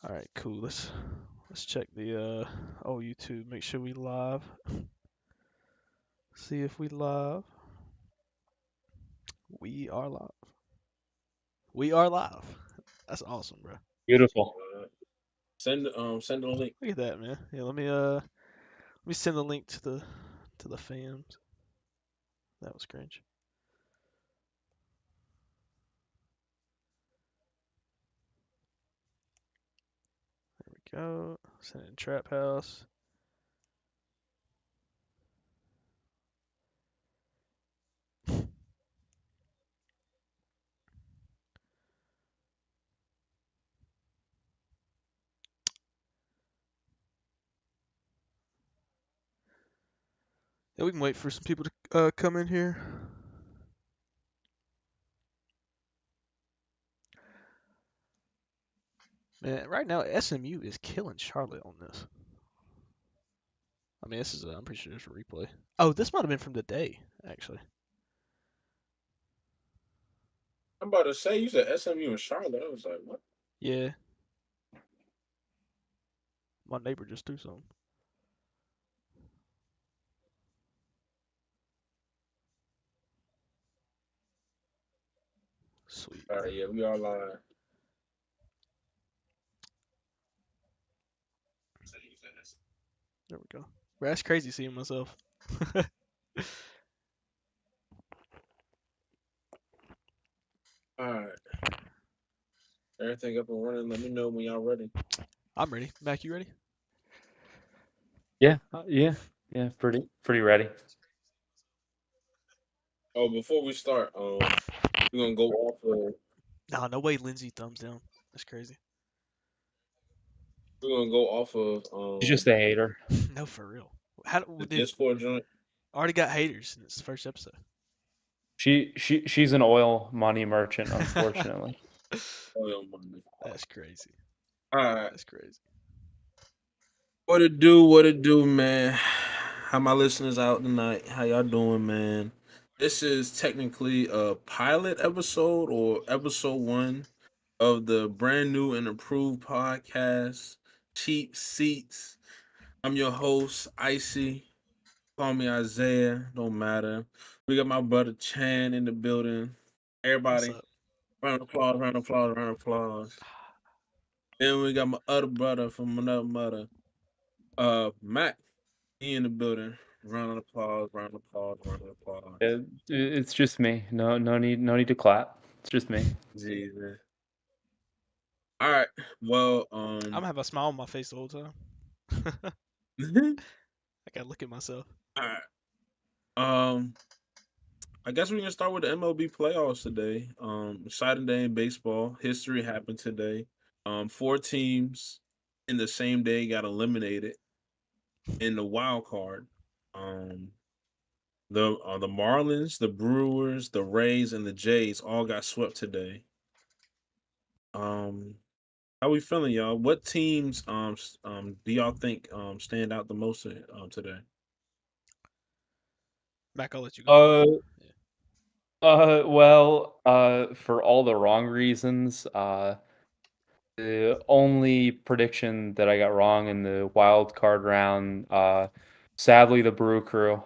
All right, cool. Let's check the YouTube. Make sure we live. See if we live. We are live. We are live. That's awesome, bro. Beautiful. Send the link. Look at that, man. Yeah, let me send the link to the fans. That was cringe. There we go. Send it in Trap House. Yeah, we can wait for some people to come in here. Man, right now SMU is killing Charlotte on this. I mean, this is I'm pretty sure there's a replay. Oh, this might have been from the day, actually. I'm about to say you said SMU and Charlotte. I was like, what? Yeah. My neighbor just threw something. Sweet. All right, yeah, we all live. There we go. Bro, that's crazy seeing myself. All right, everything up and running. Let me know when y'all ready. I'm ready. Mac, you ready? Yeah, yeah. Pretty ready. Oh, before we start, we're gonna go off of Nah, no way Lindsay thumbs down. That's crazy. we're gonna go off of He's just a hater. No, for real. How the did Discord joint. already got haters in this first episode? She's an oil money merchant, unfortunately. Oh, yeah, Monday. That's crazy. All right, That's crazy. what it do? What it do, man? How my listeners out tonight? How y'all doing, man? This is technically a pilot episode or episode one of the brand new and improved podcast, Cheap Seats. I'm your host, Icy. Call me Isaiah, don't matter. We got my brother Chan in the building. What's Everybody, up? round of applause, round of applause, round of applause. Then we got my other brother from another mother, Mac. He in the building. Round of applause, round of applause, round of applause. It's just me. No need to clap. It's just me. Jesus. All right. Well, I'm gonna have a smile on my face the whole time. all I gotta look at myself. right. Um, I guess we can start with the MLB playoffs today. Exciting day in baseball. History happened today. Four teams in the same day got eliminated in the wild card. Um, the Marlins, the Brewers, the Rays, and the Jays all got swept today. Um, how we feeling, y'all? What teams do y'all think stand out the most today? Mac, I'll let you go first. Uh, Yeah. well, for all the wrong reasons. The only prediction that I got wrong in the wild card round, sadly, the Brew Crew.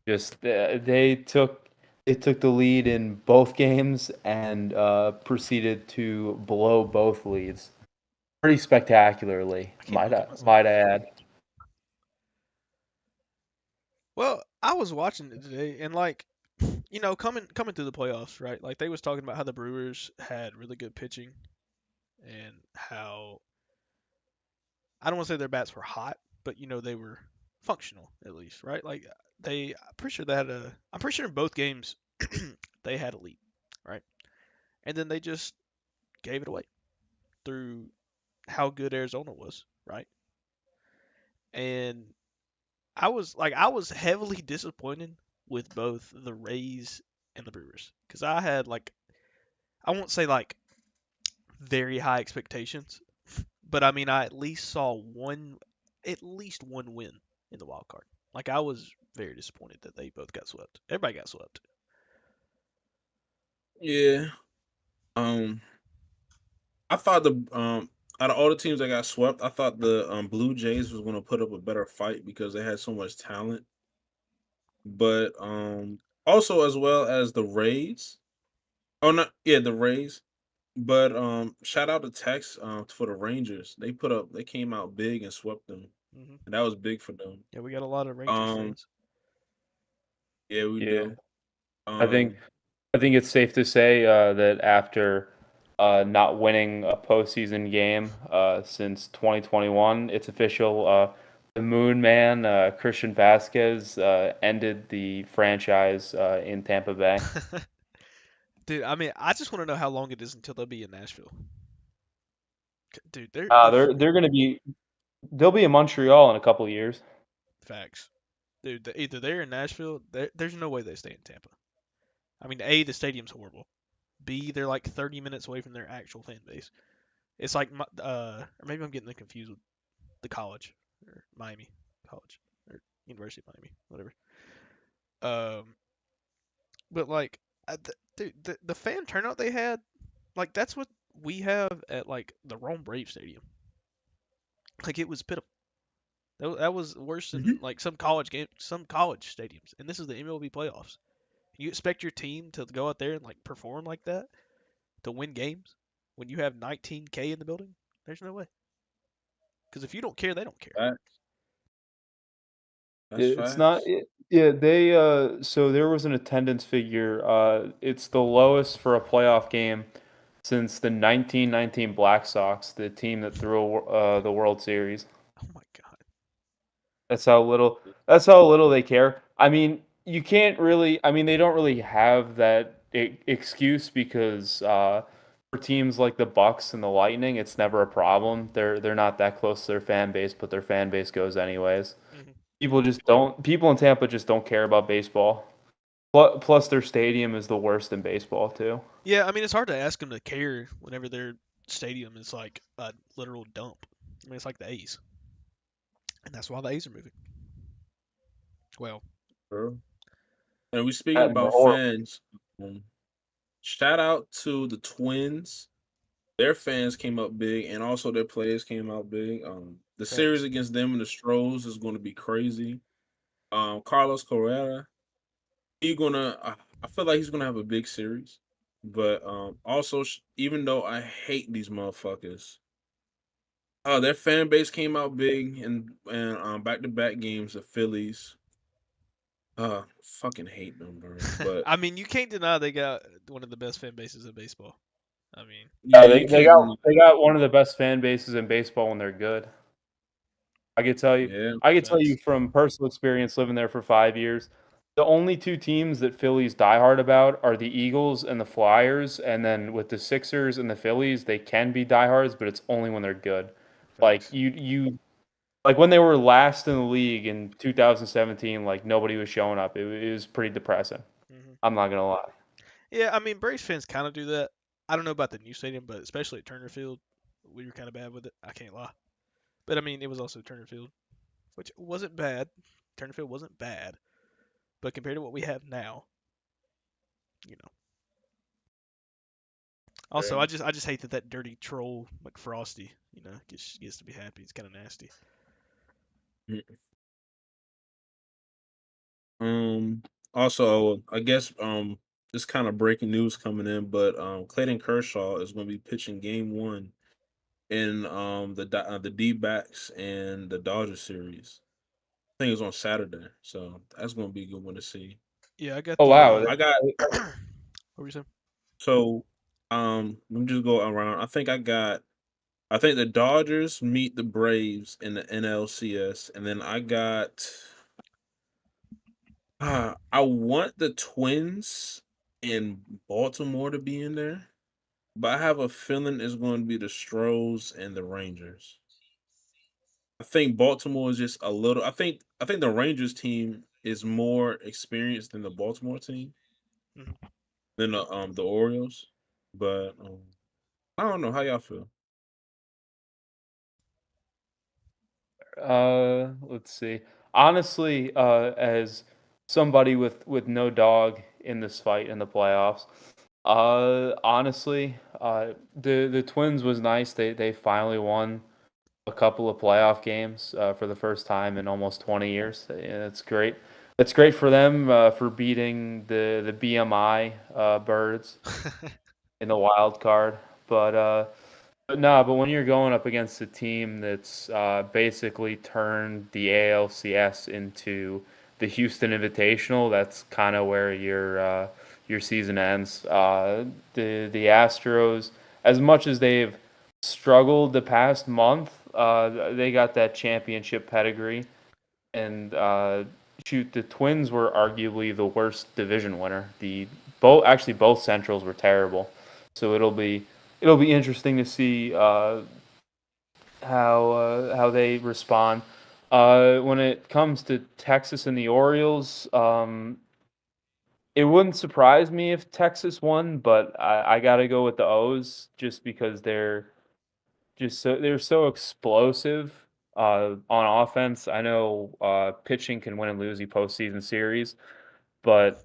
Just they took the lead in both games and proceeded to blow both leads pretty spectacularly. I can't Might look at I, myself. might I add? Well, I was watching it today, and like, coming through the playoffs, right? Like they was talking about how the Brewers had really good pitching, and how I don't want to say their bats were hot, but they were functional at least, right? Like I'm pretty sure in both games they had a lead, right? And then they just gave it away through how good Arizona was, right? And I was heavily disappointed with both the Rays and the Brewers because I had like I won't say like very high expectations, but I mean I at least one win in the wild card. Like I was very disappointed that they both got swept. Everybody got swept. Yeah. Um, I thought out of all the teams that got swept, I thought the Blue Jays was going to put up a better fight because they had so much talent. But also as well as the Rays. Oh, not yeah, the Rays. But shout out to Tex for the Rangers. They came out big and swept them, Hmm. and that was big for them. Yeah, we got a lot of Rangers Um, fans. yeah, we Yeah, do. I think Um, I think it's safe to say that after not winning a postseason game since 2021, it's official. The Moon Man, Christian Vasquez, ended the franchise in Tampa Bay. Dude, I mean, I just want to know how long it is until they'll be in Nashville. Dude, they're They'll be in Montreal in a couple of years. facts. Dude, either they're in Nashville, there's no way they stay in Tampa. I mean, A, the stadium's horrible. B, they're like 30 minutes away from their actual fan base. It's like, or maybe I'm getting them confused with the college, or Miami College, or University of Miami, whatever. Um, but like, dude, the fan turnout they had, like that's what we have at like the Rome Brave Stadium. Like it was pitiful. That was worse than mhm. like some college stadiums, and this is the MLB playoffs. You expect your team to go out there and like perform like that to win games when you have 19K in the building? There's no way. Because if you don't care, they don't care. Facts. That's It's not. facts. Yeah, they. So there was an attendance figure. It's the lowest for a playoff game since the 1919 Black Sox, the team that threw the World Series. Oh my god. That's how little. That's how little they care. I mean, you can't really. I mean, they don't really have that excuse because for teams like the Bucks and the Lightning, it's never a problem. They're not that close to their fan base, but their fan base goes anyways. Hmm. People just don't. People in Tampa just don't care about baseball. Plus, their stadium is the worst in baseball too. Yeah, I mean it's hard to ask them to care whenever their stadium is like a literal dump. I mean it's like the A's, and that's why the A's are moving. Well, Bro. And we speaking And they're about horrible. fans. Um, Shout out to the Twins. Their fans came up big, and also their players came out big. The series facts. against them and the Stros is going to be crazy. Carlos Correa, I feel like he's gonna have a big series, but also even though I hate these motherfuckers, their fan base came out big and back to back games. The Phillies, fucking hate them, bro. But I mean you can't deny they got one of the best fan bases in baseball. I mean, yeah, you can't. They got one of the best fan bases in baseball when they're good. I could tell you. Yeah, I could tell you facts. from personal experience living there for 5 years. The only two teams that Phillies diehard about are the Eagles and the Flyers, and then with the Sixers and the Phillies, they can be diehards, but it's only when they're good. Like Facts. like when they were last in the league in 2017, like nobody was showing up. It was pretty depressing. Hmm. I'm not gonna lie. Yeah, I mean Braves fans kind of do that. I don't know about the new stadium, but especially at Turner Field, we were kind of bad with it. I can't lie. But I mean, it was also Turner Field, which wasn't bad. Turner Field wasn't bad, but compared to what we have now, you know. Also, yeah. I just hate that dirty troll like Frosty, gets to be happy. It's kind of nasty. Mm. Um. Also, I guess this kind of breaking news coming in, but Clayton Kershaw is going to be pitching Game 1 in the D backs and the Dodgers series. I think it's on Saturday, so that's gonna be a good one to see. Yeah, I got Oh the wow. I got what were you saying? so let me just go around. I think the Dodgers meet the Braves in the NLCS, and then I want the Twins in Baltimore to be in there, but I have a feeling it's going to be the Stros and the Rangers. I think Baltimore is just a little. I think the Rangers team is more experienced than the Baltimore team Mhm. than the Orioles. But I don't know how y'all feel. Let's see. Honestly, as somebody with no dog in this fight in the playoffs, Honestly, the Twins was nice. They finally won a couple of playoff games for the first time in almost 20 years. Yeah, that's great. That's great for them for beating the BMI Birds in the wild card. But no, but when you're going up against a team that's basically turned the ALCS into the Houston Invitational, that's kind of where your season ends. The Astros, as much as they've struggled the past month, they got that championship pedigree, and shoot, the Twins were arguably the worst division winner. The both Centrals were terrible, so it'll be interesting to see how they respond. When it comes to Texas and the Orioles, it wouldn't surprise me if Texas won, but I got to go with the O's just because they're so explosive on offense. I know pitching can win and lose a postseason series, but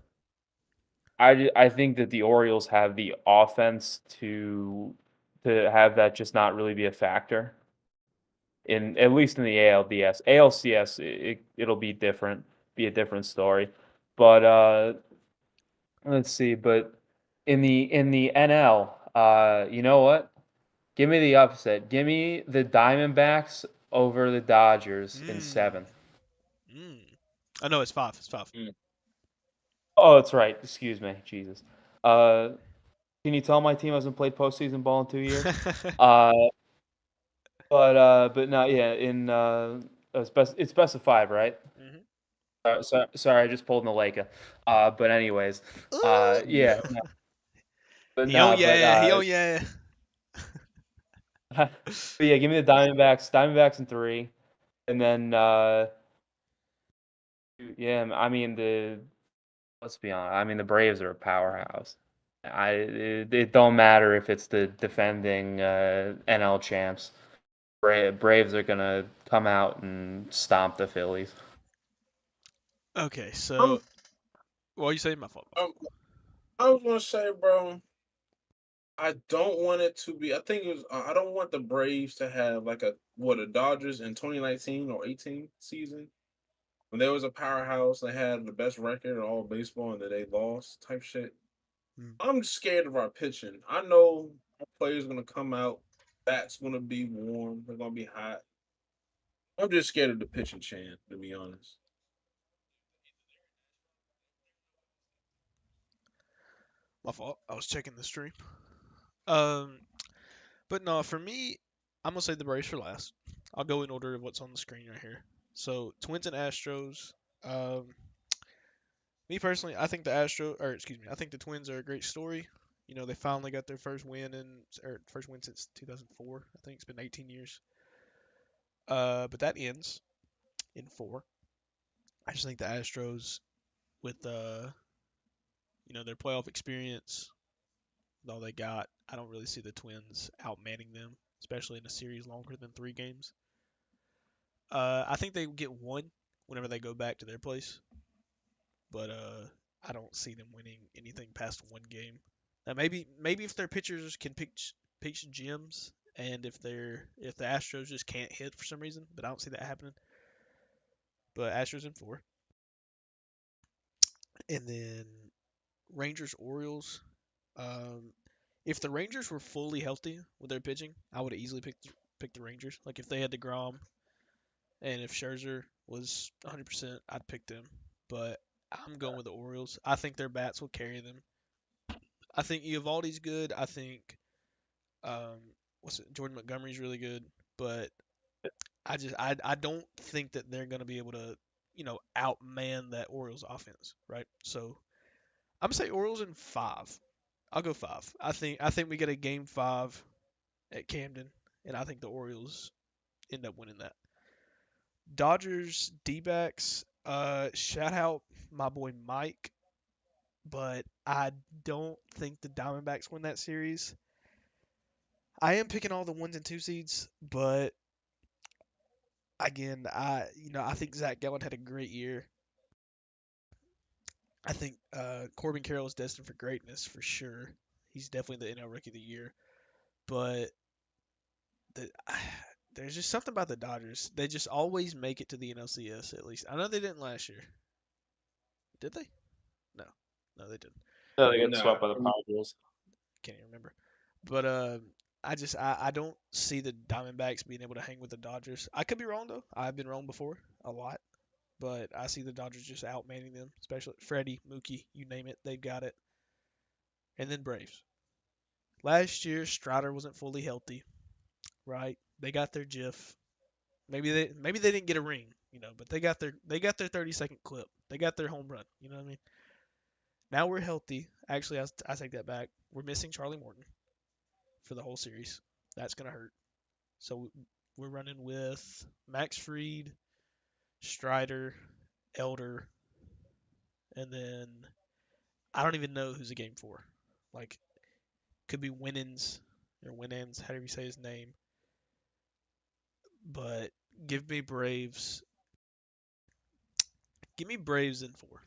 I think that the Orioles have the offense to have that just not really be a factor in at least in the ALDS. ALCS it'll be different, be a different story. But let's see. But in the NL, you know what? Give me the upset. Give me the Diamondbacks over the Dodgers in mm, 7. mm. I know it's 5. It's 5. Mm. Oh, that's right. Excuse me. Jesus. Uh, can you tell my team hasn't played postseason ball in 2 years? Uh, but no, yeah. It's best of 5, right? hmm Sorry, I just pulled in the Leica. But anyways, Ooh. yeah, no, but He on no, but yeah. He on yeah. but yeah, give me the Diamondbacks in 3, and then yeah, I mean let's be honest, I mean the Braves are a powerhouse. It don't matter if it's the defending NL champs. Braves are gonna come out and stomp the Phillies. Okay, I'm, so well, you say my fault. My I'm, I was gonna say, bro, I don't want it to be. I think it was. I don't want the Braves to have like a Dodgers in 2019 or 18 season when there was a powerhouse. They had the best record in all of baseball and then they lost type shit. fault. I'm scared of our pitching. I know our players gonna come out. Bats gonna be warm. They're gonna be hot. I'm just scared of the pitching chant, to be honest. My fault. I was checking the stream. Um, but no, for me, I'm gonna say the Braves for last. I'll go in order of what's on the screen right here. So Twins and Astros. Um, me personally, I think the I think the Twins are a great story. You know, they finally got their first win first win since 2004. I think it's been 18 years. But that ends in 4. I just think the Astros, with their playoff experience, with all they got, I don't really see the Twins outmanning them, especially in a series longer than 3 games. I think they get one whenever they go back to their place, but I don't see them winning anything past 1 game. Now maybe if their pitchers can pitch gems, and if the Astros just can't hit for some reason, but I don't see that happening. But Astros in 4, and then Rangers Orioles. Um, if the Rangers were fully healthy with their pitching, I would have easily picked the Rangers. Like if they had DeGrom and if Scherzer was 100%, I'd pick them. But I'm going with the Orioles. I think their bats will carry them. I think Eovaldi's good. I think um, Jordan Montgomery's really good, but I don't think that they're going to be able to outman that Orioles offense, right? So I'm gonna say Orioles in 5. I'll go 5. I think we get a game 5 at Camden, and I think the Orioles end up winning that. Dodgers D-backs. Shout out my boy Mike, but I don't think the Diamondbacks win that series. I am picking all the 1s and 2 seeds, but again, I think Zach Gallen had a great year. I think Corbin Carroll is destined for greatness for sure. He's definitely the NL Rookie of the Year. But the, there's just something about the Dodgers. They just always make it to the NLCS at least. I know they didn't last year. Did they? No, no, they didn't. No, they got Nah, swept by the Padres. Can't even remember. But I don't see the Diamondbacks being able to hang with the Dodgers. I could be wrong though. I've been wrong before a lot, but I see the Dodgers just outmanning them, especially Freddie, Mookie, you name it, they've got it. And then Braves. Last year Strider wasn't fully healthy, right? They got their GIF. Maybe they didn't get a ring, but they got their 30-second clip. They got their home run. You know what I mean? Now we're healthy. Actually, I take that back. We're missing Charlie Morton for the whole series. That's gonna hurt. So we're running with Max Fried, Strider, Elder, and then I don't even know who's a game for. Like, could be Winans or Winans, however you say his name. But give me Braves. Give me Braves in four.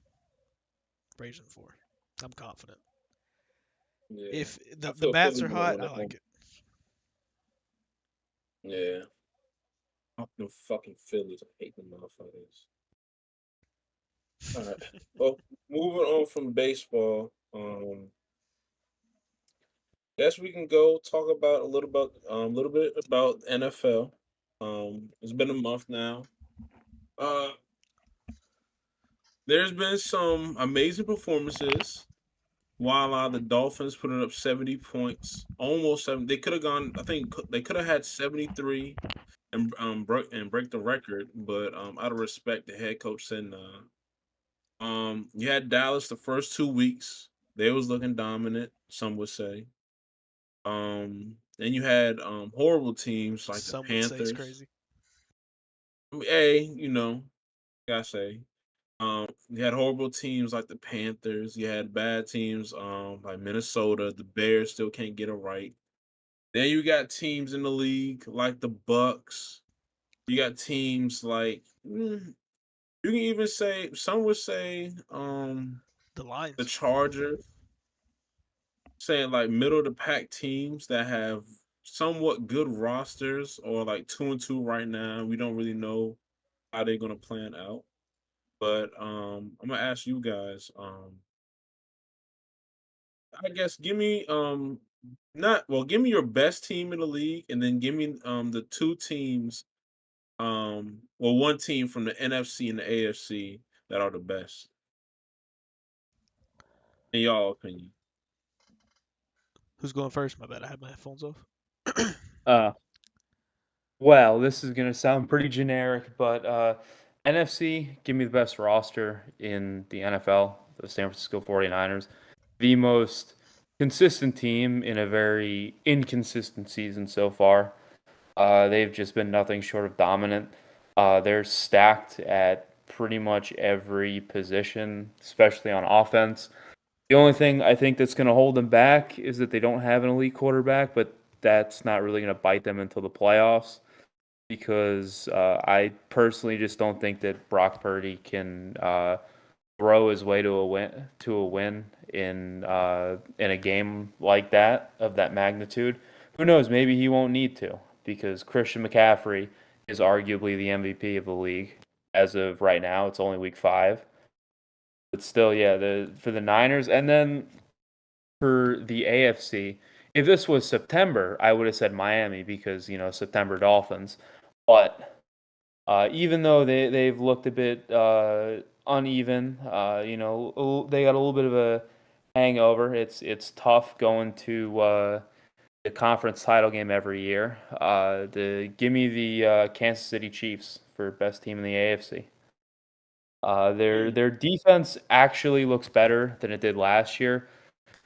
Braves in four. I'm confident. yeah. If I the feel bats Philly are gonna hot, win I at home. like it. Yeah. Fuck them fucking Phillies. I hate them motherfuckers. All right. Well, moving on from baseball, guess we can go talk about little bit about NFL. It's been a month now. Uh, there's been some amazing performances. While the Dolphins putting up 70 points, almost 7, they could have gone. I think they could have had 73 and break the record, but out of respect, the head coach said nah. You had Dallas the first 2 weeks. They was looking dominant, some would say. Then you had horrible teams like the Some would say it's Panthers. crazy. I mean, hey, gotta say. You had horrible teams like the Panthers. You had bad teams like Minnesota. The Bears still can't get it right. Then you got teams in the league like the Bucks. You got teams like you can even say some would say The the Lions. Chargers, saying like middle of the pack teams that have somewhat good rosters or like 2-2 right now. We don't really know how they're gonna plan out. But I'm gonna ask you guys, I guess give me not well, give me your best team in the league and then give me the two teams well one team from the NFC and the AFC that are the best in y'all opinion. Who's going first? My bad. I had my headphones off. Uh, well, this is going to sound pretty generic, but NFC, give me the best roster in the NFL, the San Francisco 49ers. The most consistent team in a very inconsistent season so far. They've just been nothing short of dominant. They're stacked at pretty much every position, especially on offense. The only thing I think that's going to hold them back is that they don't have an elite quarterback, but that's not really going to bite them until the playoffs because I personally just don't think that Brock Purdy can throw his way to a win in a game like that of that magnitude. Who knows? Maybe he won't need to because Christian McCaffrey is arguably the MVP of the league as of right now. It's only week 5, but still, yeah. For the Niners, and then for the AFC, if this was September, I would have said Miami because September Dolphins, but even though they've looked a bit uneven, they got a little bit of a hangover. It's tough going to the conference title game every year. Give me the Kansas City Chiefs for best team in the AFC. Their defense actually looks better than it did last year.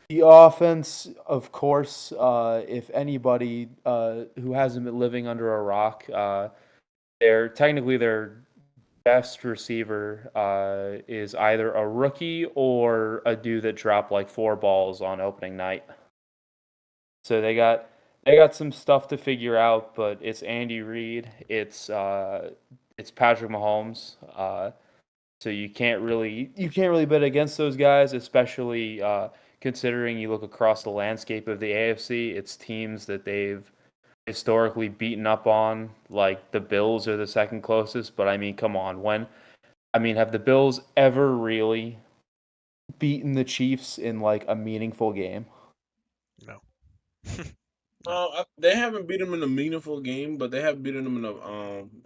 The offense, of course, if anybody who hasn't been living under a rock, their best receiver is either a rookie or a dude that dropped like 4 balls on opening night. So they got some stuff to figure out, but it's Andy Reid, it's Patrick Mahomes. So you can't really bet against those guys, especially considering you look across the landscape of the AFC, it's teams that they've historically beaten up on. Like the Bills are the second closest, but I mean, come on, have the Bills ever really beaten the Chiefs in like a meaningful game? No. They haven't beat them in a meaningful game, but they have beaten them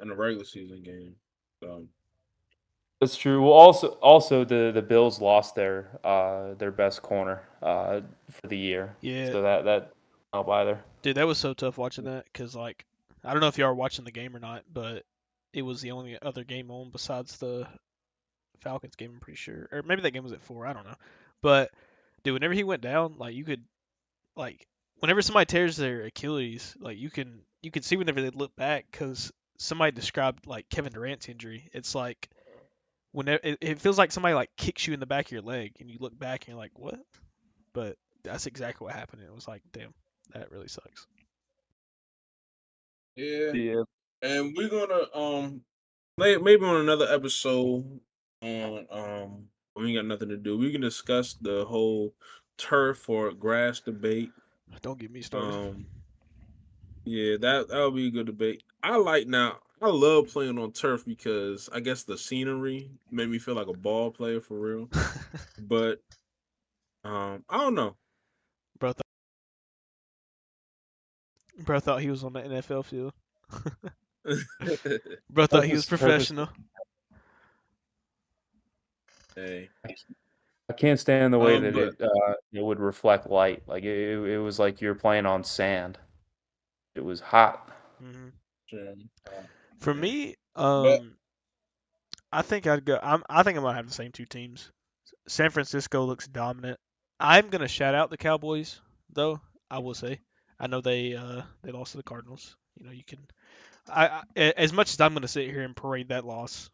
in a regular season game. So That's true. Well, also the Bills lost their best corner for the year, Yeah, so that help either. dude, that was so tough watching that because like I don't know if y'all were watching the game or not, but it was the only other game on besides the Falcons game. I'm pretty sure, or maybe that game was at 4. I don't know, but dude, whenever he went down, like you could like whenever somebody tears their Achilles, like you can see whenever they look back because somebody described like Kevin Durant's injury. It's like whenever it feels like somebody like kicks you in the back of your leg and you look back and you're like what? But that's exactly what happened. It was like damn, that really sucks. yeah, Yeah. and we're gonna maybe on another episode on when we got nothing to do, we can discuss the whole turf or grass debate. Don't get me started. Um, yeah, that'll be a good debate. I love playing on turf because I guess the scenery made me feel like a ball player for real. But I don't know. bro, th- bro thought he was on the NFL field. Bro thought he was Turf is professional. Hey, I can't stand the way that but it would reflect light. Like it was like you're playing on sand. It was hot. hmm um, For yeah, me, but I think I'd go. I think I'm gonna have the same two teams. San Francisco looks dominant. I'm gonna shout out the Cowboys though. I will say. I know they lost to the Cardinals. You know you can. As much as I'm gonna sit here and parade that loss,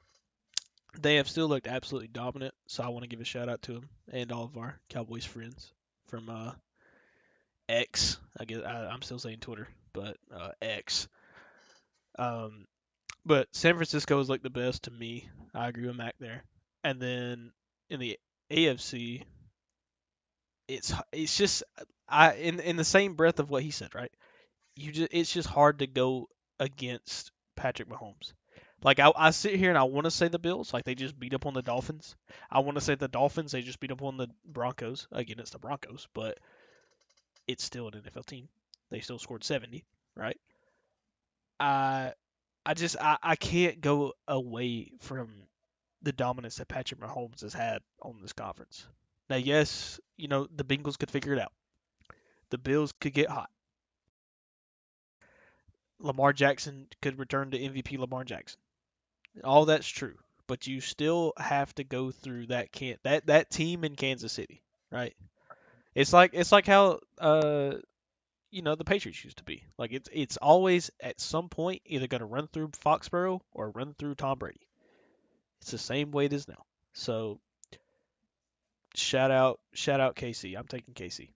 they have still looked absolutely dominant. So I want to give a shout out to them and all of our Cowboys friends from X. I guess I'm still saying Twitter, but X. Um, but San Francisco is like the best to me. I agree with Mac there. And then in the AFC, it's just I in the same breath of what he said, right? It's just hard to go against Patrick Mahomes. Like I sit here and I want to say the Bills, like they just beat up on the Dolphins. I want to say the Dolphins, they just beat up on the Broncos. Again, it's the Broncos, but it's still an NFL team. They still scored 70, right? I I can't go away from the dominance that Patrick Mahomes has had on this conference. Now, yes, the Bengals could figure it out. The Bills could get hot. Lamar Jackson could return to MVP Lamar Jackson. All that's true, but you still have to go through that team in Kansas City, right? It's like how the Patriots used to be. Like it's always at some point either going to run through Foxborough or run through Tom Brady. It's the same way it is now. So shout out KC. I'm taking KC.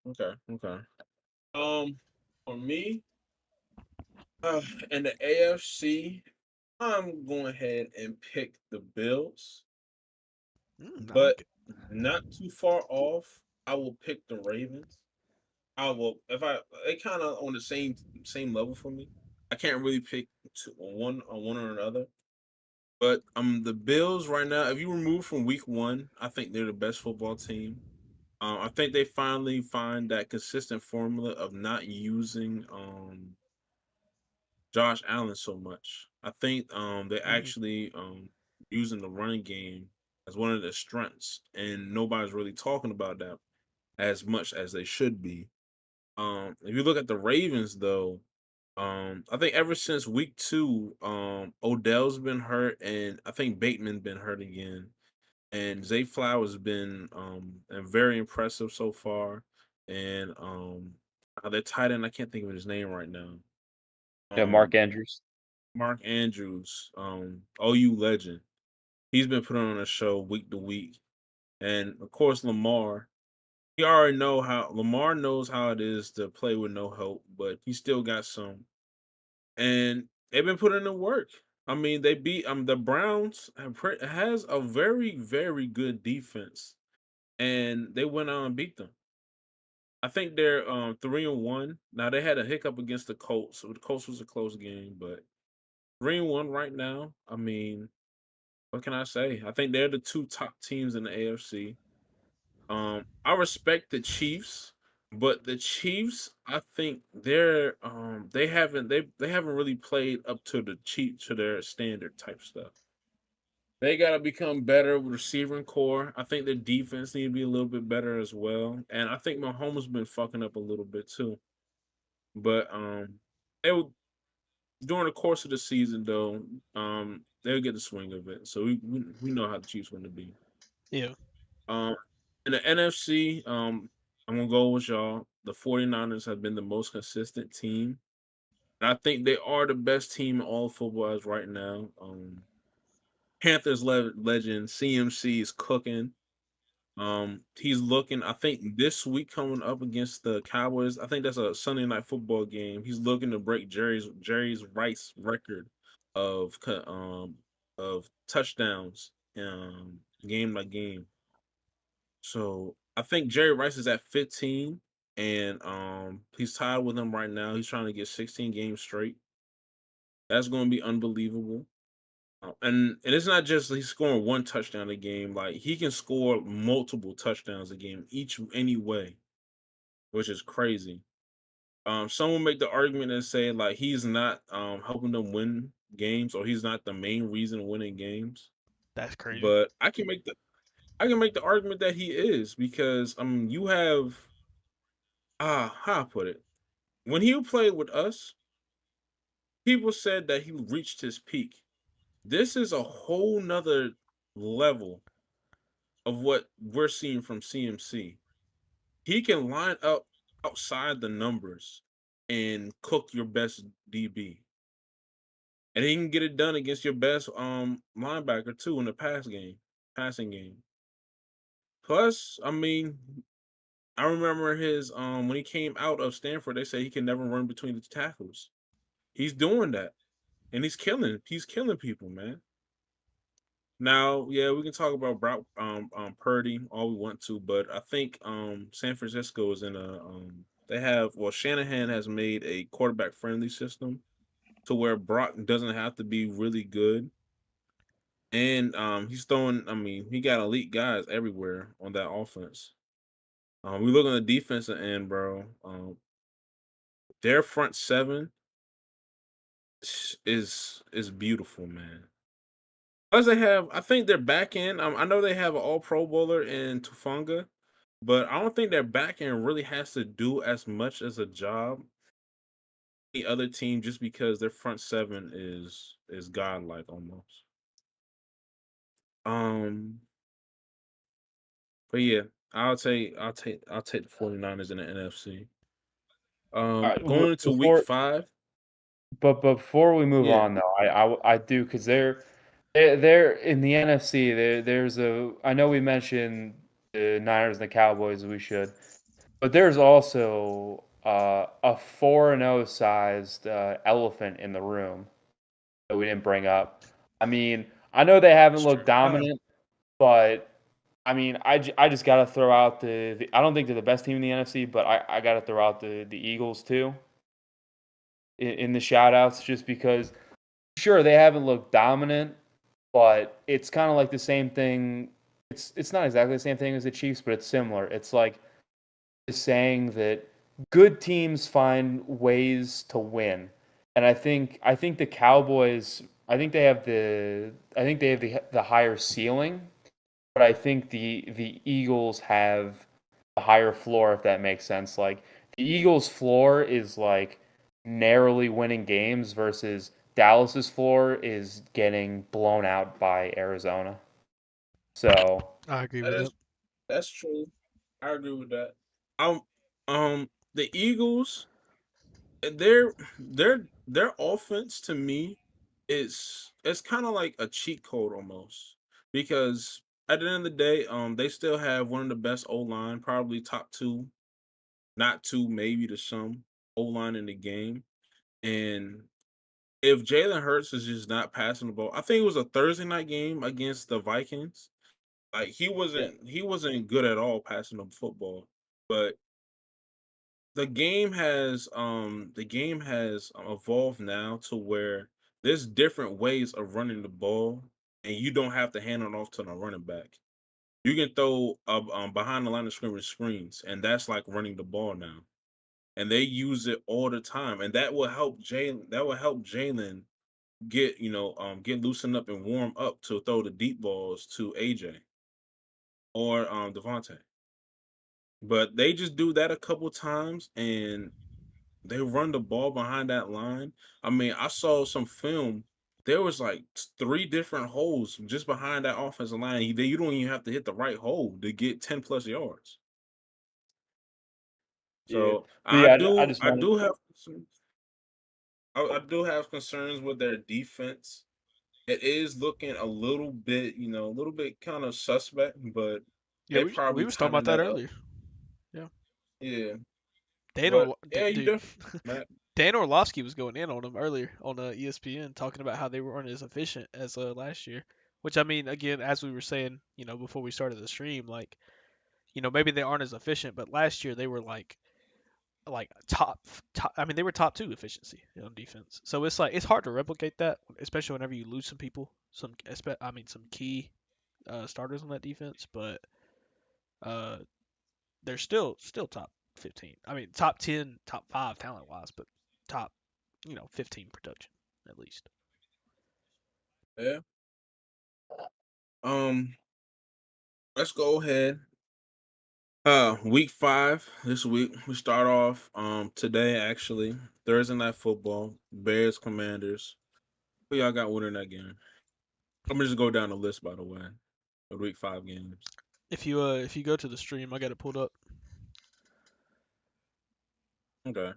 okay. Um, for me, in the AFC, I'm going ahead and pick the Bills, I but like it. not too far off. I will pick the Ravens. I will if I they kind of on the same level for me. I can't really pick on one or another. But the Bills right now, if you remove from week one, I think they're the best football team. I think they finally find that consistent formula of not using Josh Allen so much. I think they Mm-hmm. actually using the running game as one of their strengths, and nobody's really talking about that as much as they should be. If you look at the Ravens, though, I think ever since week two, Odell's been hurt, and I think Bateman's been hurt again. And Zay Flowers been very impressive so far. And their tight end, I can't think of his name right now. Yeah, Mark Um, Andrews. Mark Andrews, OU legend. He's been putting on a show week to week, and of course Lamar. You already know how Lamar knows how it is to play with no help, but he still got some. And they've been putting in work. I mean, they beat the Browns has a very very good defense, and they went on and beat them. I think they're 3-1. Now they had a hiccup against the Colts, so the Colts was a close game, but 3-1 right now. I mean, what can I say? I think they're the two top teams in the AFC. I respect the Chiefs, but the Chiefs, I think they haven't really played up to their standard type stuff. They gotta become better with receiving core. I think their defense need to be a little bit better as well. And I think Mahomes been fucking up a little bit too. But they will, during the course of the season though, they'll get the swing of it. So we know how the Chiefs want to be. Yeah. Um, in the NFC, I'm gonna go with y'all. The 49ers have been the most consistent team. And I think they are the best team in all of football as right now. Panthers legend CMC is cooking. He's looking. I think this week coming up against the Cowboys. I think that's a Sunday night football game. He's looking to break Jerry's Rice record of of touchdowns game by game. So I think Jerry Rice is at 15, and he's tied with him right now. He's trying to get 16 games straight. That's going to be unbelievable. And it's not just he's scoring one touchdown a game. Like he can score multiple touchdowns a game, each any way, which is crazy. Some will make the argument and say like he's not helping them win games, or he's not the main reason winning games. That's crazy. But I can make the argument that he is because you have how I put it. When he played with us, people said that he reached his peak. This is a whole nother level of what we're seeing from CMC. He can line up outside the numbers and cook your best DB. And he can get it done against your best linebacker too in the passing game. Plus, I mean, I remember his when he came out of Stanford, they said he can never run between the tackles. He's doing that. And he's killing people, man. Now, yeah, we can talk about Purdy all we want to, but I think San Francisco is in a they have well Shanahan has made a quarterback friendly system to where Brock doesn't have to be really good. And he's throwing I mean, he got elite guys everywhere on that offense. We look on the defensive end, bro. Their front seven is beautiful, man. Plus, I think their back end. I know they have an All Pro bowler in Tufanga, but I don't think their back end really has to do as much as a job the other team just because their front seven is godlike almost. Um, but yeah, I'll take the 49ers in the NFC. All right, Going into week before 5, but before we move yeah, on though, I do because they're in the NFC. There's a I know we mentioned the Niners and the Cowboys. We should, but there's also a 4-0 sized elephant in the room that we didn't bring up. I mean, I know they haven't that's looked true. dominant, but I mean, I just got to throw out the. I don't think they're the best team in the NFC, but I got to throw out the Eagles too in the shout outs just because, sure, they haven't looked dominant, but it's kind of like the same thing. It's not exactly the same thing as the Chiefs, but it's similar. It's like saying that good teams find ways to win. And I think the Cowboys I think they have the higher ceiling, but I think the Eagles have a higher floor if that makes sense. Like the Eagles floor is like narrowly winning games versus Dallas's floor is getting blown out by Arizona. So, I agree That with that. is that's true. I agree with that. Um, the Eagles, their offense to me is it's kind of like a cheat code almost because at the end of the day, they still have one of the best O line, probably top two, not two, maybe to some O line in the game, and if Jalen Hurts is just not passing the ball, I think it was a Thursday night game against the Vikings. Like Yeah. he wasn't good at all passing the football. But the game has evolved now to where there's different ways of running the ball, and you don't have to hand it off to the running back. You can throw behind the line of scrimmage screens, and that's like running the ball now. And they use it all the time, and that will help Jalen. That will help Jalen get get loosened up and warm up to throw the deep balls to AJ or Devontae. But they just do that a couple times, and they run the ball behind that line. I mean, I saw some film. There was like three different holes just behind that offensive line. You don't even have to hit the right hole to get 10+ yards. Yeah. So But I yeah, I do just I wanted. do have concerns. I do have concerns with their defense. It is looking a little bit, a little bit kind of suspect, but Yeah, they we probably was talking about tighten that that up. earlier. Yeah, Yeah, but Dan yeah, you dude, do, Matt. Dan Orlovsky was going in on him earlier on ESPN, talking about how they weren't as efficient as last year. Which I mean, again, as we were saying, before we started the stream, like, maybe they aren't as efficient, but last year they were like top. I mean, they were top two efficiency on defense. So it's like it's hard to replicate that, especially whenever you lose some people, some key starters on that defense. But uh, they're still top 15. I mean, top 10, top five talent wise, but top 15 production at least. Yeah. Um, let's go ahead. Week 5 this week. We start off today actually. Thursday night football. Bears Commanders. Who y'all got winning that game? I'm gonna just go down the list by the way. Of week 5 games. If you go to the stream, I got it pulled up. Okay.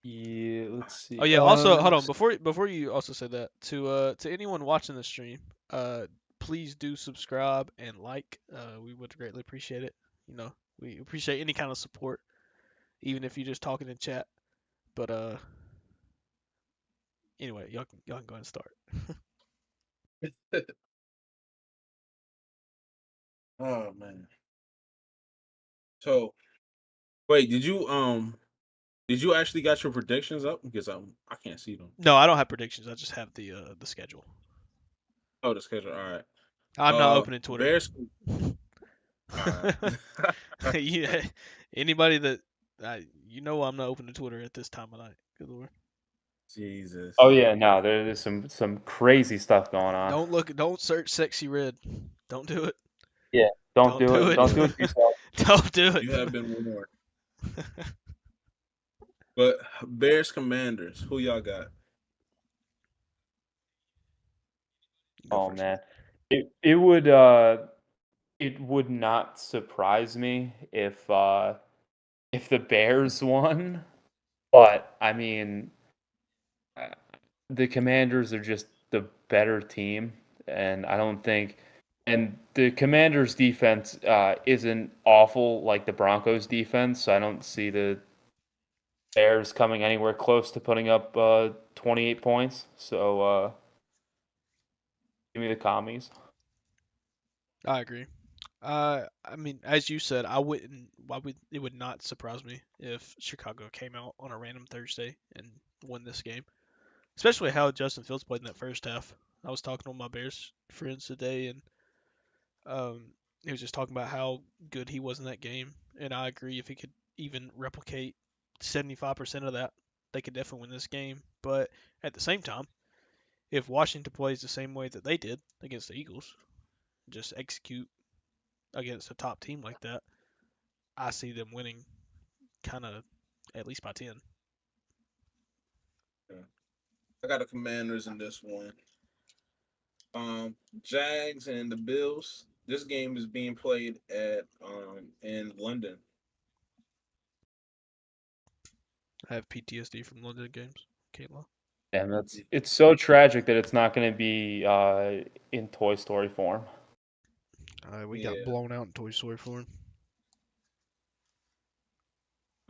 Yeah, let's Oh see. yeah. Also, hold on before you also say that to anyone watching the stream, uh, please do subscribe and like. We would greatly appreciate it. We appreciate any kind of support, even if you're just talking in chat. But anyway, y'all can go ahead and start. Oh man. So wait, did you actually got your predictions up? Because I can't see them. No, I don't have predictions. I just have the schedule. Oh, the schedule. All right. I'm not opening Twitter. Bears. All right. Yeah, anybody that I'm not opening Twitter at this time of night. Good lord. Oh Jesus. yeah, no, there's some crazy stuff going on. Don't search sexy red. Don't do it. Yeah, don't Don't do do it. it. Don't do it to yourself. Don't do it. You have been warned. But Bears Commanders, who y'all got? Go Oh first. man, it would not surprise me if the Bears won, but I mean, uh, the Commanders are just the better team, and I don't think. And the Commanders' defense isn't awful like the Broncos' defense, so I don't see the Bears coming anywhere close to putting up 28 points. So give me the commies. I agree. I mean, as you said, I wouldn't. Why would it would not surprise me if Chicago came out on a random Thursday and won this game, especially how Justin Fields played in that first half. I was talking to my Bears friends today, and he was just talking about how good he was in that game, and I agree. If he could even replicate 75% of that, they could definitely win this game. But at the same time, if Washington plays the same way that they did against the Eagles, just execute against a top team like that, I see them winning kind of at least by 10. Yeah. I got the Commanders in this one. Jags and the Bills. This game is being played at in London. I have PTSD from London games. Can't lie. And it's so tragic that it's not going to be in Toy Story form. We got Yeah. blown out in Toy Story for him.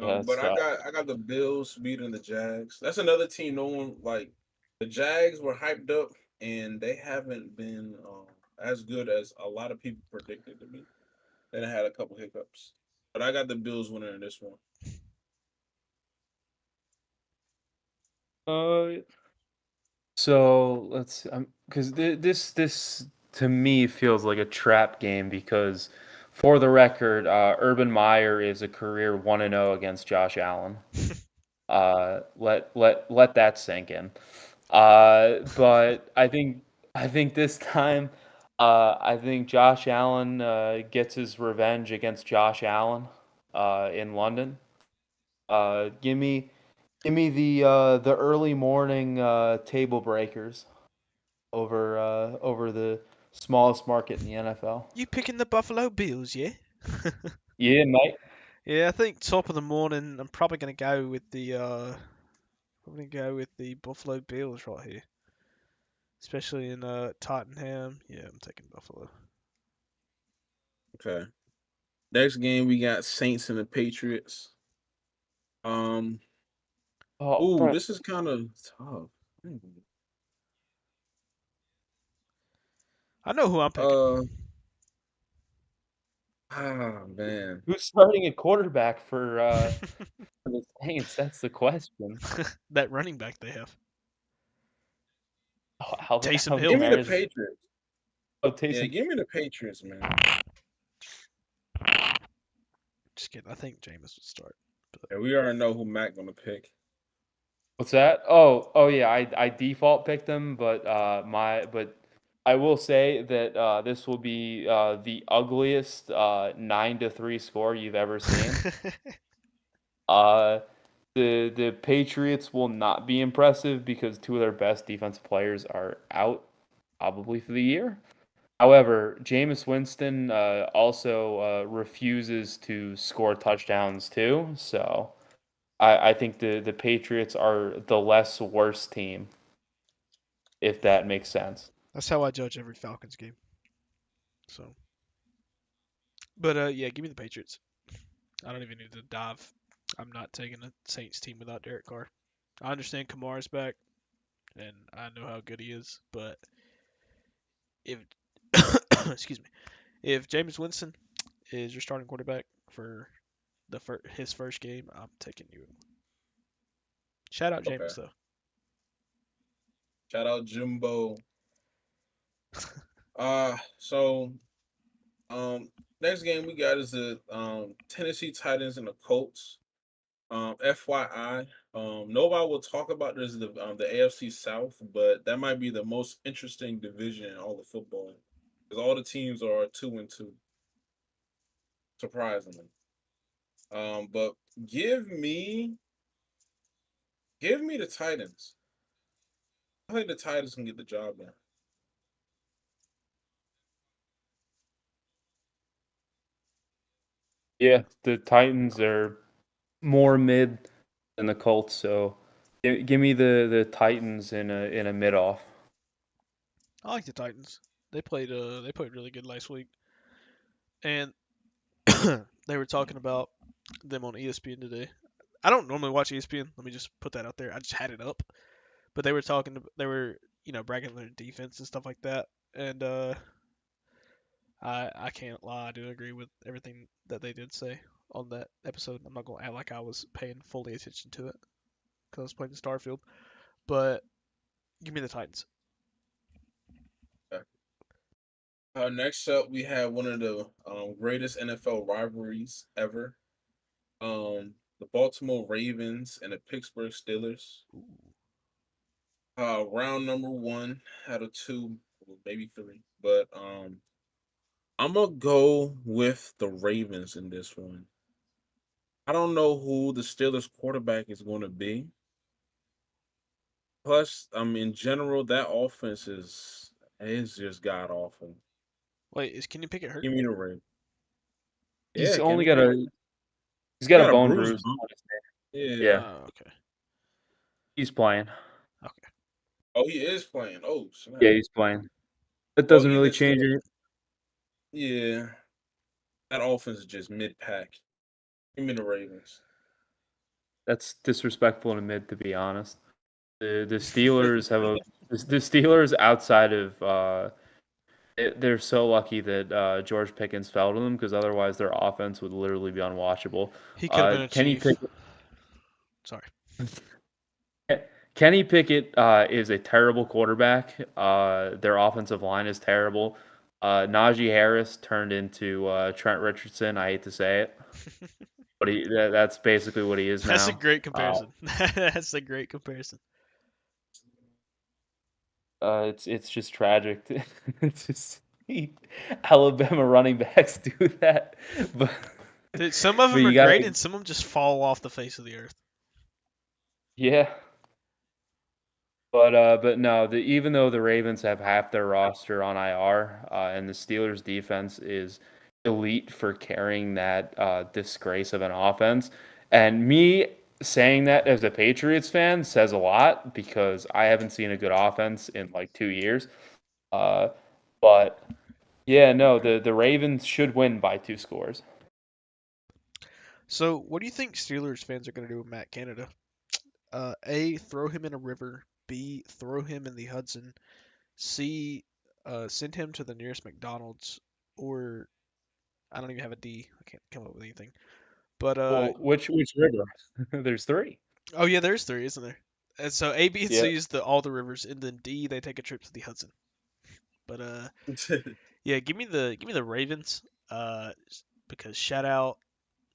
That's But I tough. got the Bills beating the Jags. That's another team. No one like the Jags were hyped up, and they haven't been as good as a lot of people predicted to be. Then I had a couple hiccups, but I got the Bills winning in this one. Uh, so let's because this to me feels like a trap game because for the record, Urban Meyer is a career 1-0 against Josh Allen. Let that sink in. But I think this time, I think Josh Allen gets his revenge against Josh Allen, in London. Give me the early morning table breakers over the smallest market in the NFL. You picking the Buffalo Bills, yeah? Yeah, mate. Yeah, I think top of the morning. I'm probably gonna go with the Buffalo Bills right here, especially in Tottenham. Yeah, I'm taking Buffalo. Okay. Next game we got Saints and the Patriots. Um. Oh, Ooh, bro. this is kind of tough. I know who I'm picking. Uh. Man. Who's starting a quarterback for the Saints? That's the question. That running back they have, Oh, Taysom Alvin Give Hill. me the Kamara's Patriots. Yeah, Taysom. give me the Patriots, man. Just kidding. I think Jameis would start. Yeah, we already know who Mac gonna pick. What's that? Oh yeah. I default picked them, but I will say that this will be the ugliest 9-3 score you've ever seen. Uh, the Patriots will not be impressive because two of their best defensive players are out probably for the year. However, Jameis Winston also refuses to score touchdowns too, so I think the Patriots are the less worse team, if that makes sense. That's how I judge every Falcons game. So, but yeah, give me the Patriots. I don't even need to dive. I'm not taking a Saints team without Derek Carr. I understand Kamara's back, and I know how good he is, but if excuse me, if Jameis Winston is your starting quarterback for his first game, I'm taking you. Shout out Okay. Jameis though. Shout out Jimbo. So next game we got is the Tennessee Titans and the Colts. FYI, nobody will talk about this the AFC South, but that might be the most interesting division in all of football because all the teams are 2-2, surprisingly. But give me give me the Titans. I think the Titans can get the job done. Yeah, the Titans are more mid than the Colts, so give me the Titans in a mid off. I like the Titans. They played really good last week, and they were talking about them on ESPN today. I don't normally watch ESPN. Let me just put that out there. I just had it up, but they were bragging on their defense and stuff like that, and I can't lie. I do agree with everything that they did say on that episode. I'm not gonna act like I was paying fully attention to it because I was playing Starfield, but give me the Titans. Okay. Next up, we have one of the greatest NFL rivalries ever. The Baltimore Ravens and the Pittsburgh Steelers. Ooh. Round number one out of two, maybe three. But I'm gonna go with the Ravens in this one. I don't know who the Steelers quarterback is going to be. Plus, in general, that offense is just god awful. Wait, is Kenny Pickett hurt? Give me the Ravens. He's Yeah, only Kenny got Pickett. he's He got a got a bone bruise bruise. bump. Yeah. Yeah, Oh, okay. he's playing. Okay. Oh, he is playing. Oh, snap. Yeah, he's playing. That Well, doesn't really either so, change it. yeah. That offense is just mid pack. Give me the Ravens. That's disrespectful to mid, to be honest. The Steelers have the Steelers outside of they're so lucky that George Pickens fell to them because otherwise their offense would literally be unwatchable. He could have been a Kenny chief. Pickett Sorry. Kenny Pickett is a terrible quarterback. Their offensive line is terrible. Najee Harris turned into Trent Richardson. I hate to say it, but that's basically what he is That's a now. great comparison. That's a great comparison. It's just tragic. It's just Alabama running backs do that, but Dude, some of but them are you great, gotta and some of them just fall off the face of the earth. yeah. But no, even though the Ravens have half their roster on IR, and the Steelers' defense is elite for carrying that disgrace of an offense, and me saying that as a Patriots fan says a lot because I haven't seen a good offense in like 2 years. Uh, but yeah, no, the Ravens should win by 2 scores. So, what do you think Steelers fans are going to do with Matt Canada? A, throw him in a river. B, throw him in the Hudson. C, send him to the nearest McDonald's. Or, I don't even have a D. I can't come up with anything. But, Well, which river? There's three. oh yeah, there's three, isn't there? And so A, B, and Yeah. C is all the rivers, and then D, they take a trip to the Hudson. But, yeah, give me the Ravens. Because shout out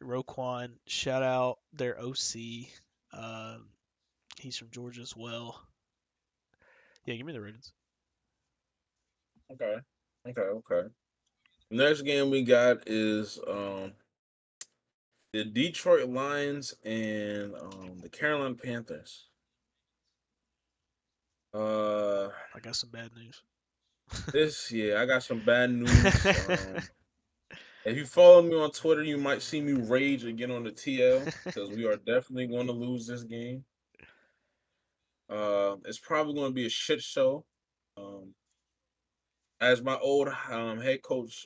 Roquan, shout out their OC. Um, he's from Georgia as well. Yeah, give me the Ravens. Okay. Okay. Next game we got is the Detroit Lions and the Carolina Panthers. I got some bad news. I got some bad news. If you follow me on Twitter, you might see me rage again on the TL because we are definitely going to lose this game. It's probably going to be a shit show. As my old head coach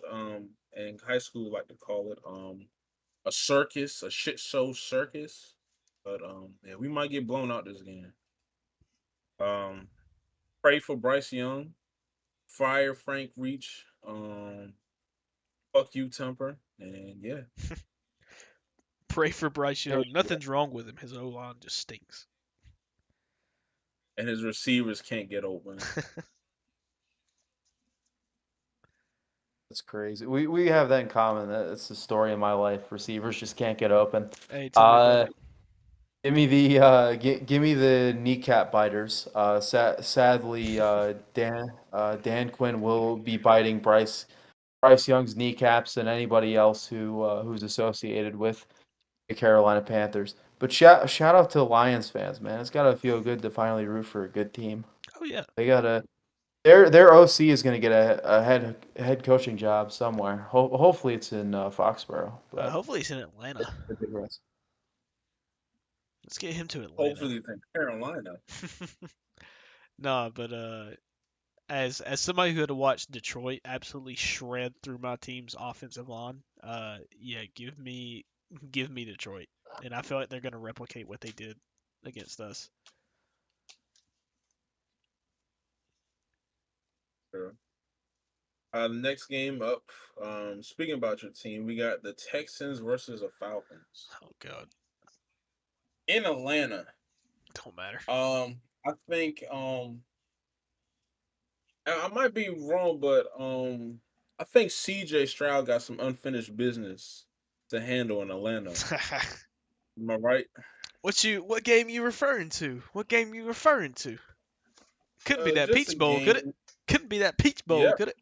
in high school like to call it, a circus, a shit show circus. But yeah, we might get blown out this game. Um, pray for Bryce Young, fire Frank Reach, fuck you Temper, and yeah. Pray for Bryce Hey, Young. Nothing's wrong with him. His O line just stinks. And his receivers can't get open. That's crazy. We have that in common. That's the story of my life. Receivers just can't get open. Hey, tell me about it. Give me the kneecap biters. Sadly, Dan Quinn will be biting Bryce Young's kneecaps and anybody else who's associated with the Carolina Panthers. But shout out to Lions fans, man. It's gotta feel good to finally root for a good team. Oh yeah. They gotta their OC is gonna get a head coaching job somewhere. Hopefully it's in Foxborough. But Hopefully he's in Atlanta. I digress. Let's get him to Atlanta. Hopefully it's in Carolina. Nah, but as somebody who had to watch Detroit absolutely shred through my team's offensive line, yeah, give me Detroit, and I feel like they're gonna replicate what they did against us. Sure. Next game up. Speaking about your team, we got the Texans versus the Falcons Oh God, in Atlanta. don't matter. I think I might be wrong, but I think CJ Stroud got some unfinished business to handle in Atlanta. Am I right? What game you referring to? What game you referring to? Couldn't be that Just a Peach Bowl, could it? game. Couldn't be that Peach Bowl, Yeah, could it?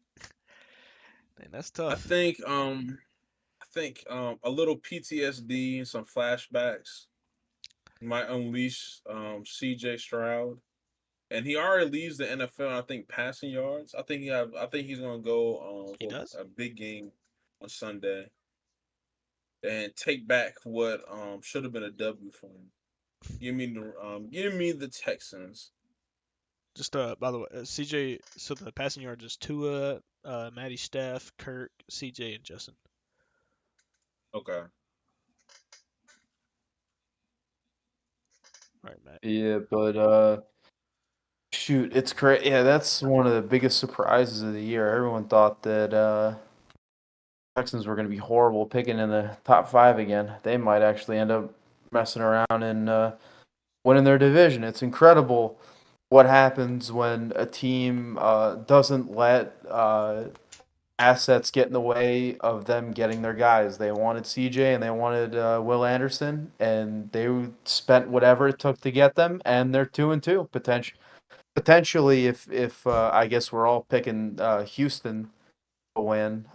Man, that's I tough. think a little PTSD and some flashbacks might unleash CJ Stroud. And he already leads the NFL, I think, passing yards. I think he's gonna go He for does. a big game on Sunday and take back what should have been a W for him. Give me the Texans. Just by the way, CJ. So the passing yards is Tua, Matty Staff, Kirk, CJ, and Justin. Okay. All right, Matt. Yeah, but shoot, it's great. Yeah, that's one of the biggest surprises of the year. Everyone thought that Texans were going to be horrible picking in the top five again. They might actually end up messing around and winning their division. It's incredible what happens when a team doesn't let assets get in the way of them getting their guys. They wanted CJ and they wanted Will Anderson, and they spent whatever it took to get them, and they're 2-2 potentially. If I guess we're all picking Houston to win,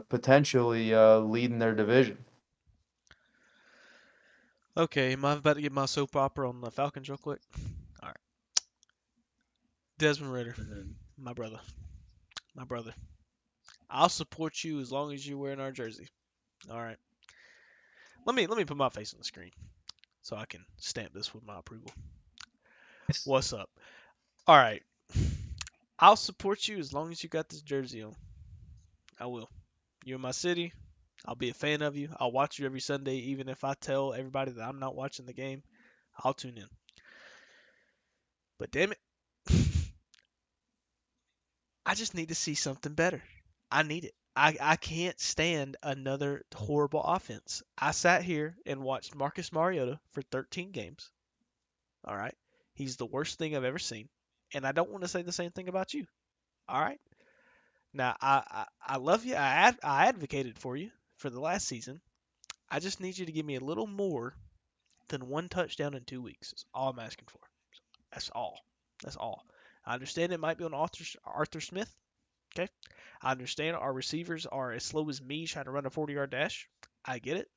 potentially leading their division. Okay, am I about to get my soap opera on the Falcons real quick? All right. Desmond Ritter, Mhm. my brother. My brother. I'll support you as long as you're wearing our jersey. All right. Let me put my face on the screen so I can stamp this with my approval. What's up? All right. I'll support you as long as you got this jersey on. I will. You're in my city. I'll be a fan of you. I'll watch you every Sunday, even if I tell everybody that I'm not watching the game. I'll tune in. But damn it, I just need to see something better. I need it. I can't stand another horrible offense. I sat here and watched Marcus Mariota for 13 games. All right. He's the worst thing I've ever seen. And I don't want to say the same thing about you. All right. Now, I love you. I advocated for you for the last season. I just need you to give me a little more than one touchdown in 2 weeks. That's all I'm asking for. That's all. That's all. I understand it might be on Arthur Smith. Okay. I understand our receivers are as slow as me trying to run a 40-yard dash. I get it.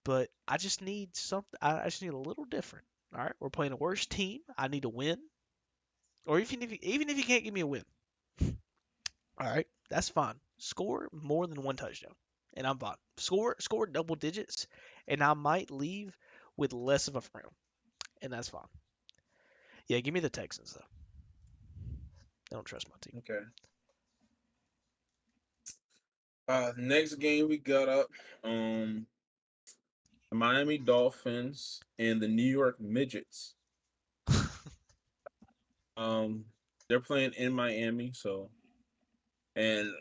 But I just need something. I just need a little different. All right. We're playing a worse team. I need a win. Or even if you can't give me a win, all right, that's fine. Score more than one touchdown, and I'm fine. Score double digits, and I might leave with less of a frown, and that's fine. Yeah, give me the Texans though. I don't trust my team. Okay. Next game we got up. The Miami Dolphins and the New York Midgets. Um, they're playing in Miami, so and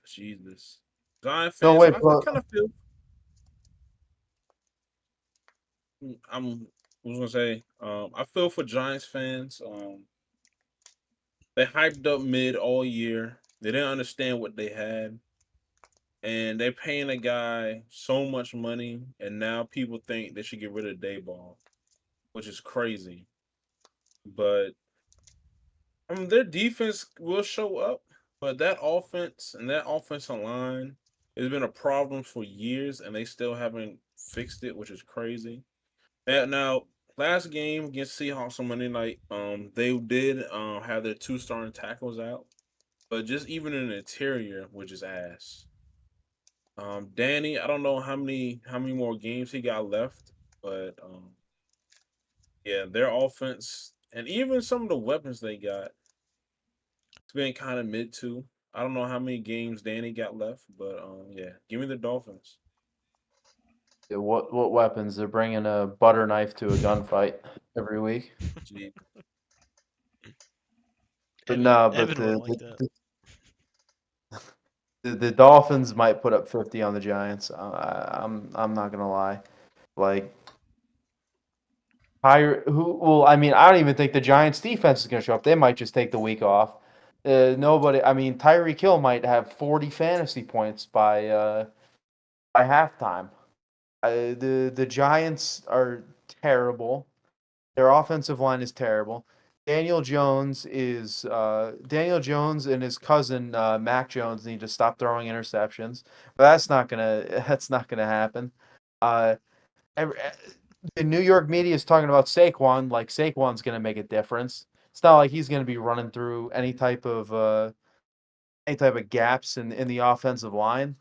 Jesus, Giant No, fans. wait, I but kind of feel. I was gonna say. I feel for Giants fans. They hyped up mid all year. They didn't understand what they had, and they're paying a guy so much money, and now people think they should get rid of Dayball, which is crazy. But their defense will show up, but that offense and that offensive line has been a problem for years, and they still haven't fixed it, which is crazy. And now, last game against Seahawks on Monday night, they did have their two starting tackles out, but just even in the interior, which is ass. Danny, I don't know how many more games he got left, but yeah, their offense and even some of the weapons they got, it's been kind of mid too. I don't know how many games Danny got left, but yeah, give me the Dolphins. what weapons? They're bringing a butter knife to a gunfight every week. Gee, But Evan no, but Evan wouldn't like that. the Dolphins might put up 50 on the Giants. I'm not gonna lie. Like who? Well, I mean, I don't even think the Giants defense is gonna show up. They might just take the week off. Nobody. I mean, Tyreek Hill might have 40 fantasy points by halftime. The Giants are terrible. Their offensive line is terrible. Daniel Jones and his cousin Mac Jones need to stop throwing interceptions. But that's not gonna happen. Uh, the New York media is talking about Saquon like Saquon's gonna make a difference. It's not like he's gonna be running through any type of gaps in the offensive line.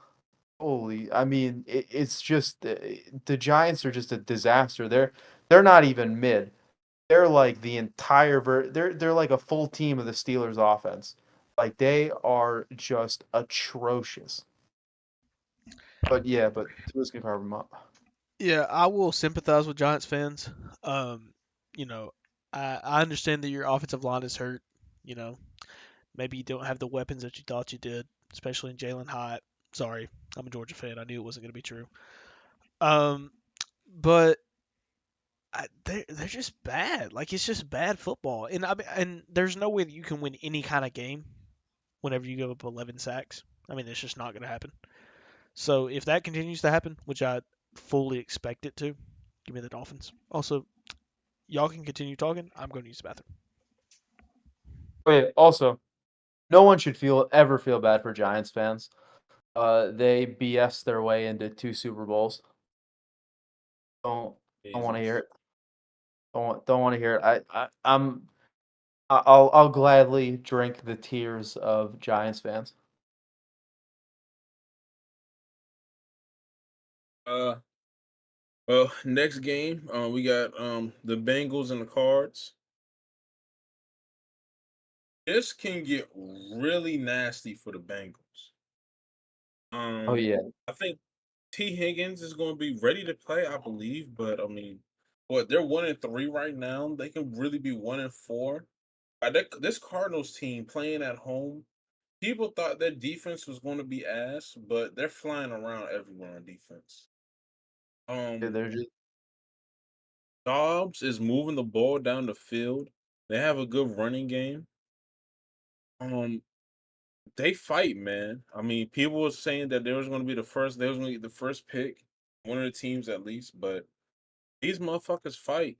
Holy, I mean, it's just the Giants are just a disaster. They're not even mid. They're like the entire they're like a full team of the Steelers offense. Like they are just atrocious. But yeah, but Tua's gonna carve them up. Yeah, I will sympathize with Giants fans. Um, you know, I understand that your offensive line is hurt. You know, maybe you don't have the weapons that you thought you did, especially in Jalen Hyatt. Sorry, I'm a Georgia fan. I knew it wasn't going to be true. Um, but they're just bad. Like it's just bad football, and I mean, and there's no way that you can win any kind of game whenever you give up 11 sacks. I mean, it's just not going to happen. So if that continues to happen, which I fully expect it to, give me the Dolphins. Also, y'all can continue talking. I'm going to use the bathroom. Wait, also, no one should ever feel bad for Giants fans. They BS their way into 2 Super Bowls. Don't want to hear Jesus. it. Don't want to hear it. I'll gladly drink the tears of Giants fans. Uh, well, next game, we got the Bengals and the Cards. This can get really nasty for the Bengals. Oh Um, yeah, I think T. Higgins is going to be ready to play, I believe, but I mean, what they're 1-3 right now. They can really be 1-4. This Cardinals team playing at home, people thought their defense was going to be ass, but they're flying around everywhere on defense. Um, they're just Dobbs is moving the ball down the field. They have a good running game. Um, they fight, man. I mean, people were saying that they was going to be the first. They was going to get the first pick, one of the teams at least. But these motherfuckers fight.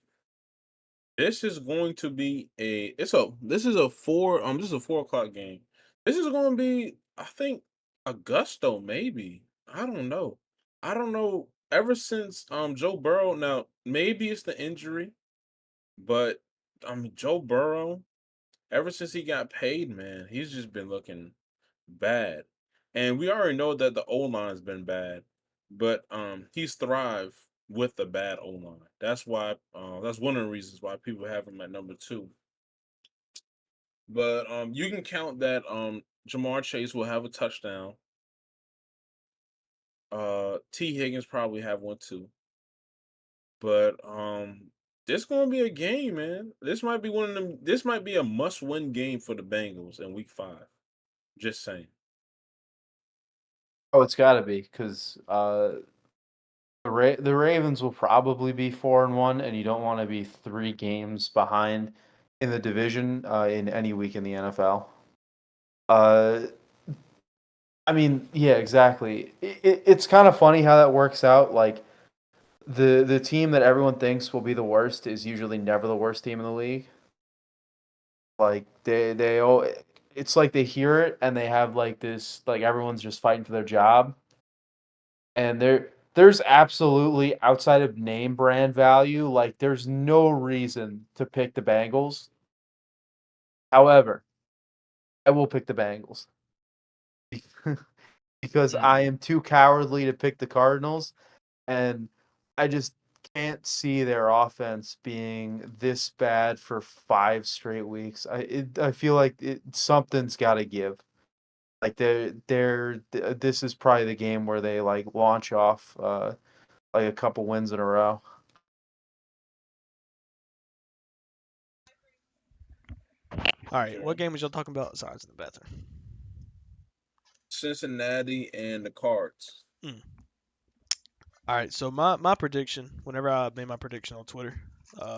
This is going to be a. It's a. This is a four. This is a 4 o'clock game. This is going to be. I think Augusto maybe. I don't know. I don't know. Ever since Joe Burrow. Now maybe it's the injury, but Joe Burrow. Ever since he got paid, man, he's just been looking bad. And we already know that the O line's been bad, but he's thrived with the bad O line. That's why that's one of the reasons why people have him at number 2. But you can count that Jamar Chase will have a touchdown. T. Higgins probably have one too. But this gonna be a game, man. This might be one of them. This might be a must-win game for the Bengals in Week 5. Just saying. oh, it's got to be because the Ravens will probably be 4-1, and you don't want to be 3 games behind in the division in any week in the NFL. Uh, I mean, yeah, exactly. It's kind of funny how that works out. Like the team that everyone thinks will be the worst is usually never the worst team in the league. Like it's like they hear it and they have like this like everyone's just fighting for their job, and there's absolutely outside of name brand value, like there's no reason to pick the Bengals. However, I will pick the Bengals because Mm. I am too cowardly to pick the Cardinals, and I just can't see their offense being this bad for 5 straight weeks. I feel like something's got to give. Like this is probably the game where they like launch off like a couple wins in a row. All right, Okay. what game was y'all talking about? Sorry, I was in the bathroom. Cincinnati and the Cards. Mm. All right, so my prediction. Whenever I made my prediction on Twitter,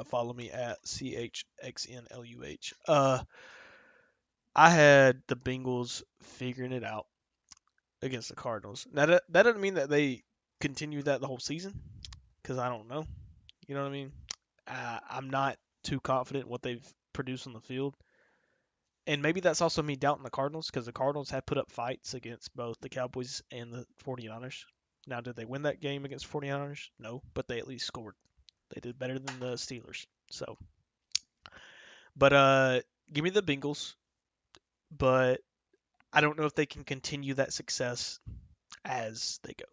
follow me at CHXNLUH. I had the Bengals figuring it out against the Cardinals. Now that doesn't mean that they continue that the whole season, because I don't know. You know what I mean? I'm not too confident in what they've produced on the field. And maybe that's also me doubting the Cardinals because the Cardinals have put up fights against both the Cowboys and the 49ers. Now, did they win that game against 49ers? No, but they at least scored. They did better than the Steelers. So, but give me the Bengals, but I don't know if they can continue that success as they go.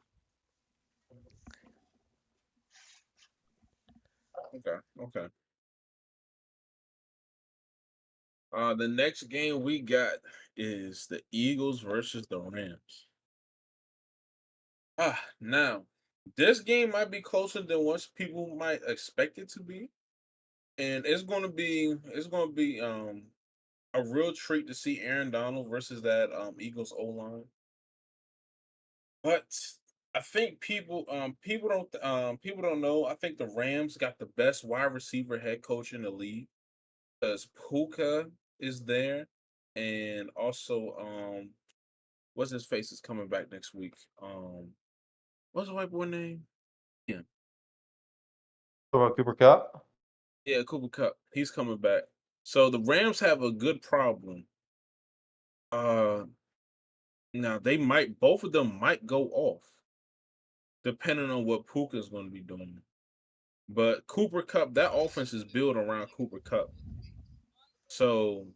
Okay. Okay. The next game we got is the Eagles versus the Rams. Now this game might be closer than what people might expect it to be. and it's gonna be a real treat to see Aaron Donald versus that Eagles O line. But I think people don't know. I think the Rams got the best wide receiver head coach in the league because Puka is there, and also what's his face is coming back next week. What's the white boy name? Yeah, What about Cooper Cup? yeah, Cooper Cup. He's coming back. So the Rams have a good problem. Uh, Now they might both of them might go off depending on what Puka is going to be doing. But Cooper Cup, that offense is built around Cooper Cup. So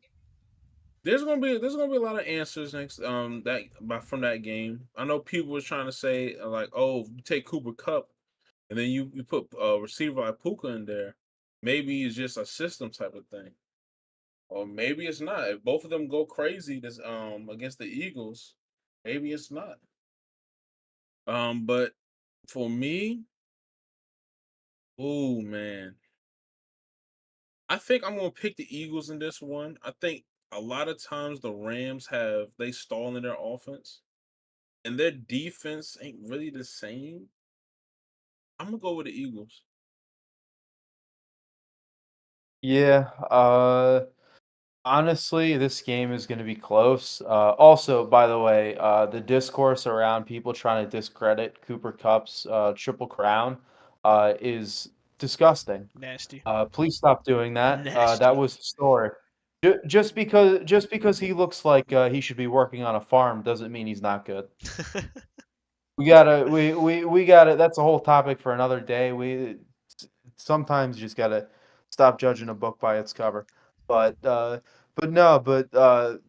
there's gonna be a lot of answers next from that game. I know people was trying to say like, oh, you take Cooper Cup and then you put a receiver like Puka in there. Maybe it's just a system type of thing, or maybe it's not. If both of them go crazy this against the Eagles, maybe it's not. But for me, oh man, I think I'm gonna pick the Eagles in this one. I think a lot of times the Rams they stall in their offense and their defense ain't really the same. I'm gonna go with the Eagles. Yeah. Honestly, this game is going to be close. Also, by the way, the discourse around people trying to discredit Cooper Cup's Triple Crown is disgusting. Nasty. Please stop doing that. That Nasty. was historic. Just because he looks like he should be working on a farm doesn't mean he's not good. We gotta. That's a whole topic for another day. We sometimes you just gotta stop judging a book by its cover. But no,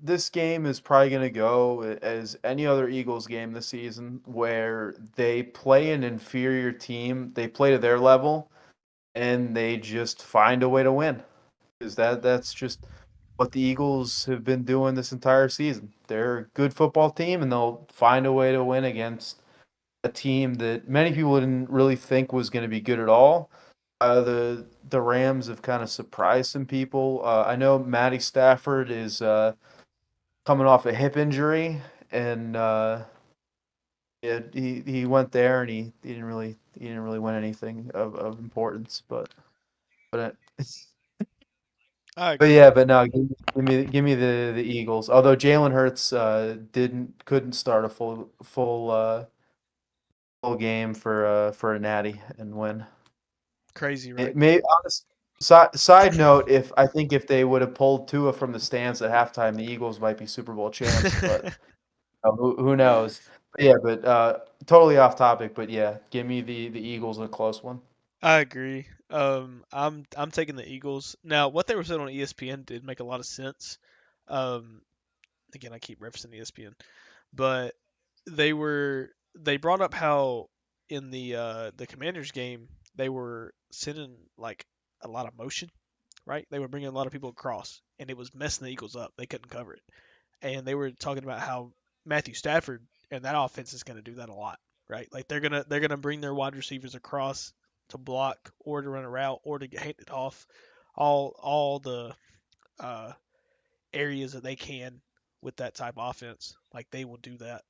this game is probably gonna go as any other Eagles game this season, where they play an inferior team, they play to their level, and they just find a way to win. Because that's just what the Eagles have been doing this entire season. They're a good football team, and they'll find a way to win against a team that many people didn't really think was going to be good at all. The Rams have kind of surprised some people. I know Matty Stafford is coming off a hip injury, and yeah, he went there and he didn't really win anything of importance. But I but agree. yeah, but no, give me the Eagles. Although Jalen Hurts couldn't start a full game for a natty and win. Crazy, right? It may honest side note, if they would have pulled Tua from the stands at halftime, the Eagles might be Super Bowl champs, but who knows? But yeah, but totally off topic, but yeah, give me the Eagles in a close one. I agree. I'm taking the Eagles. Now, what they were saying on ESPN did make a lot of sense. Um, Again, I keep referencing ESPN, but they brought up how in the Commanders game they were sending like a lot of motion, right? They were bringing a lot of people across, and it was messing the Eagles up. They couldn't cover it, and they were talking about how Matthew Stafford and that offense is going to do that a lot, right? Like they're gonna bring their wide receivers across to block or to run a route or to get hand it off, all the uh, areas that they can with that type of offense. Like they will do that,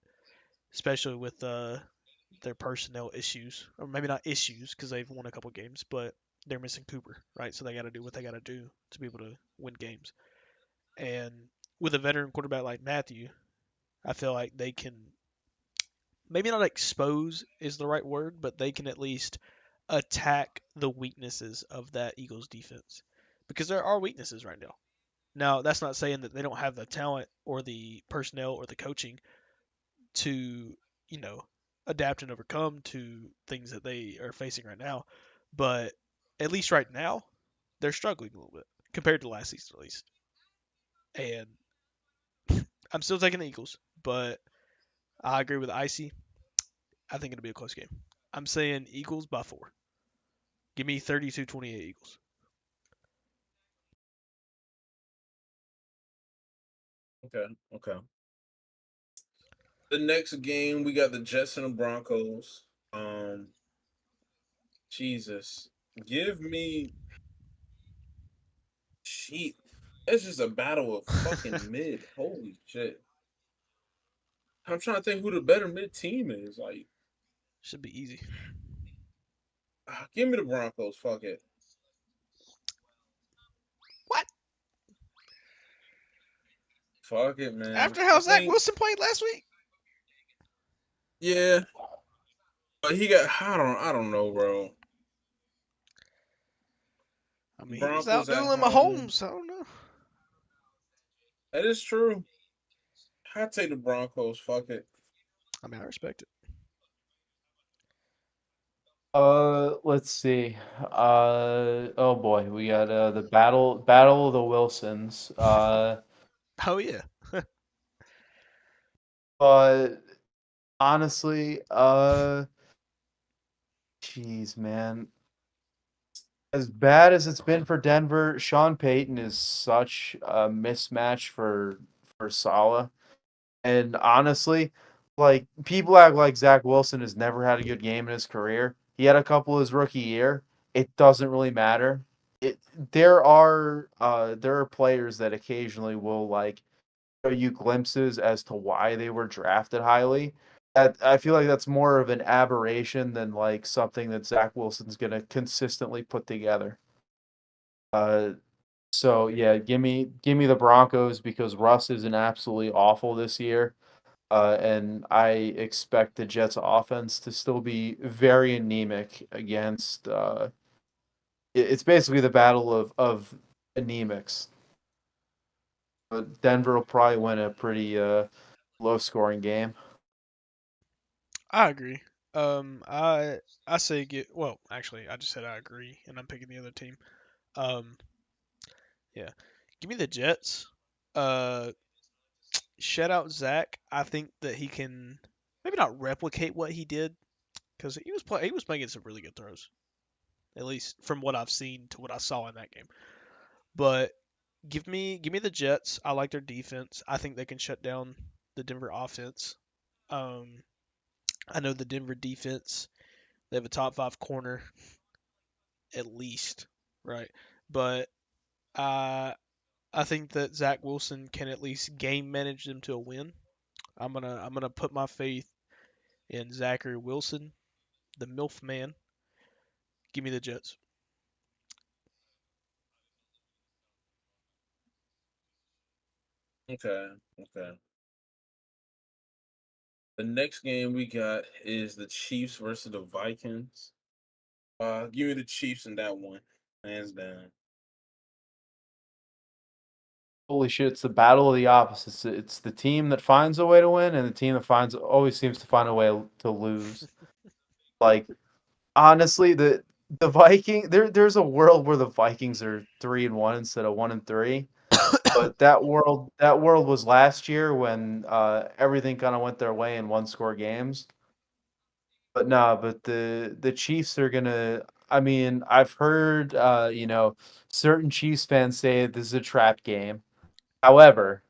especially with their personnel issues, or maybe not issues because they've won a couple games, but they're missing Cooper, right? So they got to do what they got to do to be able to win games. And with a veteran quarterback like Matthew, I feel like they can maybe not expose is the right word, but they can at least attack the weaknesses of that Eagles defense because there are weaknesses right now. Now, that's not saying that they don't have the talent or the personnel or the coaching to, you know, adapt and overcome to things that they are facing right now, but at least right now, they're struggling a little bit compared to last season at least. And I'm still taking the Eagles, but I agree with Icy. I think it'll be a close game. I'm saying Eagles by 4. Give me 32-28 Eagles. Okay, okay. The next game we got the Jets and the Broncos. Jesus, give me Sheep. It's just a battle of fucking mid. Holy shit. I'm trying to think who the better mid team is. Like, Should be easy. give me the Broncos. Fuck it. What? Fuck it, man. After I how Zach think, Wilson played last week? yeah. But he got. I don't know, bro. I mean, he was Broncos at outdueling home. Mahomes. I don't know. That is true. I take the Broncos. Fuck it. I mean, I respect it. Let's see. Oh boy, we got the battle of the Wilsons. Oh yeah. But honestly, jeez, man, as bad as it's been for Denver, Sean Payton is such a mismatch for Saleh. And honestly, like people act like Zach Wilson has never had a good game in his career. He had a couple his rookie year. It doesn't really matter. It there are players that occasionally will like show you glimpses as to why they were drafted highly. I feel like that's more of an aberration than like something that Zach Wilson's gonna consistently put together. Uh, so yeah, give me the Broncos because Russ is an absolutely awful this year. And I expect the Jets offense to still be very anemic against it's basically the battle of anemics. But Denver will probably win a pretty low scoring game. I agree. I say get. Well, actually, I just said I agree, and I'm picking the other team. Um, yeah. Give me the Jets. Uh, Shout out Zach. I think that he can maybe not replicate what he did because he was making some really good throws, at least from what I've seen to what I saw in that game. But give me the Jets. I like their defense. I think they can shut down the Denver offense. Um, I know the Denver defense. They have a top five corner at least, right? But uh, I think that Zach Wilson can at least game manage them to a win. I'm gonna put my faith in Zachary Wilson, the MILF man. Give me the Jets. Okay. Okay. The next game we got is the Chiefs versus the Vikings. Give me the Chiefs in that one, hands down. Holy shit! It's the battle of the opposites. It's the team that finds a way to win, and the team that finds always seems to find a way to lose. Like honestly, the Viking there's a world where the Vikings are 3-1 instead of 1-3. But that world was last year when everything kind of went their way in one score games. But no, but the Chiefs are gonna. I mean, I've heard certain Chiefs fans say this is a trap game. However,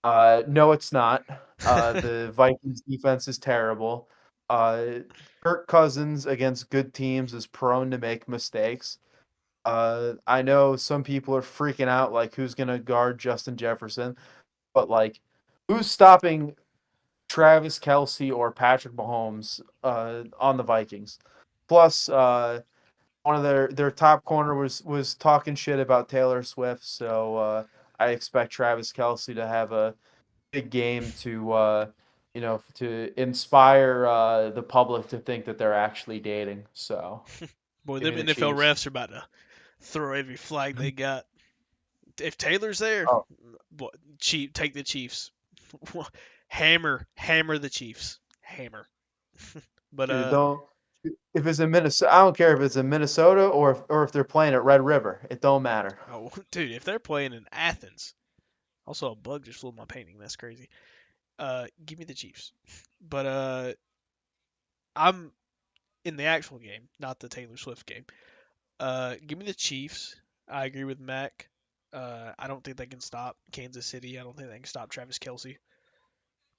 no, it's not. The Vikings defense is terrible. Uh, Kirk Cousins against good teams is prone to make mistakes. I know some people are freaking out like who's gonna guard Justin Jefferson, but like who's stopping Travis Kelsey or Patrick Mahomes on the Vikings? Plus, one of their top corner was talking shit about Taylor Swift, so I expect Travis Kelsey to have a big game to to inspire the public to think that they're actually dating. So Boy, give them me the NFL Chiefs. refs are about to throw every flag they got. If Taylor's there, Oh, boy, take the Chiefs. Hammer the Chiefs. Hammer. But dude, don't. If it's in Minnesota, I don't care if it's in Minnesota or if they're playing at Red River. It don't matter. oh, dude, if they're playing in Athens, also a bug just flew my painting. That's crazy. Give me the Chiefs. But I'm in the actual game, not the Taylor Swift game. Give me the Chiefs. I agree with Mac. I don't think they can stop Kansas City. I don't think they can stop Travis Kelsey.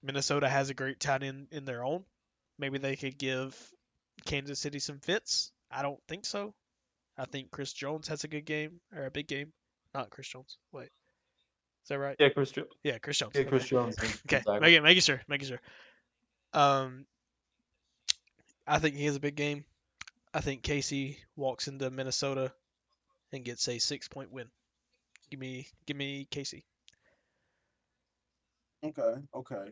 Minnesota has a great tight end in their own. Maybe they could give Kansas City some fits. I don't think so. I think Chris Jones has a good game or a big game. not Chris Jones. Wait, is that right? Yeah, Chris. Jo- Yeah, Chris Jones. yeah, Okay, Chris Jones is okay. tackle. Making sure. Um, I think he has a big game. I think Casey walks into Minnesota and gets a 6 point win. Give me Casey. Okay, okay.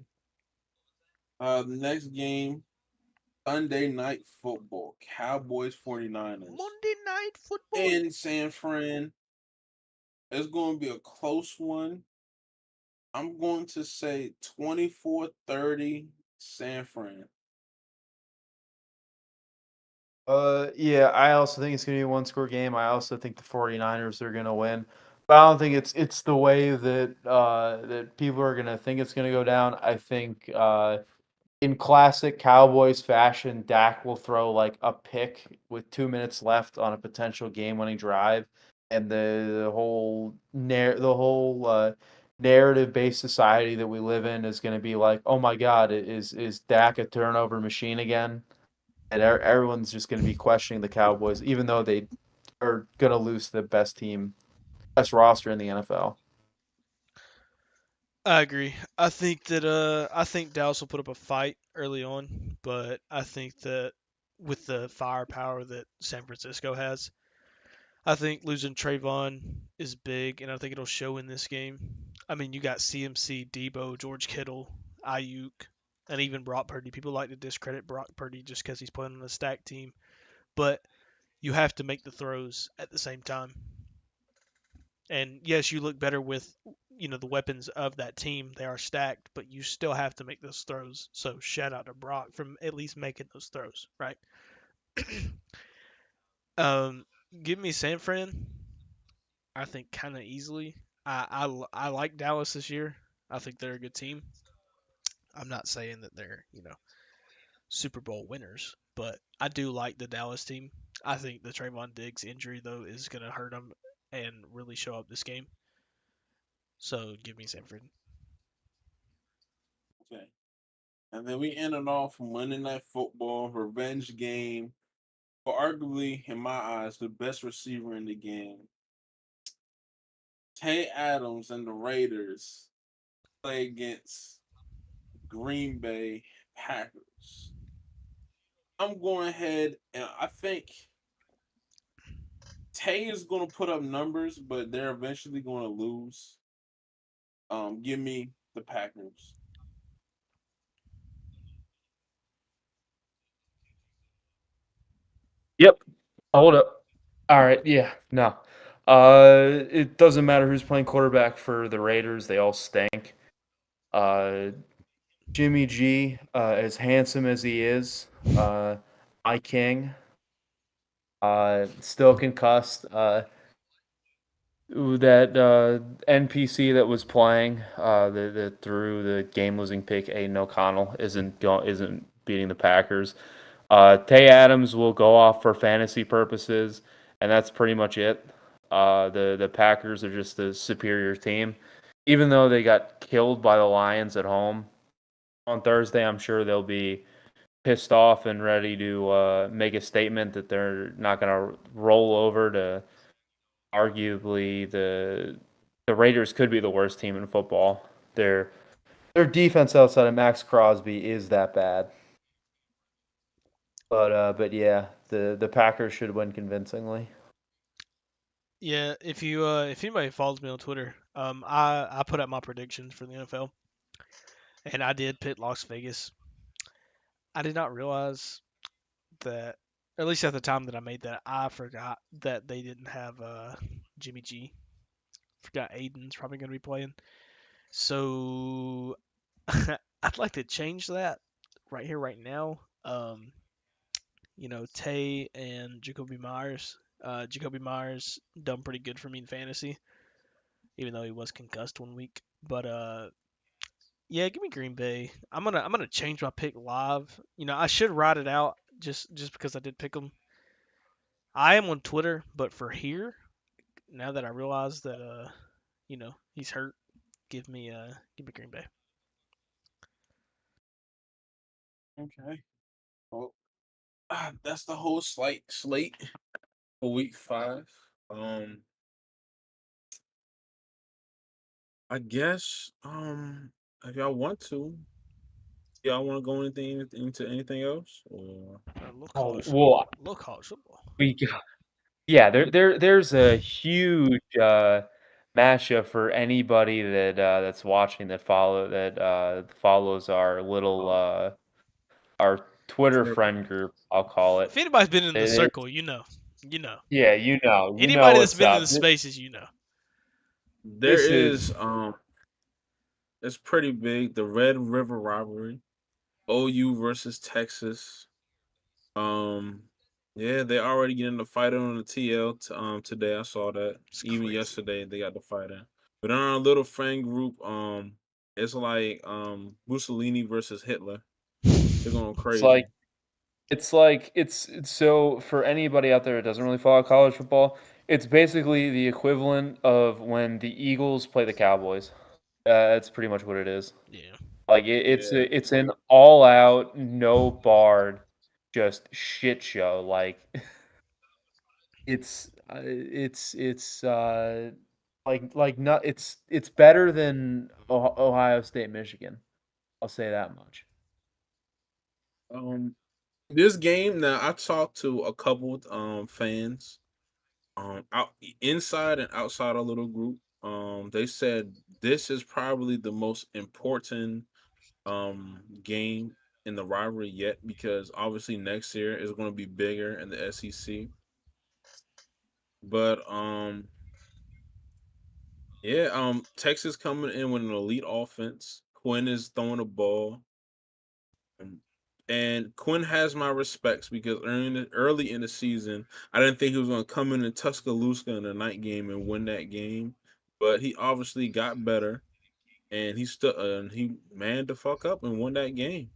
The next game, Sunday night football, Cowboys 49ers Monday Night Football. in San Fran. It's going to be a close one. I'm going to say 24-30 San Fran. Yeah, I also think it's gonna be a one-score game. I also think the 49ers are gonna win. But I don't think it's the way that that people are gonna think it's gonna go down. I think in classic Cowboys fashion, Dak will throw like a pick with 2 minutes left on a potential game-winning drive, and the whole narrative-based society that we live in is going to be like, oh my God, is Dak a turnover machine again? And everyone's just going to be questioning the Cowboys, even though they are going to lose to the best team, best roster in the NFL. I agree. I think Dallas will put up a fight early on, but I think that with the firepower that San Francisco has, I think losing Trayvon is big, and I think it'll show in this game. I mean, you got CMC, Debo, George Kittle, Ayuk, and even Brock Purdy. People like to discredit Brock Purdy just because he's playing on a stacked team, but you have to make the throws at the same time. And yes, you look better with the weapons of that team. They are stacked, but you still have to make those throws. So shout out to Brock from at least making those throws, right? um, Give me San Fran. I think kind of easily. I like Dallas this year. I think they're a good team. I'm not saying that they're Super Bowl winners, but I do like the Dallas team. I think the Trayvon Diggs injury though is gonna hurt them and really show up this game. So give me San Fran. Okay. And then we ended off Monday Night Football, revenge game. For arguably, in my eyes, the best receiver in the game. Tay Adams and the Raiders play against Green Bay Packers. I'm going ahead and I think Tay is going to put up numbers, but they're eventually going to lose. Give me the Packers. Yep. Hold up. All right. Yeah. No. It doesn't matter who's playing quarterback for the Raiders. They all stink. Uh, Jimmy G, as handsome as he is, my king, still concussed. That NPC that was playing that threw the game-losing pick, Aiden O'Connell, isn't beating the Packers. Tay Adams will go off for fantasy purposes, and that's pretty much it. The Packers are just the superior team, even though they got killed by the Lions at home on Thursday. I'm sure they'll be pissed off and ready to make a statement that they're not going to roll over to arguably the Raiders could be the worst team in football. Their defense outside of Max Crosby is that bad. But yeah, the Packers should win convincingly. Yeah, if anybody follows me on Twitter, I put out my predictions for the NFL, and I did pick Las Vegas. I did not realize that, at least at the time that I made that, I forgot that they didn't have Jimmy G. Forgot Aiden's probably going to be playing. So I'd like to change that right here, right now. Tay and Jacoby Myers. Jacoby Myers done pretty good for me in fantasy, even though he was concussed 1 week. But yeah, give me Green Bay. I'm gonna change my pick live. I should write it out just because I did pick them. I am on Twitter, but for here, now that I realize that he's hurt, give me Green Bay. Okay. Well, that's the whole slate for week 5. Um, I guess if y'all want to, y'all want to go into anything else or Little Oh college well, football. Little college football. we got, yeah. There's a huge matchup for anybody that's watching that follows our little oh, our Twitter circle. friend group. I'll call it. If anybody's been in the There- circle, you know. You know. yeah, you know Anybody that's what's been in the up. spaces, you know. There This is is it's pretty big. The Red River rivalry, OU versus Texas. Um, yeah, they already getting the fight on the TL today. I saw that. It's Even crazy. yesterday they got the fight in. But on our little friend group, it's like Mussolini versus Hitler. They're going it's like crazy. it's so for anybody out there that doesn't really follow college football, it's basically the equivalent of when the Eagles play the Cowboys. That's pretty much what it is. Yeah. Like Yeah. it's an all out, no barred, just shit show. Like it's like not it's better than Ohio State, Michigan. I'll say that much. Um, this game now, I talked to a couple fans out inside and outside our little group. They said this is probably the most important game in the rivalry yet because obviously next year is going to be bigger in the SEC. But yeah, Texas coming in with an elite offense. Quinn is throwing the ball. Um, And Quinn has my respects because early in the season, I didn't think he was going to come in Tuscaloosa in a night game and win that game. But he obviously got better, and he manned the fuck up and won that game.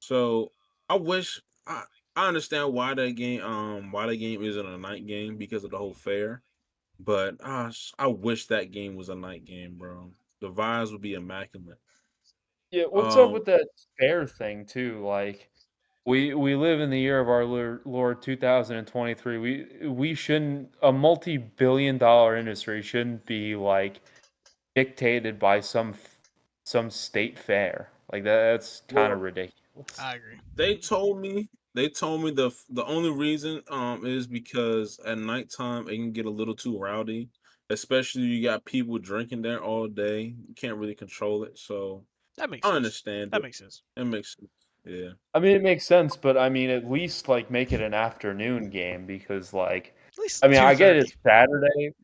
So I wish I understand why that game isn't a night game because of the whole fair. But I wish that game was a night game, bro. The vibes would be immaculate. Yeah, what's up Um, with that fair thing too? Like we live in the year of our Lord 2023. We shouldn't a multi-billion dollar industry shouldn't be like dictated by some state fair. Like that's kind of well, ridiculous. I agree. they told me the only reason is because at nighttime it can get a little too rowdy, especially you got people drinking there all day. You can't really control it, so That makes I sense. understand That it. makes sense. It makes sense. Yeah. I mean, it makes sense, but I mean, at least like make it an afternoon game because like At least I mean, I get 2:30. it's Saturday.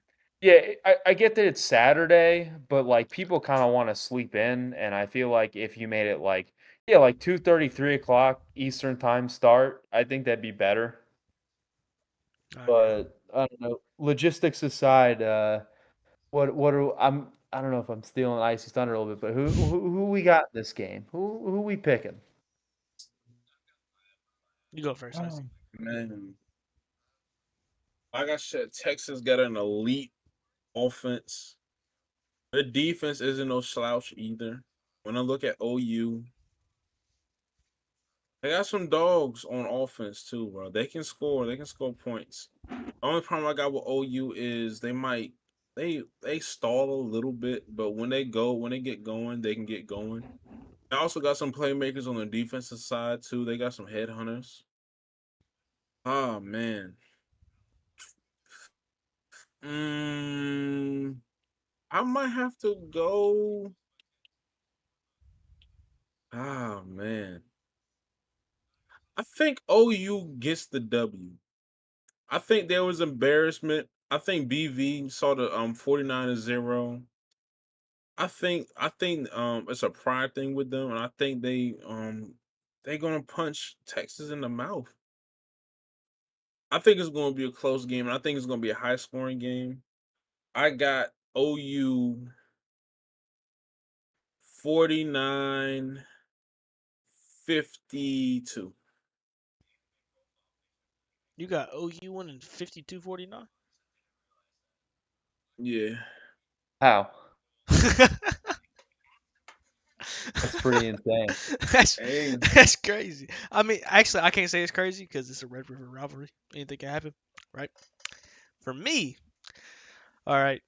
Yeah, I get that it's Saturday, but like people kind of want to sleep in, and I feel like if you made it like yeah, like 2:30, 3 o'clock Eastern time start, I think that'd be better. I agree. But I don't know. Logistics aside, what are I don't know if I'm stealing Icy's thunder a little bit, but who we got in this game? Who we picking? You go first, Icy. Oh man, like I said, Texas got an elite offense. The defense isn't no slouch either. When I look at OU, they got some dogs on offense too, bro. They can score. They can score points. The only problem I got with OU is they stall a little bit, but when they get going, they can get going. They also got some playmakers on the defensive side too. They got some headhunters. Oh man. Mm, I might have to go. Ah man. I think OU gets the W. I think there was embarrassment. I think BV saw the 49-0. I think it's a pride thing with them, and I think they're gonna punch Texas in the mouth. I think it's gonna be a close game, and I think it's gonna be a high scoring game. I got OU 49-52. You got OU winning 52-49. Yeah. How? That's pretty insane. that's Hey, that's crazy. I mean, actually, I can't say it's crazy because it's a Red River rivalry. Anything can happen, right? For me, all right.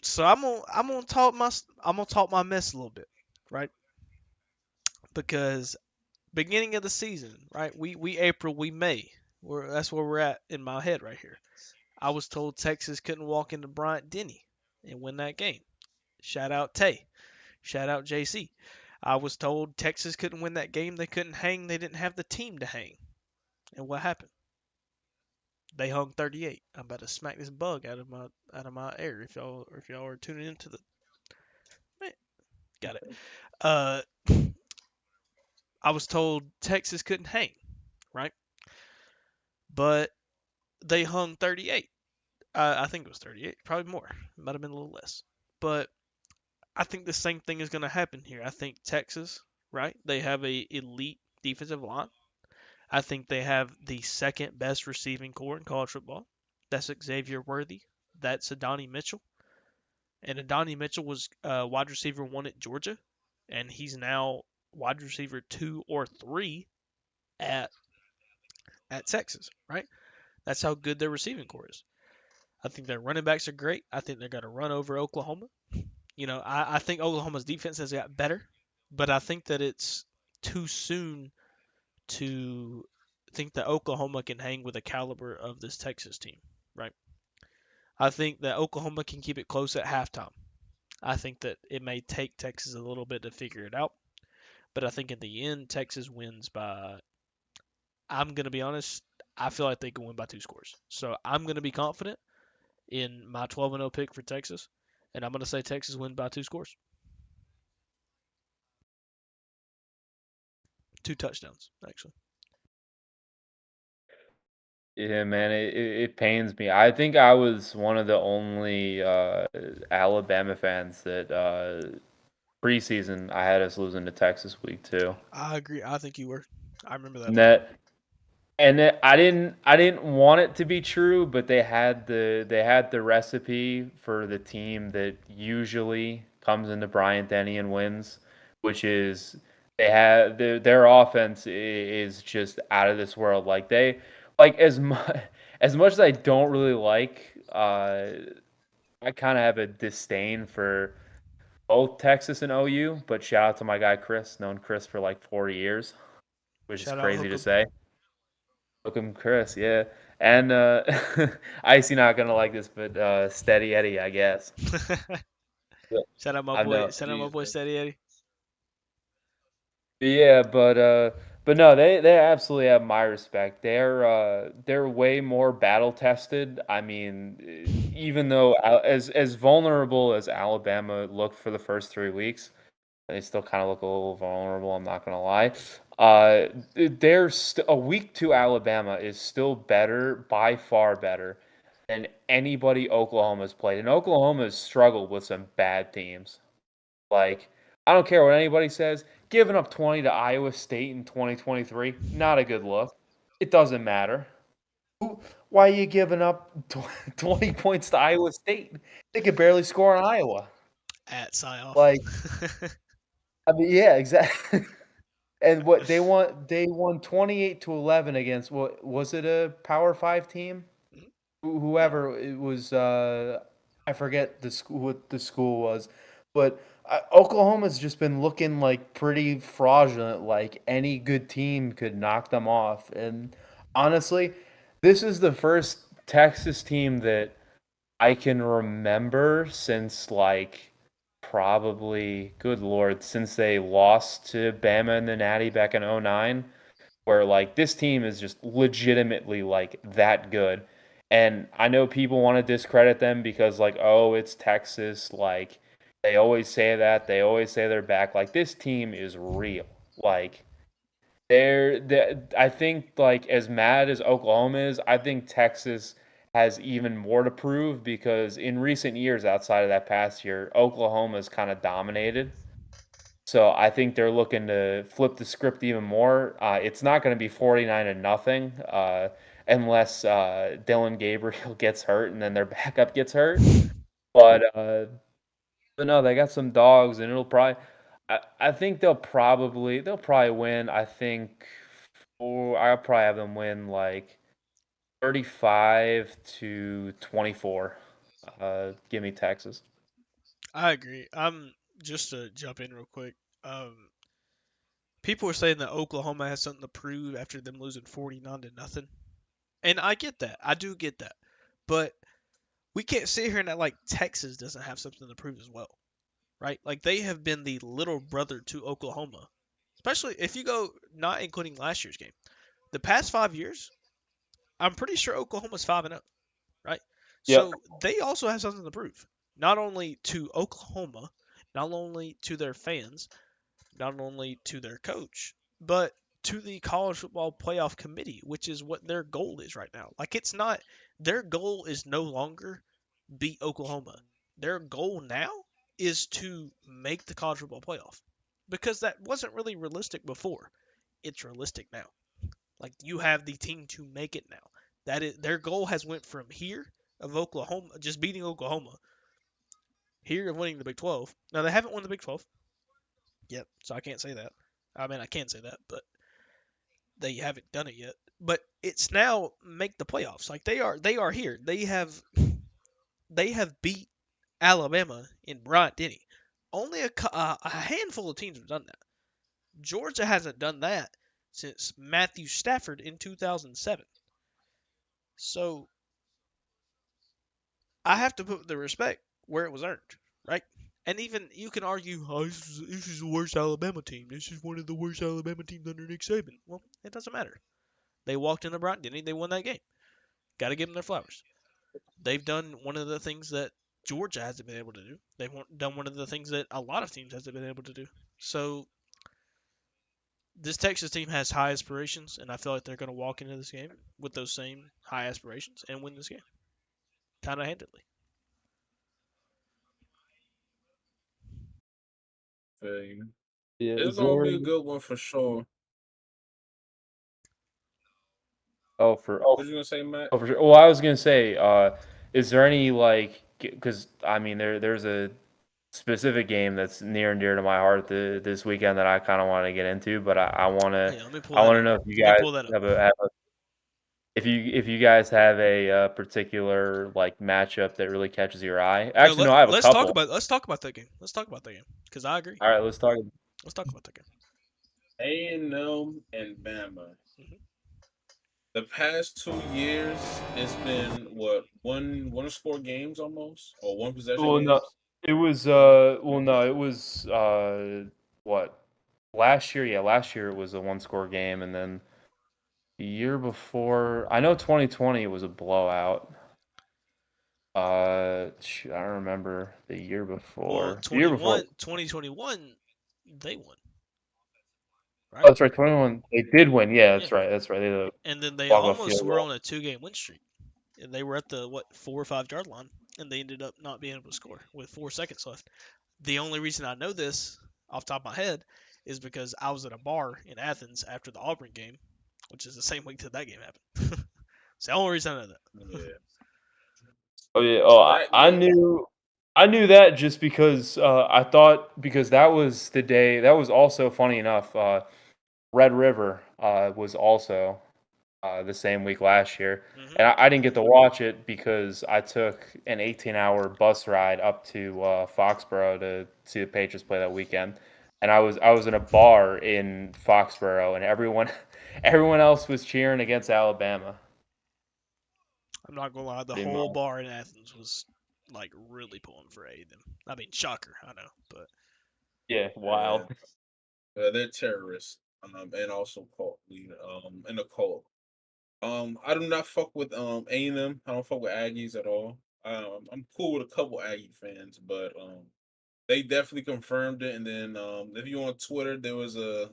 So I'm gonna talk my mess a little bit, right? Because beginning of the season, right? We April, we May. That's where we're at in my head right here. I was told Texas couldn't walk into Bryant Denny and win that game. Shout out Tay. Shout out JC. I was told Texas couldn't win that game. They couldn't hang. They didn't have the team to hang. And what happened? They hung 38. I'm about to smack this bug out of my air if y'all are tuning into the man, got it. Uh I was told Texas couldn't hang, right? But they hung 38. I think it was 38, probably more. It might have been a little less. But I think the same thing is going to happen here. I think Texas, right? They have a elite defensive line. I think they have the second best receiving core in college football. That's Xavier Worthy. That's Adonai Mitchell. And Adonai Mitchell was wide receiver one at Georgia, and he's now wide receiver two or three at Texas, right? That's how good their receiving core is. I think their running backs are great. I think they're going to run over Oklahoma. I think Oklahoma's defense has got better, but I think that it's too soon to think that Oklahoma can hang with the caliber of this Texas team, right? I think that Oklahoma can keep it close at halftime. I think that it may take Texas a little bit to figure it out, but I think in the end, Texas wins by, I'm going to be honest, I feel like they can win by 2 scores. So I'm going to be confident in my 12-0 pick for Texas, and I'm going to say Texas wins by 2 scores. 2 touchdowns, actually. Yeah, man, it pains me. I think I was one of the only Alabama fans that preseason I had us losing to Texas week 2. I agree. I think you were. I remember that And play. I didn't want it to be true, but they had the recipe for the team that usually comes into Bryant Denny and wins, which is they have their offense is just out of this world. Like as much as I don't really like, I kind of have a disdain for both Texas and OU. But shout out to my guy Chris, known Chris for like 4 years, which is Shout out crazy to Hookem. say. Welcome, Chris. Yeah, and Icy not gonna like this, but Steady Eddie, I guess. Yeah, Shout out my I boy. know. Shout out my Jeez, boy man. Steady Eddie. Yeah, but no, they absolutely have my respect. They're way more battle tested. I mean, even though as vulnerable as Alabama looked for the first 3 weeks, they still kind of look a little vulnerable. I'm not gonna lie. A week 2 Alabama is still better, by far better than anybody Oklahoma's played. And Oklahoma has struggled with some bad teams. Like, I don't care what anybody says. Giving up 20 to Iowa State in 2023, not a good look. It doesn't matter. Why are you giving up 20 points to Iowa State? They could barely score on Iowa. At Psyoff. Like, I mean, yeah, exactly. And what they won 28-11 against, what was it, a Power 5 team? Yeah. Whoever it was, I forget the school what the school was, but Oklahoma's just been looking like pretty fraudulent. Like any good team could knock them off. And honestly, this is the first Texas team that I can remember since like probably, good lord, since they lost to Bama in the Natty back in '09, where like this team is just legitimately like that good. And I know people want to discredit them because like, oh, it's Texas. Like they always say that. They always say they're back. Like this team is real. Like I think like as mad as Oklahoma is, I think Texas has even more to prove because in recent years outside of that past year, Oklahoma's kind of dominated. So I think they're looking to flip the script even more. It's not going to be 49 to nothing unless Dylan Gabriel gets hurt and then their backup gets hurt. But no, they got some dogs, and it'll probably. I think they'll probably win. I think, or I'll probably have them win like 35-24. Give me Texas. I agree. I'm just to jump in real quick. Um, People are saying that Oklahoma has something to prove after them losing 49 to nothing, and I get that. I do get that, but we can't sit here and act like Texas doesn't have something to prove as well, right? Like they have been the little brother to Oklahoma, especially if you go not including last year's game. The past 5 years, I'm pretty sure Oklahoma's 5-0, right? Yep. So they also have something to prove, not only to Oklahoma, not only to their fans, not only to their coach, but to the college football playoff committee, which is what their goal is right now. Like it's not their goal is no longer beat Oklahoma. Their goal now is to make the college football playoff. Because that wasn't really realistic before. It's realistic now. Like you have the team to make it now. That is their goal has went from here of Oklahoma just beating Oklahoma, here of winning the Big 12. Now they haven't won the Big 12 yet, so I can't say that. I mean I can say that, but they haven't done it yet. But it's now make the playoffs. Like they are here. They have beat Alabama in Bryant Denny. Only a handful of teams have done that. Georgia hasn't done that since Matthew Stafford in 2007. So I have to put the respect where it was earned, right? And even you can argue, oh, this is the worst Alabama team. This is one of the worst Alabama teams under Nick Saban. Well, it doesn't matter. They walked into Bryant Denny. They won that game. Got to give them their flowers. They've done one of the things that Georgia hasn't been able to do. They've done one of the things that a lot of teams hasn't been able to do. So this Texas team has high aspirations, and I feel like they're going to walk into this game with those same high aspirations and win this game, kind of handedly. Feel you. Yeah. It's Is gonna there? be a good one for sure. Oh, for oh, What you gonna say, Matt? oh for sure. Well, I was gonna say, is there any like? Because I mean, there's a specific game that's near and dear to my heart this weekend that I kind of want to get into, but I want to Yeah, let me pull I that want to up. know if you Let me guys pull that up. have a if you guys have a particular like matchup that really catches your eye. No, Actually, no, I have a couple. let's talk about that game. Let's talk about that game because I agree. All right, let's talk. Let's talk about that game. A&M and Bama. Hmm. The past 2 years, it's been what one score games almost, or one possession Well, no, games. it was well, no, it was what last year? Yeah, last year it was a one score game, and then the year before, I know 2020 was a blowout. Shoot, I don't remember the year Well, before. The year before. 2021, they won, Oh, right? that's right. 21. They did win. Yeah, Yeah. that's right. That's right. They did a And then they walk off almost field were goal. on a 2 game win streak. And they were at the, what, 4 or 5 yard line. And they ended up not being able to score with 4 seconds left. The only reason I know this off the top of my head is because I was at a bar in Athens after the Auburn game, which is the same week that game happened. It's the only reason I know that. Yeah. Oh yeah. Oh, So that game, I knew that just because I thought because that was the day. That was also funny enough. Red River was also the same week last year, Hmm. and I didn't get to watch it because I took an 18-hour bus ride up to Foxborough to see the Patriots play that weekend, and I was in a bar in Foxborough, and everyone everyone else was cheering against Alabama. I'm not gonna lie, the Pretty whole much. bar in Athens was like really pulling for A&M. I mean, shocker, I know, but Yeah, yeah, wild. they're terrorists, and also cult leader, in a cult. I do not fuck with A&M. I don't fuck with Aggies at all. I'm cool with a couple Aggie fans, but they definitely confirmed it. And then if you on Twitter, there was a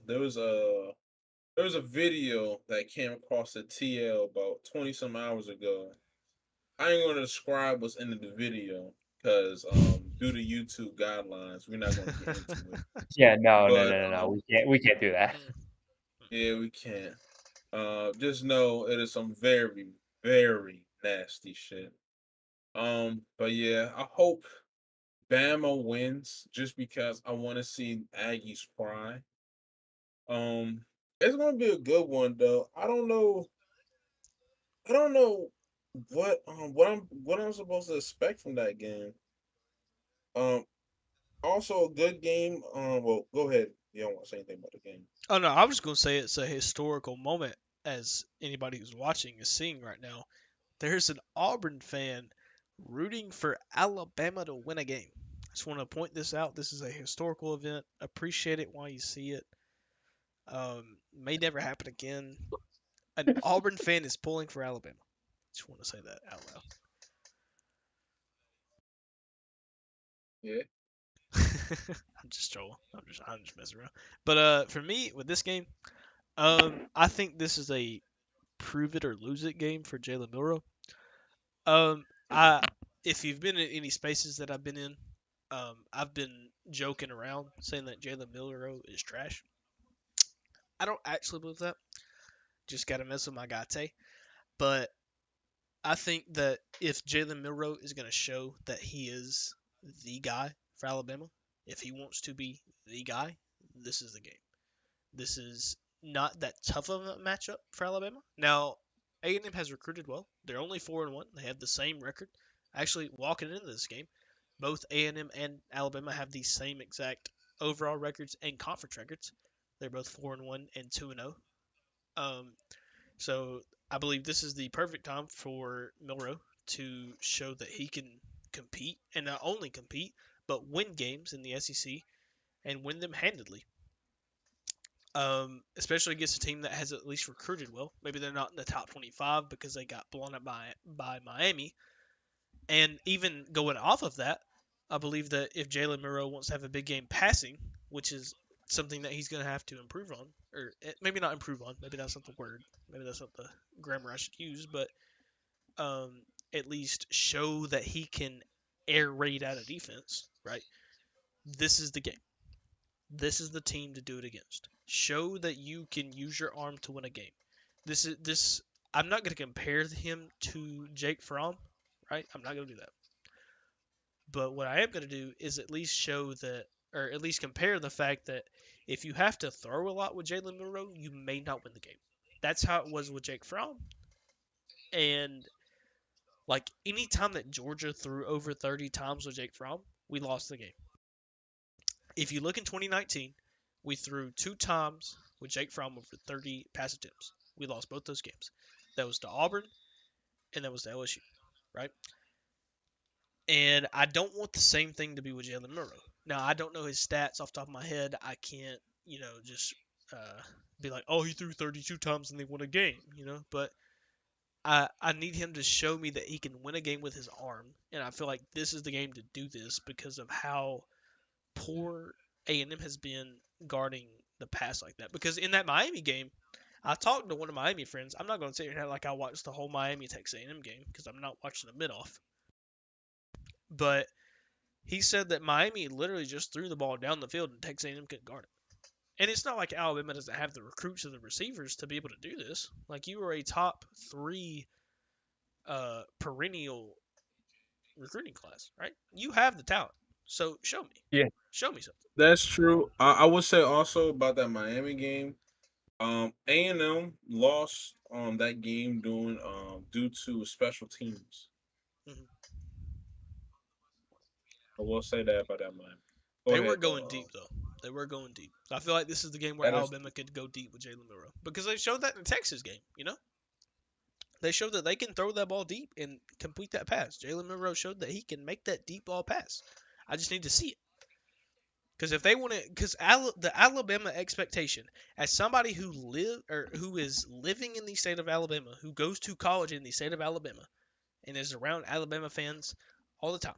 video that came across the TL about 20 some hours ago. I ain't gonna describe what's in the video because due to YouTube guidelines, we're not gonna get into it. Yeah, no, no, But no, no, no. We can't do that. yeah, we can. Just know it is some very, very nasty shit. But yeah, I hope Bama wins just because I want to see Aggies cry. Um, it's gonna be a good one though. I don't know what I'm supposed to expect from that game. Um, Also, a good game. Well, go ahead. You don't want to say anything about the game. Oh no, I was going to say it's a historical moment, as anybody who's watching is seeing right now. There's an Auburn fan rooting for Alabama to win a game. I just want to point this out. This is a historical event. Appreciate it while you see it. May never happen again. An Auburn fan is pulling for Alabama. Just want to say that out loud. Yeah. I'm just trolling. I'm just messing around. But for me with this game, I think this is a prove it or lose it game for Jalen Milroe. I if you've been in any spaces that I've been in, I've been joking around saying that Jalen Milroe is trash. I don't actually believe that. Just gotta mess with my guy Tay. But I think that if Jalen Milroe is gonna show that he is the guy for Alabama, if he wants to be the guy, this is the game. This is not that tough of a matchup for Alabama. Now, A&M has recruited well. They're only 4-1. They have the same record. Actually, walking into this game, both A&M and Alabama have the same exact overall records and conference records. They're both 4-1 and 2-0. So I believe this is the perfect time for Milroe to show that he can compete, and not only compete, but win games in the SEC and win them handedly. Especially against a team that has at least recruited well. Maybe they're not in the top 25 because they got blown up by Miami. And even going off of that, I believe that if Jalen Milroe wants to have a big game passing, which is something that he's going to have to improve on, or maybe not improve on, maybe that's not the word, maybe that's not the grammar I should use, but at least show that he can air raid out a defense, right? This is the game. This is the team to do it against. Show that you can use your arm to win a game. This. I'm not going to compare him to Jake Fromm, right? I'm not going to do that. But what I am going to do is at least show that, or at least compare the fact that if you have to throw a lot with Jalen Monroe, you may not win the game. That's how it was with Jake Fromm. And like any time that Georgia threw over 30 times with Jake Fromm, we lost the game. If you look in 2019, we threw 2 times with Jake Fromm over 30 pass attempts. We lost both those games. That was to Auburn and that was to LSU, right? And I don't want the same thing to be with Jalen Milroe. Now, I don't know his stats off the top of my head. I can't, just be like, oh, he threw 32 times and they won a game, But I need him to show me that he can win a game with his arm. And I feel like this is the game to do this because of how poor A&M has been guarding the pass like that. Because in that Miami game, I talked to one of my Miami friends. I'm not going to sit here and act like I watched the whole Miami Texas A&M game because I'm not watching the mid-off. But he said that Miami literally just threw the ball down the field and Texas A&M couldn't guard it. And it's not like Alabama doesn't have the recruits or the receivers to be able to do this. Like you are a top 3 perennial recruiting class, right? You have the talent. So show me. Yeah. Show me something. That's true. I would say also about that Miami game. A&M lost that game due to special teams. Mhm. I will say that about that Miami. Go They were ahead going though. deep though. They were going deep. I feel like this is the game where That is Alabama could go deep with Jalen Milroe because they showed that in the Texas game. They showed that they can throw that ball deep and complete that pass. Jalen Milroe showed that he can make that deep ball pass. I just need to see it. Because if they want to, because the Alabama expectation, as somebody who is living in the state of Alabama, who goes to college in the state of Alabama, and is around Alabama fans all the time,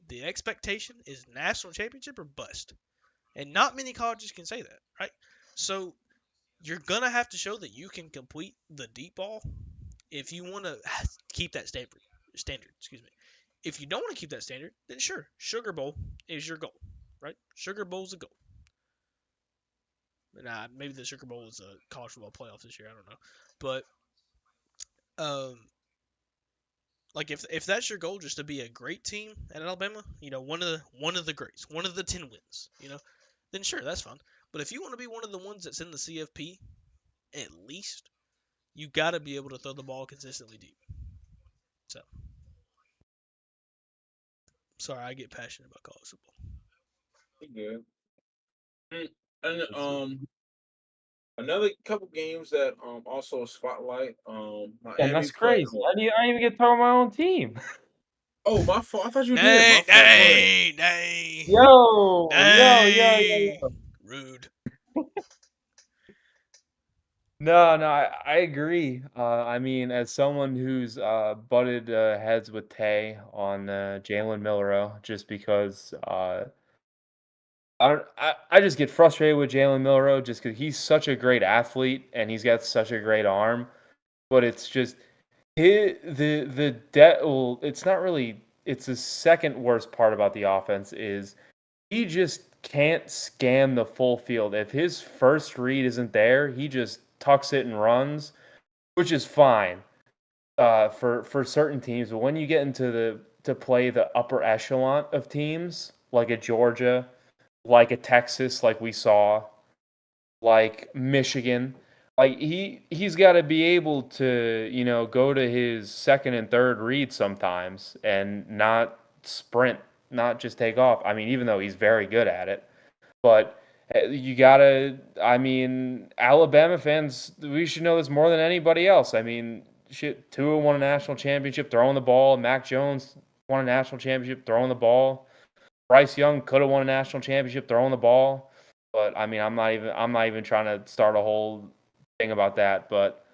the expectation is national championship or bust, and not many colleges can say that, right? So you're gonna have to show that you can complete the deep ball if you want to keep that standard. Excuse me. If you don't want to keep that standard, then sure, Sugar Bowl is your goal, right? Sugar Bowl's the goal. Nah, maybe the Sugar Bowl is a college football playoff this year. I don't know, but um, like if that's your goal, just to be a great team at Alabama, one of the greats, one of the 10 wins, then sure, that's fine. But if you want to be one of the ones that's in the CFP, at least you got to be able to throw the ball consistently deep. So, sorry, I get passionate about college football. We good. And Yes, sir. another couple games that also spotlight And Miami that's playing. crazy. I didn't even get to talk about my own team. Oh, my fault. I thought you did. My Nay, fault. Go ahead. nay, nay, Yo. nay. Rude. No, I agree. I mean, as someone who's butted heads with Tay on Jalen Milroe, just because I just get frustrated with Jalen Milroe just because he's such a great athlete and he's got such a great arm, but it's just the debt. Well, it's not really. It's the second worst part about the offense is he just can't scam the full field. If his first read isn't there, he just tucks it and runs, which is fine for certain teams. But when you get into the to play the upper echelon of teams like a Georgia, like a Texas, like we saw, like Michigan, like he's got to be able to go to his second and third read sometimes and not sprint, not just take off. I mean, even though he's very good at it. But you gotta. I mean, Alabama fans, we should know this more than anybody else. I mean, shit. Tua won a national championship throwing the ball. Mac Jones won a national championship throwing the ball. Bryce Young could have won a national championship throwing the ball. But I mean, I'm not even trying to start a whole thing about that. But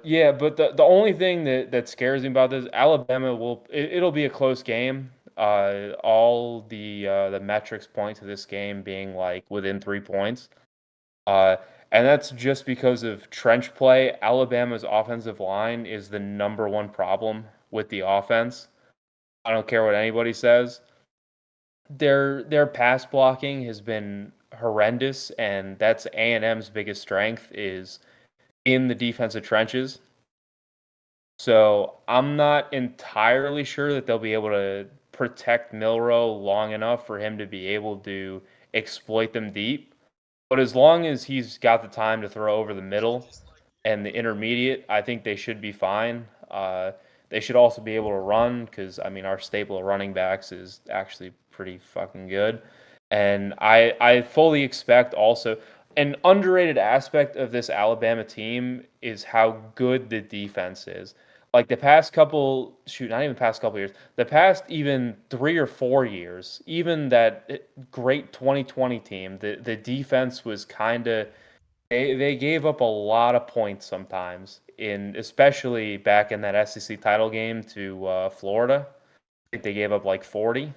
yeah, but the only thing that scares me about this, Alabama it'll be a close game. All the metrics point to this game being like within 3 points. Uh, and that's just because of trench play. Alabama's offensive line is the number one problem with the offense. I don't care what anybody says. Their pass blocking has been horrendous, and that's A&M's biggest strength is in the defensive trenches. So I'm not entirely sure that they'll be able to protect Milroe long enough for him to be able to exploit them deep. But as long as he's got the time to throw over the middle and the intermediate, I think they should be fine. They should also be able to run because, I mean, our staple of running backs is actually pretty fucking good. And I fully expect also an underrated aspect of this Alabama team is how good the defense is. Like the past couple, shoot, not even past couple years, the past even 3 or 4 years, even that great 2020 team, the defense was kind of they gave up a lot of points sometimes in especially back in that SEC title game to Florida. I think they gave up like 40,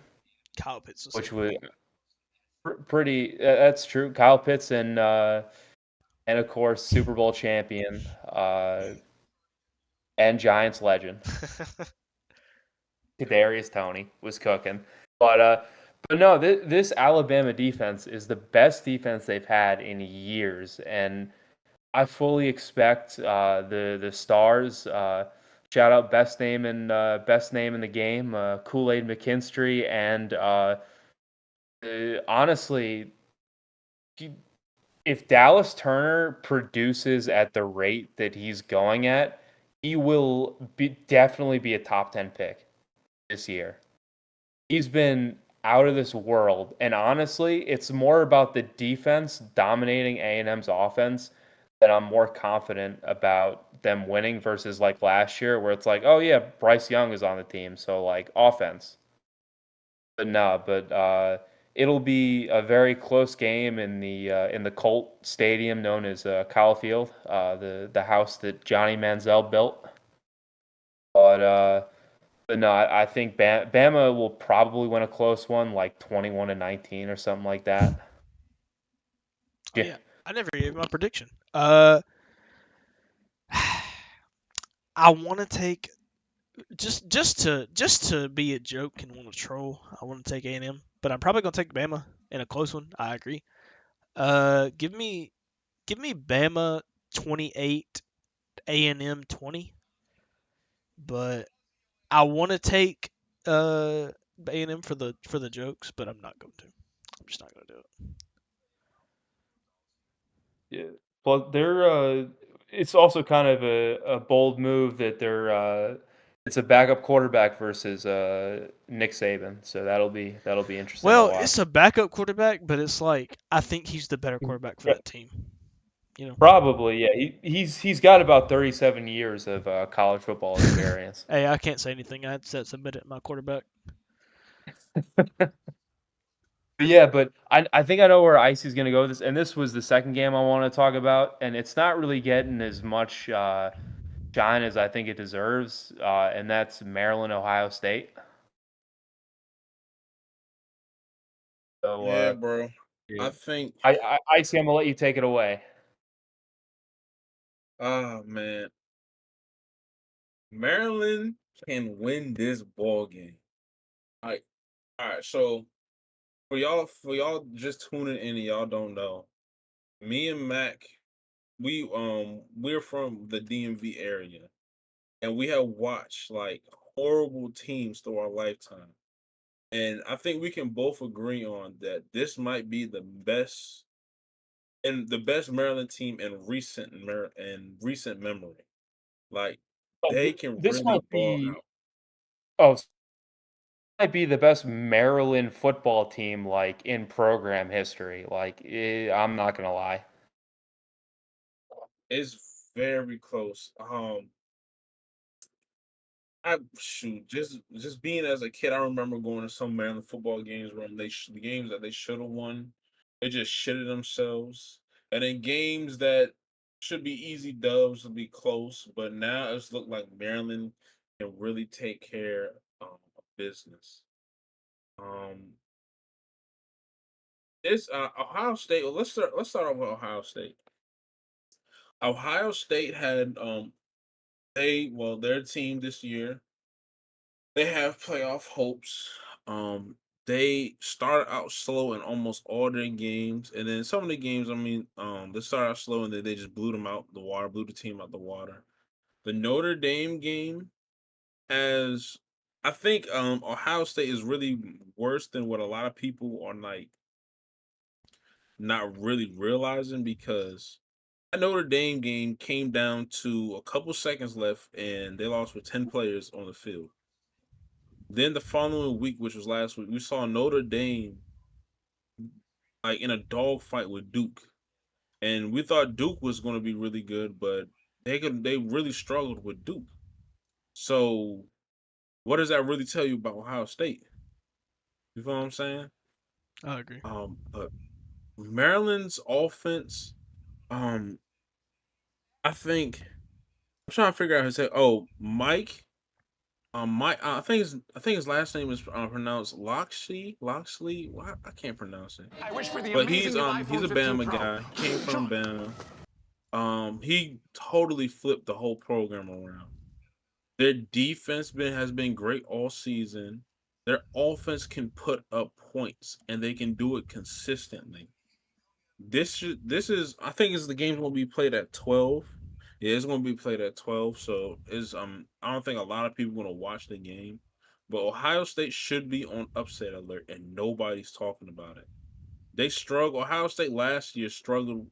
Kyle Pitts was which so was good. pretty. That's true. Kyle Pitts and of course Super Bowl champion and Giants legend Kadarius Toney was cooking, but uh, but no, this Alabama defense is the best defense they've had in years, and I fully expect the stars. Shout out best name in the game, Kool Aid McKinstry, and honestly, if Dallas Turner produces at the rate that he's going at, he will definitely be a top 10 pick this year. He's been out of this world, and honestly, it's more about the defense dominating A&M's offense that I'm more confident about them winning versus like last year, where it's like, oh yeah, Bryce Young is on the team, so like offense. But no, it'll be a very close game in the Colt Stadium known as Kyle Field, the house that Johnny Manziel built. But but no, I think Bama will probably win a close one, like 21-19 or something like that. Oh Yeah, yeah, I never gave my prediction. I want to take just to be a joke and want to troll. I want to take A&M, but I'm probably gonna take Bama in a close one. I agree. Give me Bama 28, A&M 20, but I want to take A&M for the jokes, but I'm not going to. I'm just not going to do it. yeah. But they're it's also kind of a bold move that It's a backup quarterback versus Nick Saban, so that'll be interesting to Well, watch. it's a backup quarterback, but it's like I think he's the better quarterback for Yeah, that team. probably, yeah. He's got about 37 years of college football experience. Hey, I can't say anything. I had to submit it my quarterback. Yeah, but I think I know where Icy's going to go with this, and this was the second game I want to talk about, and it's not really getting as much shine as I think it deserves, and that's Maryland, Ohio State. So, Yeah, bro. yeah. I think, Icy, I'm going to let you take it away. man, Maryland can win this ball game. Like, all right, so for y'all just tuning in and y'all don't know, me and Mac, we're from the DMV area, and we have watched like horrible teams through our lifetime. And I think we can both agree on that this might be the best Maryland team in recent memory. Like Oh, they can this really might ball be out. oh, this might be the best Maryland football team like in program history. Like, I'm not going to lie. It's very close. I shoot just being as a kid, I remember going to some Maryland football games where the games that they should have won, they just shitted themselves, and then games that should be easy dubs will be close, but now it's looked like Maryland can really take care of business. Um, it's Ohio State. Well, let's start off with Ohio State. Ohio State had their team this year, they have playoff hopes. Um, they started out slow in almost all their games, and then some of the games, I mean, they started out slow and then they just blew them out the water, blew the team out the water. The Notre Dame game has, I think, Ohio State is really worse than what a lot of people are like not really realizing, because that Notre Dame game came down to a couple seconds left and they lost with 10 players on the field. Then the following week, which was last week, we saw Notre Dame like in a dogfight with Duke, and we thought Duke was going to be really good, but they really struggled with Duke. So, what does that really tell you about Ohio State? You feel what I'm saying? I agree. But Maryland's offense, um, I think I'm trying to figure out how to say. Oh, Mike. Mike. I think his last name is pronounced Loxley. Why I can't pronounce it. I wish for the But amazing new he's iPhone a 15 Bama Pro. guy. He came from Sure. Bama. He totally flipped the whole program around. Their defense has been great all season. Their offense can put up points and they can do it consistently. This is I think is the game's gonna be played at 12. Yeah, it's gonna be played at 12. So is I don't think a lot of people gonna watch the game. But Ohio State should be on upset alert and nobody's talking about it. They struggle. Ohio State last year struggled.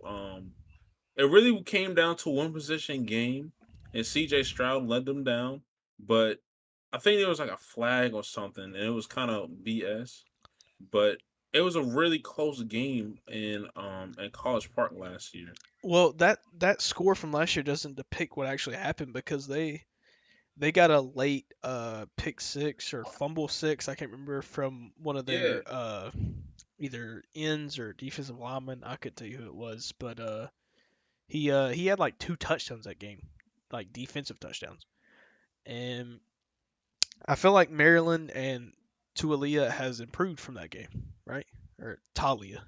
It really came down to one possession game, and CJ Stroud led them down. But I think there was like a flag or something, and it was kind of BS. But it was a really close game in College Park last year. Well, that score from last year doesn't depict what actually happened because they got a late pick six or fumble six, I can't remember, from one of Yeah, their either ends or defensive linemen. I couldn't tell you who it was, but he had like two touchdowns that game, like defensive touchdowns. And I feel like Maryland and Tualia has improved from that game, right? Or Talia.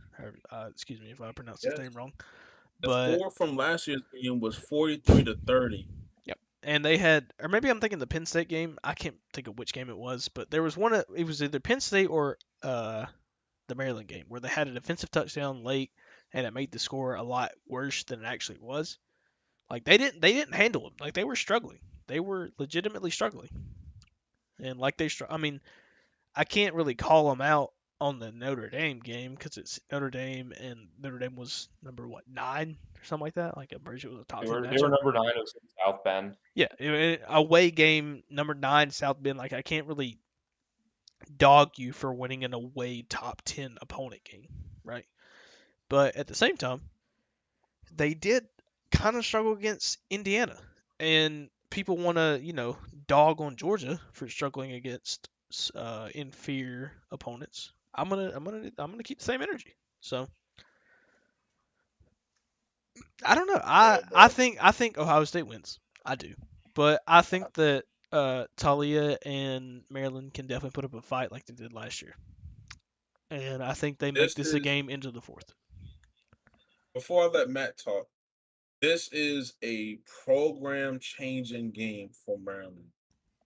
Excuse me if I pronounced his yeah. name wrong. The But score from last year's game was 43-30. yep. And they had, or maybe I'm thinking the Penn State game. I can't think of which game it was, but there was one. It was either Penn State or the Maryland game where they had a defensive touchdown late, and it made the score a lot worse than it actually was. Like they didn't handle them. Like they were struggling. They were legitimately struggling. And like I mean, I can't really call them out on the Notre Dame game because it's Notre Dame and Notre Dame was number 9 or something like that. Like I'm pretty sure it was a top They 10 were matchup. number 9. It was in South Bend. Yeah, away game number 9 South Bend. Like I can't really dog you for winning an away top 10 opponent game, right? But at the same time, they did kind of struggle against Indiana, and people want to dog on Georgia for struggling against inferior opponents. I'm gonna keep the same energy. So I don't know. I Yeah, I bro. think I think Ohio State wins. I do, but I think that Talia and Maryland can definitely put up a fight like they did last year, and I think they make This this a is game into the fourth. before I let Matt talk. This is a program changing game for Maryland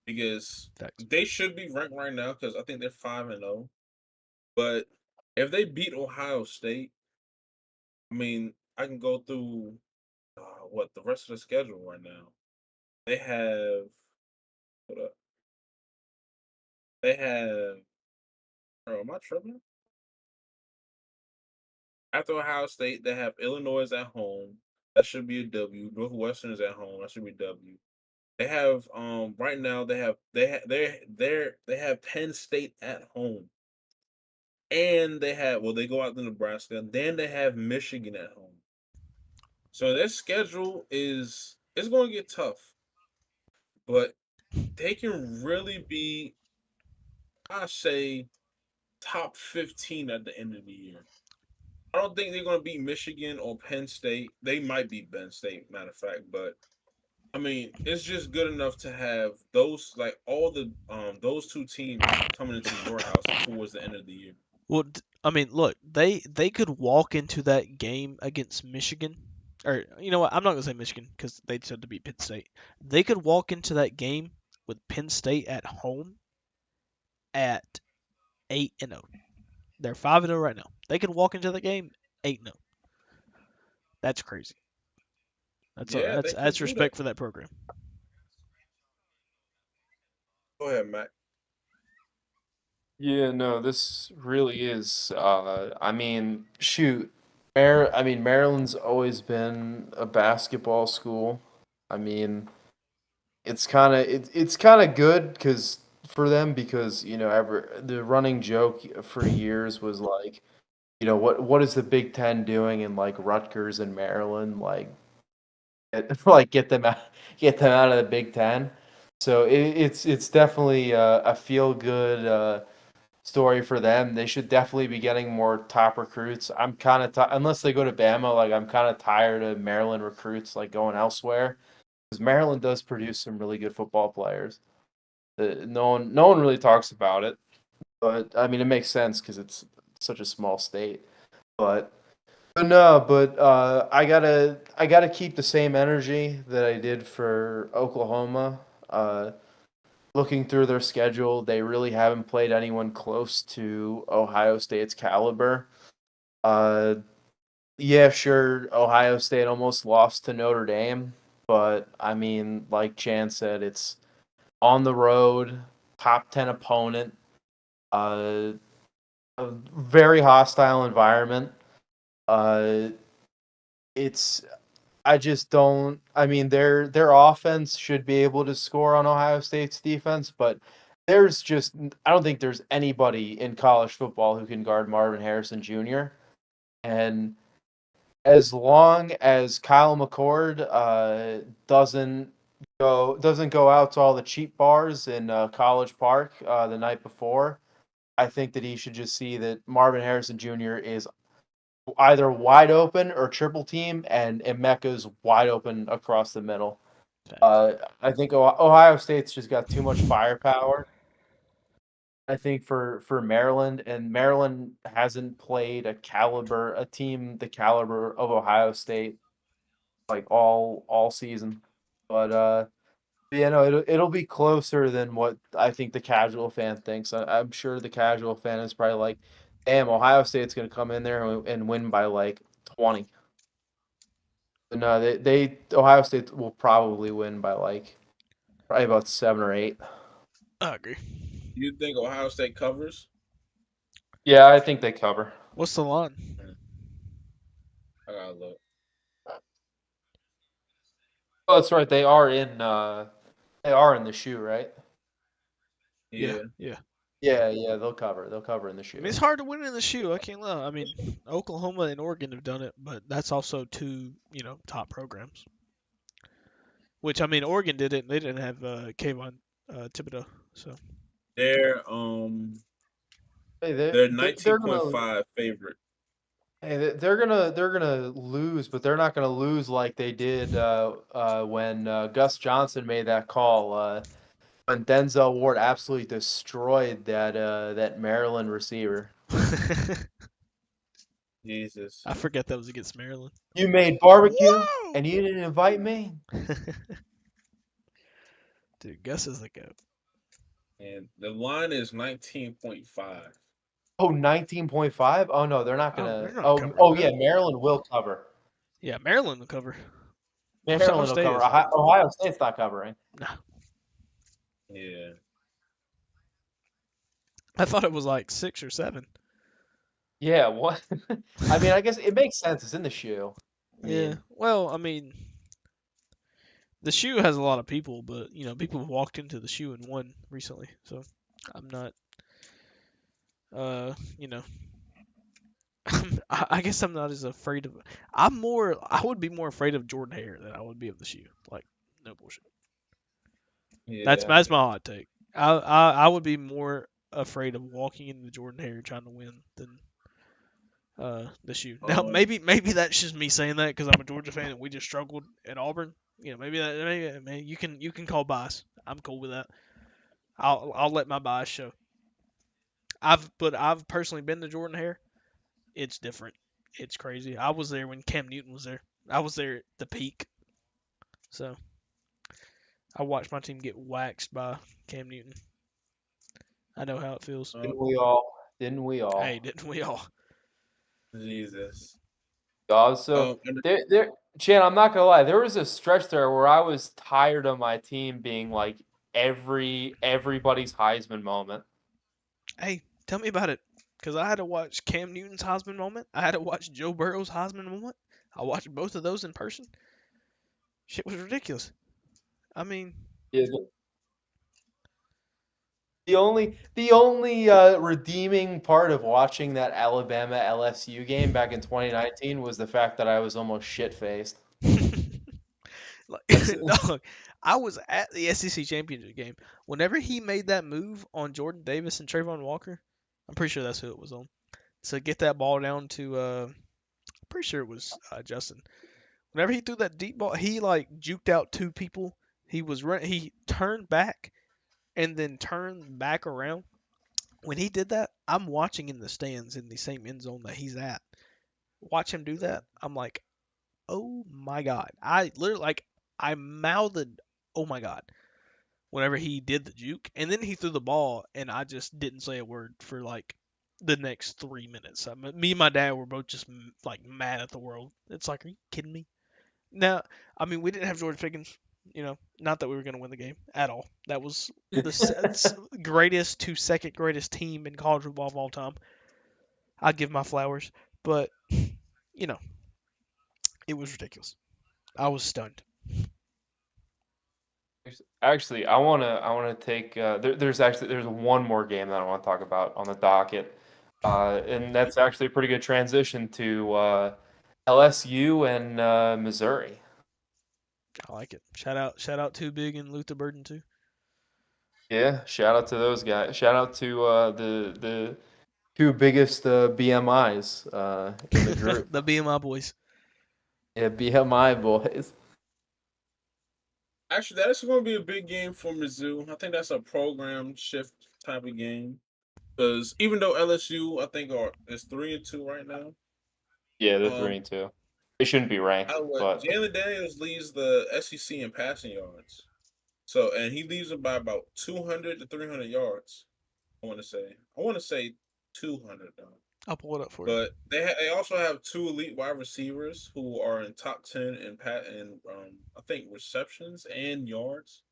because Facts. they should be ranked right now because I think they're 5-0. But if they beat Ohio State, I mean, I can go through what the rest of the schedule right now. They have hold up. They have. Oh, am I tripping? After Ohio State, they have Illinois at home. That should be a W. Northwestern is at home. That should be a W. They have right now they have Penn State at home. And they have they go out to Nebraska, then they have Michigan at home. So their schedule is going to get tough, but they can really be I say top 15 at the end of the year. I don't think they're going to beat Michigan or Penn State. They might beat Penn State, matter of fact, but I mean, it's just good enough to have those like all the those two teams coming into your house towards the end of the year. Well, I mean, look, they could walk into that game against Michigan, or you know what? I'm not gonna say Michigan because they said to beat Penn State. They could walk into that game with Penn State at home at 8-0. They're 5-0 right now. They could walk into the game 8-0. That's crazy. Yeah, they could That's do that. respect for that program. Go ahead, Matt. Yeah, no, this really is. I mean, shoot, Maryland's always been a basketball school. I mean, it's kind of good because for them because ever the running joke for years was like, what is the Big Ten doing in like Rutgers and Maryland like get them out of the Big Ten. So it's definitely a feel good story for them. They should definitely be getting more top recruits. I'm kind of unless they go to Bama, like I'm kind of tired of Maryland recruits like going elsewhere because Maryland does produce some really good football players. No one really talks about it, but I mean it makes sense because it's such a small state. But no, but I gotta keep the same energy that I did for Oklahoma. Looking through their schedule, they really haven't played anyone close to Ohio State's caliber. Uh, yeah, sure, Ohio State almost lost to Notre Dame, but I mean, like Chan said, it's on the road, top 10 opponent, uh, a very hostile environment. Uh, it's I just don't. I mean, their offense should be able to score on Ohio State's defense, but there's just I don't think there's anybody in college football who can guard Marvin Harrison Jr. And as long as Kyle McCord doesn't go out to all the cheap bars in College Park the night before, I think that he should just see that Marvin Harrison Jr. is either wide open or triple team, and Emeka's wide open across the middle. Facts. I think Ohio State's just got too much firepower. I think for Maryland, and Maryland hasn't played a team the caliber of Ohio State like all season. But yeah, no, it'll be closer than what I think the casual fan thinks. I'm sure the casual fan is probably like, "Damn, Ohio State's gonna come in there and win by like 20." No, they Ohio State will probably win by like probably about 7 or 8. I agree. You think Ohio State covers? Yeah, I think they cover. What's the line? I gotta look. Oh, that's right. They are in. They are in the shoe, right? Yeah, Yeah. yeah. Yeah. They'll cover. They'll cover in the I mean, shoe. it's hard to win in the shoe. I can't lie. I mean, Oklahoma and Oregon have done it, but that's also two, top programs. Which I mean, Oregon did it, and they didn't have Kayvon Thibodeau. So They're Hey, they're they're gonna 19.5 favorite. hey, they're gonna lose, but they're not gonna lose like they did when Gus Johnson made that call. When Denzel Ward absolutely destroyed that Maryland receiver. Jesus. I forget that was against Maryland. You made barbecue Whoa! and you didn't invite me. Dude, Gus is the goat. And the line is 19.5. Oh, 19.5? Oh no, they're not Oh, they're gonna. not Oh, covering oh that. yeah, Maryland will cover. Yeah, Maryland will cover. Ohio Maryland will State cover. isn't. Ohio State's not covering. Nah, Yeah. I thought it was like 6 or 7. Yeah, what? I mean, I guess it makes sense. It's in the shoe. I Yeah. mean, Well, I mean, the shoe has a lot of people, but people have walked into the shoe and won recently. So I'm not. Uh, you know, I guess I'm not as afraid of. I would be more afraid of Jordan Hare than I would be of the shoe. Like, no bullshit. That's Yeah. that's my hot take. I would be more afraid of walking into Jordan Hare trying to win than the shoe. Now Um maybe that's just me saying that because I'm a Georgia fan and we just struggled at Auburn. Maybe man, you can call bias. I'm cool with that. I'll let my bias show. I've personally been to Jordan Hare. It's different. It's crazy. I was there when Cam Newton was there. I was there at the peak. So I watched my team get waxed by Cam Newton. I know how it feels. um didn't we all? Didn't we Hey, all? didn't we all? Jesus. So And Chan, I'm not gonna lie. There was a stretch there where I was tired of my team being like everybody's Heisman moment. Hey, tell me about it. Because I had to watch Cam Newton's Heisman moment. I had to watch Joe Burrow's Heisman moment. I watched both of those in person. Shit was ridiculous. I mean, Yeah, the only redeeming part of watching that Alabama LSU game back in 2019 was the fact that I was almost shit faced. like, That's dog, I was at the SEC championship game. Whenever he made that move on Jordan Davis and Trayvon Walker, I'm pretty sure that's who it was on. So get that ball down to, I'm pretty sure it was Justin. Whenever he threw that deep ball, he like juked out two people. He turned back and then turned back around. When he did that, I'm watching in the stands in the same end zone that he's at. Watch him do that. I'm like, oh my god. I literally I mouthed, oh my god, whenever he did the juke, and then he threw the ball, and I just didn't say a word for like the next 3 minutes. Me and my dad were both just like mad at the world. It's like, are you kidding me? Now, I mean, we didn't have George Pickens. Not that we were going to win the game at all. That was the greatest to second greatest team in college football of all time. I give my flowers, but you know, it was ridiculous. I was stunned. actually I wanna take there's one more game that I want to talk about on the docket, and that's actually a pretty good transition to LSU and Missouri. I like it. Shout out to Big and Luther Burden too. Yeah, shout out to those guys. Shout out to the two biggest BMIs in the group. The BMI boys. Yeah, BMI boys. actually, that's going to be a big game for Mizzou. I think that's a program shift type of game. Because even though LSU, I think, is 3-2 right now. Yeah, they're Um, 3-2. They shouldn't be ranked, but Jalen Daniels leads the SEC in passing yards. So, and he leads them by about 200 to 300 yards. I want to say 200 though. I'll pull it up for you. But they also have two elite wide receivers who are in top 10 in I think receptions and yards.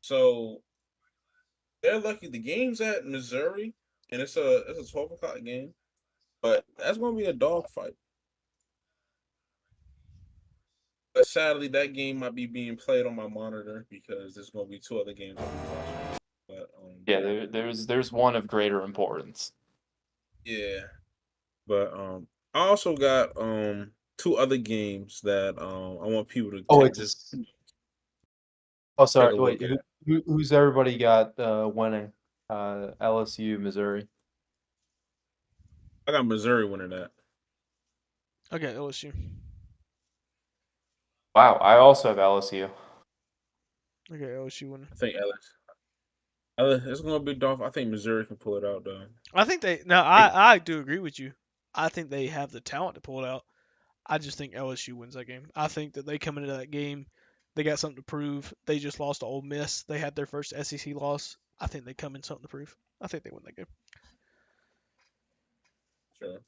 So they're lucky. The game's at Missouri, and it's a 12 o'clock game, but that's gonna be a dogfight. But sadly, that game might be being played on my monitor because there's gonna be two other games I'll be watching. But Yeah, there's one of greater importance. yeah. But I also got two other games that I want people to Oh, take it's just oh take sorry. a Wait, look at. who's everybody got winning? LSU, Missouri. I got Missouri winning that. Okay, LSU. Wow, I also have LSU. Okay, LSU winning. I think it's gonna be Dolph. I think Missouri can pull it out though. I think they. No, I do agree with you. I think they have the talent to pull it out. I just think LSU wins that game. I think that they come into that game, they got something to prove. They just lost to Ole Miss. They had their first SEC loss. I think they come in something to prove. I think they win that Sure.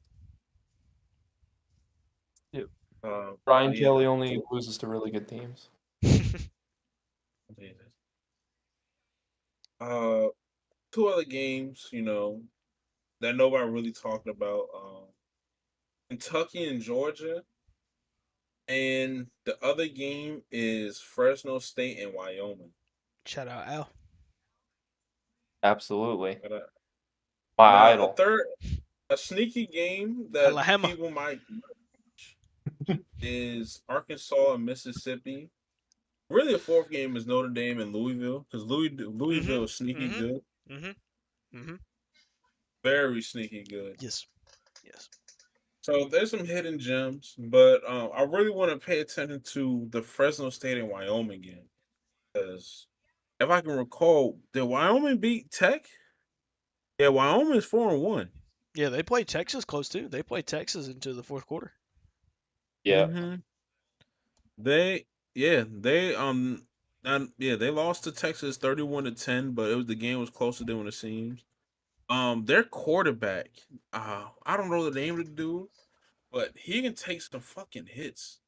Yep. But Brian yeah, Kelly only loses to really good teams. game. Jesus. Uh, two other games, that nobody really talked about. Kentucky and Georgia, and the other game is Fresno State and Wyoming. Shout out Al. Absolutely. But, My now idol. a sneaky game that Alabama. people might is Arkansas and Mississippi. Really, a fourth game is Notre Dame and Louisville because Louisville is sneaky Mhm. good, Mhm. Mhm. very sneaky good. Yes. Yes. So there's some hidden gems, but I really want to pay attention to the Fresno State and Wyoming game because if I can recall, did Wyoming beat Tech? Yeah, Wyoming is 4-1. Yeah, they played Texas close too. They played Texas into the fourth quarter. Yeah. They yeah they and yeah they lost to Texas 31-10, but the game was closer than what it seems. Their quarterback, I don't know the name of the dude, but he can take some fucking hits.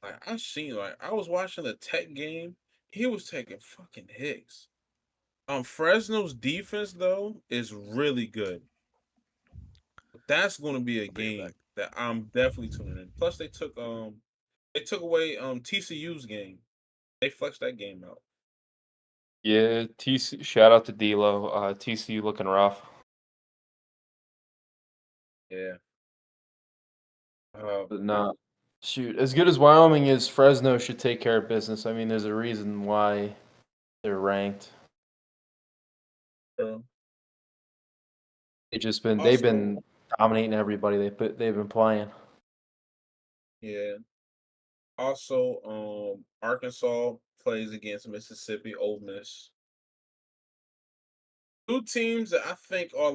I was watching the Tech game, he was taking fucking hits. Fresno's defense though is really good. That's going to be a I'll bring it back. game that I'm definitely tuning in. Plus they took away TCU's game. They flexed that game out. Yeah, TC shout out to D'Lo. TCU looking rough. Yeah. Uh, But no, shoot, as good as Wyoming is, Fresno should take care of business. I mean, there's a reason why they're ranked. uh, They've also, been dominating everybody they've been playing. yeah. Also, Arkansas plays against Mississippi Ole Miss. Two teams that I think are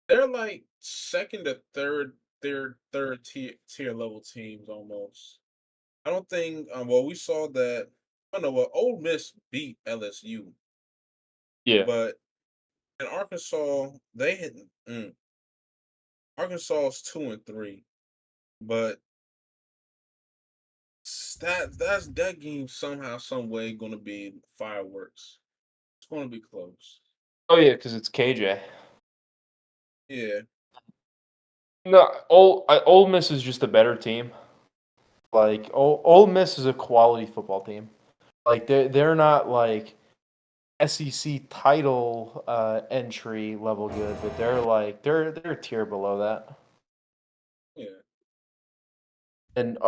they're like second to third tier level teams almost. I don't think well we saw that I don't know well Ole Miss beat LSU, Yeah. but in Arkansas they hit Arkansas's 2-3, but that game somehow some way going to be fireworks. It's going to be close. Oh yeah, because it's KJ. Yeah, No, Ole Miss is just a better team. Like Ole Miss is a quality football team. Like they're not like SEC title entry level good, but they're a tier below that. yeah. And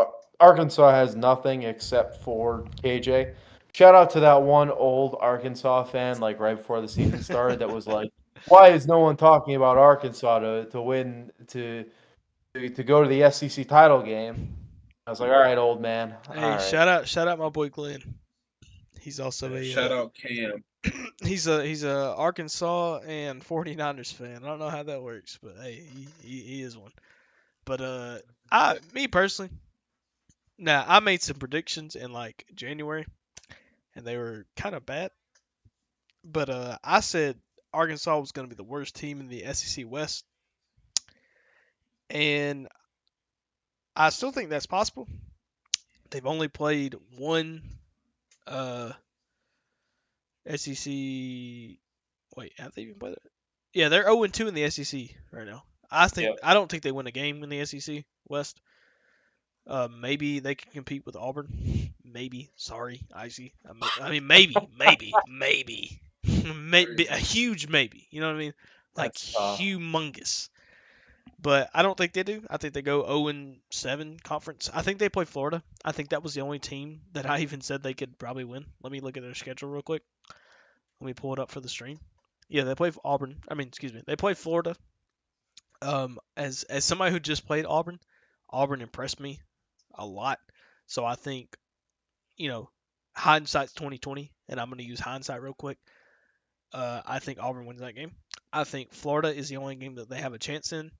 Arkansas has nothing except for KJ. Shout out to that one old Arkansas fan, like right before the season started, that was like, "Why is no one talking about Arkansas to win to go to the SEC title game?" I was like, "All right, old man, all Hey, right." shout out my boy Glenn. He's also Shout out Cam. he's a Arkansas and 49ers fan. I don't know how that works, but hey, he is one. But me personally, now I made some predictions in like January, and they were kind of bad. But I said Arkansas was going to be the worst team in the SEC West, and I still think that's possible. They've only played one uh, SEC. Wait, have they even played it? Yeah, they're 0-2 in the SEC right now. I Yep. don't think they win a game in the SEC West. Maybe they can compete with Auburn. Maybe. Sorry, Icy. I mean, maybe, maybe a huge maybe. You know what I mean? Like That's tough. humongous. But I don't think they do. I think they go 0-7 conference. I think they play Florida. I think that was the only team that I even said they could probably win. Let me look at their schedule real quick. Let me pull it up for the stream. Yeah, they play Auburn. I mean, excuse me. They play Florida. As somebody who just played Auburn, Auburn impressed me a lot. So I think, you know, hindsight's 2020, and I'm going to use hindsight real quick. I think Auburn wins that game. I think Florida is the only game that they have a chance in,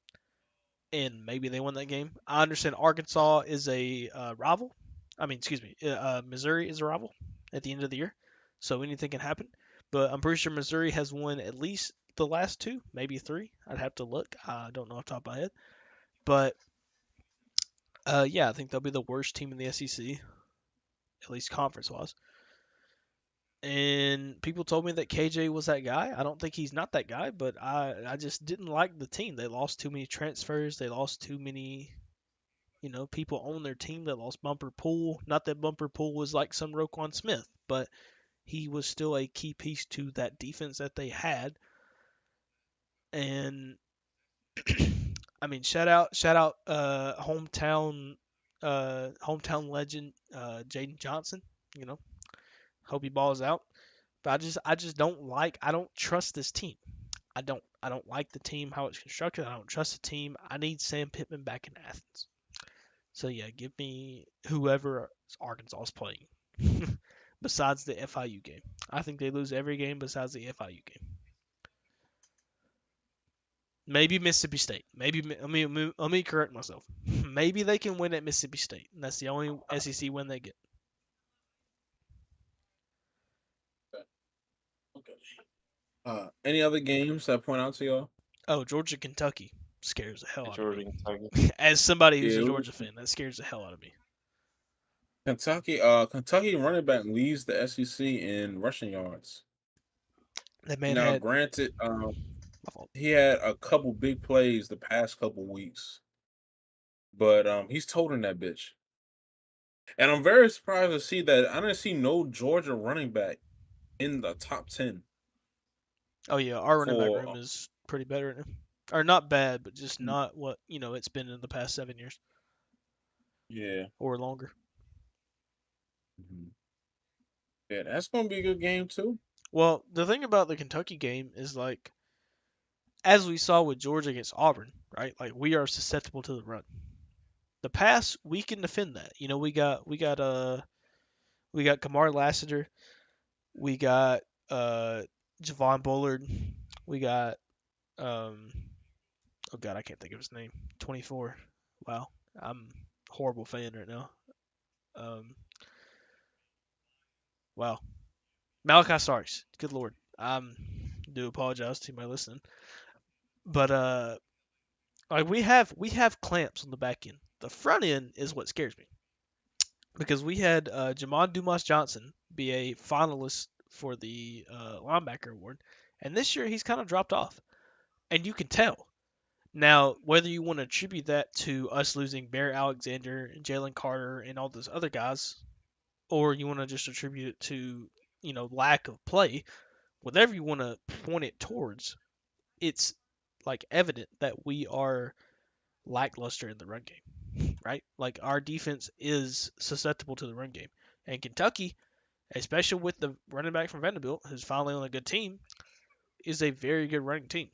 and maybe they win that game. I understand Arkansas is a rival. I mean, excuse me, Missouri is a rival at the end of the year, so anything can happen. But I'm pretty sure Missouri has won at least the last two, maybe three. I'd have to look. I don't know off the top of my head. But yeah, I think they'll be the worst team in the SEC, at least conference wise. And people told me that KJ was that guy. I don't think he's not that guy, but I just didn't like the team. They lost too many transfers. They lost too many, people on their team. They lost Bumper Pool. Not that Bumper Pool was like some Roquan Smith, but he was still a key piece to that defense that they had. And I mean, shout out, hometown legend, Jaden Johnson. You know, hope he balls out. But I just I don't trust this team. I don't like the team how it's constructed. I don't trust the team. I need Sam Pittman back in Athens. So yeah, give me whoever Arkansas is playing. Besides the FIU game. I think they lose every game besides the FIU game. Maybe Mississippi State. Maybe let me correct myself. Maybe they can win at Mississippi State. And that's the only SEC win they get. Okay. Any other games that point out to y'all? Oh, Georgia Kentucky scares the hell out of Georgia, me. Kentucky. As somebody who's Yeah, a it Georgia was fan, that scares the hell out of me. Kentucky running back leads the SEC in rushing yards. That man Now, had granted, my fault. he had a couple big plays the past couple weeks, but he's toting that bitch. And I'm very surprised to see that I didn't see no Georgia running back in the top 10 Oh yeah, our running back room for is pretty better, or not bad, but just not what it's been in the past 7 years yeah. or longer. Mhm. Yeah, that's gonna be a good game too. Well, the thing about the Kentucky game is like, as we saw with Georgia against Auburn, right? Like we are susceptible to the run. The pass, we can defend that. We got Kamar Lassiter, we got Javon Bullard, we got um oh god, I can't think of his name. 24. Wow, I'm a horrible fan right now. Um, wow, Malachi Starks. Good lord, do apologize to my listening, but like we have clamps on the back end. The front end is what scares me because we had Jamon Dumas Johnson be a finalist for the linebacker award, and this year he's kind of dropped off, and you can tell. Now, whether you want to attribute that to us losing Bear Alexander, Jalen Carter, and all those other guys, or you want to just attribute it to lack of play, whatever you want to point it towards, it's like evident that we are lackluster in the run game, right? Like our defense is susceptible to the run game, and Kentucky, especially with the running back from Vanderbilt, who's finally on a good team, is a very good running team,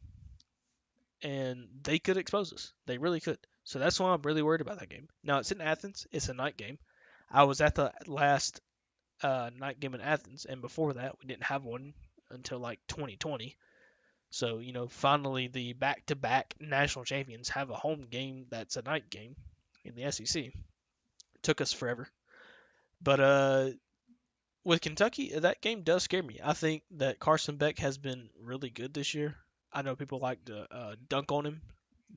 and they could expose us. They really could. So that's why I'm really worried about that game. Now it's in Athens. It's a night game. I was at the last night game in Athens, and before that we didn't have one until like 2020. So finally the back-to-back national champions have a home game that's a night game in the SEC. It took us forever, but with Kentucky, that game does scare me. I think that Carson Beck has been really good this year. I know people like to dunk on him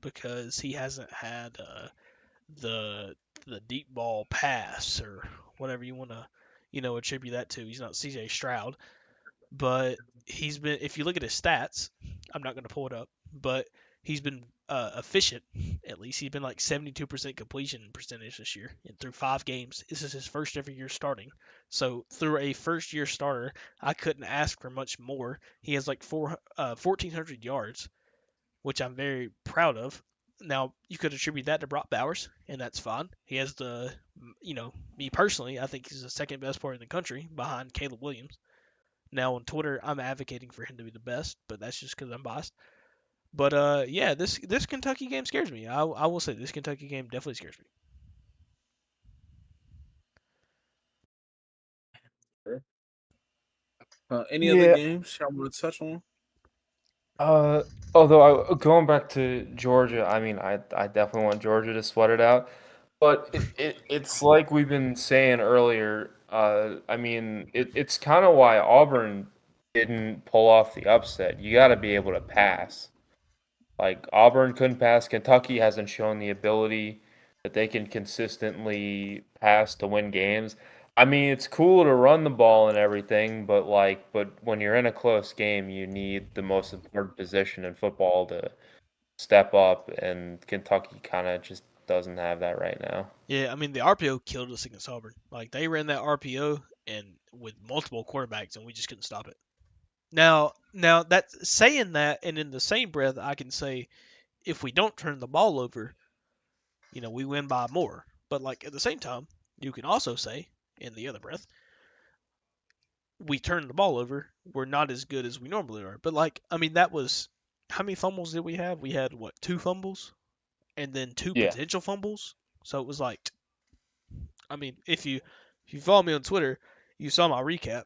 because he hasn't had the the deep ball pass or whatever you want to attribute that to. He's not CJ Stroud, but he's been. If you look at his stats, I'm not going to pull it up, but he's been efficient. At least he's been like 72% completion percentage this year, and through 5 games, this is his first ever year starting. So through a first year starter, I couldn't ask for much more. He has like 1,400 yards, which I'm very proud of. Now you could attribute that to Brock Bowers, and that's fine. He has me personally, I think he's the second best player in the country behind Caleb Williams. Now on Twitter, I'm advocating for him to be the best, but that's just because I'm biased. But yeah, this Kentucky game scares me. I will say this Kentucky game definitely scares me. Any other Yeah. games y'all want to touch on? Although going back to Georgia, I mean, I definitely want Georgia to sweat it out, but it's like we've been saying earlier. I mean, it's kind of why Auburn didn't pull off the upset. You got to be able to pass. Like Auburn couldn't pass. Kentucky hasn't shown the ability that they can consistently pass to win games. I mean, it's cool to run the ball and everything, but when you're in a close game, you need the most important position in football to step up, and Kentucky kind of just doesn't have that right now. Yeah, I mean the RPO killed us against Auburn. Like they ran that RPO and with multiple quarterbacks, and we just couldn't stop it. Now that's saying that, and in the same breath, I can say if we don't turn the ball over, we win by more. But like at the same time, you can also say in the other breath, we turn the ball over, we're not as good as we normally are. But like, I mean, that was how many fumbles did we have? We had what, 2 fumbles, and then 2 Yeah. potential fumbles. So it was like, I mean, if you follow me on Twitter, you saw my recap,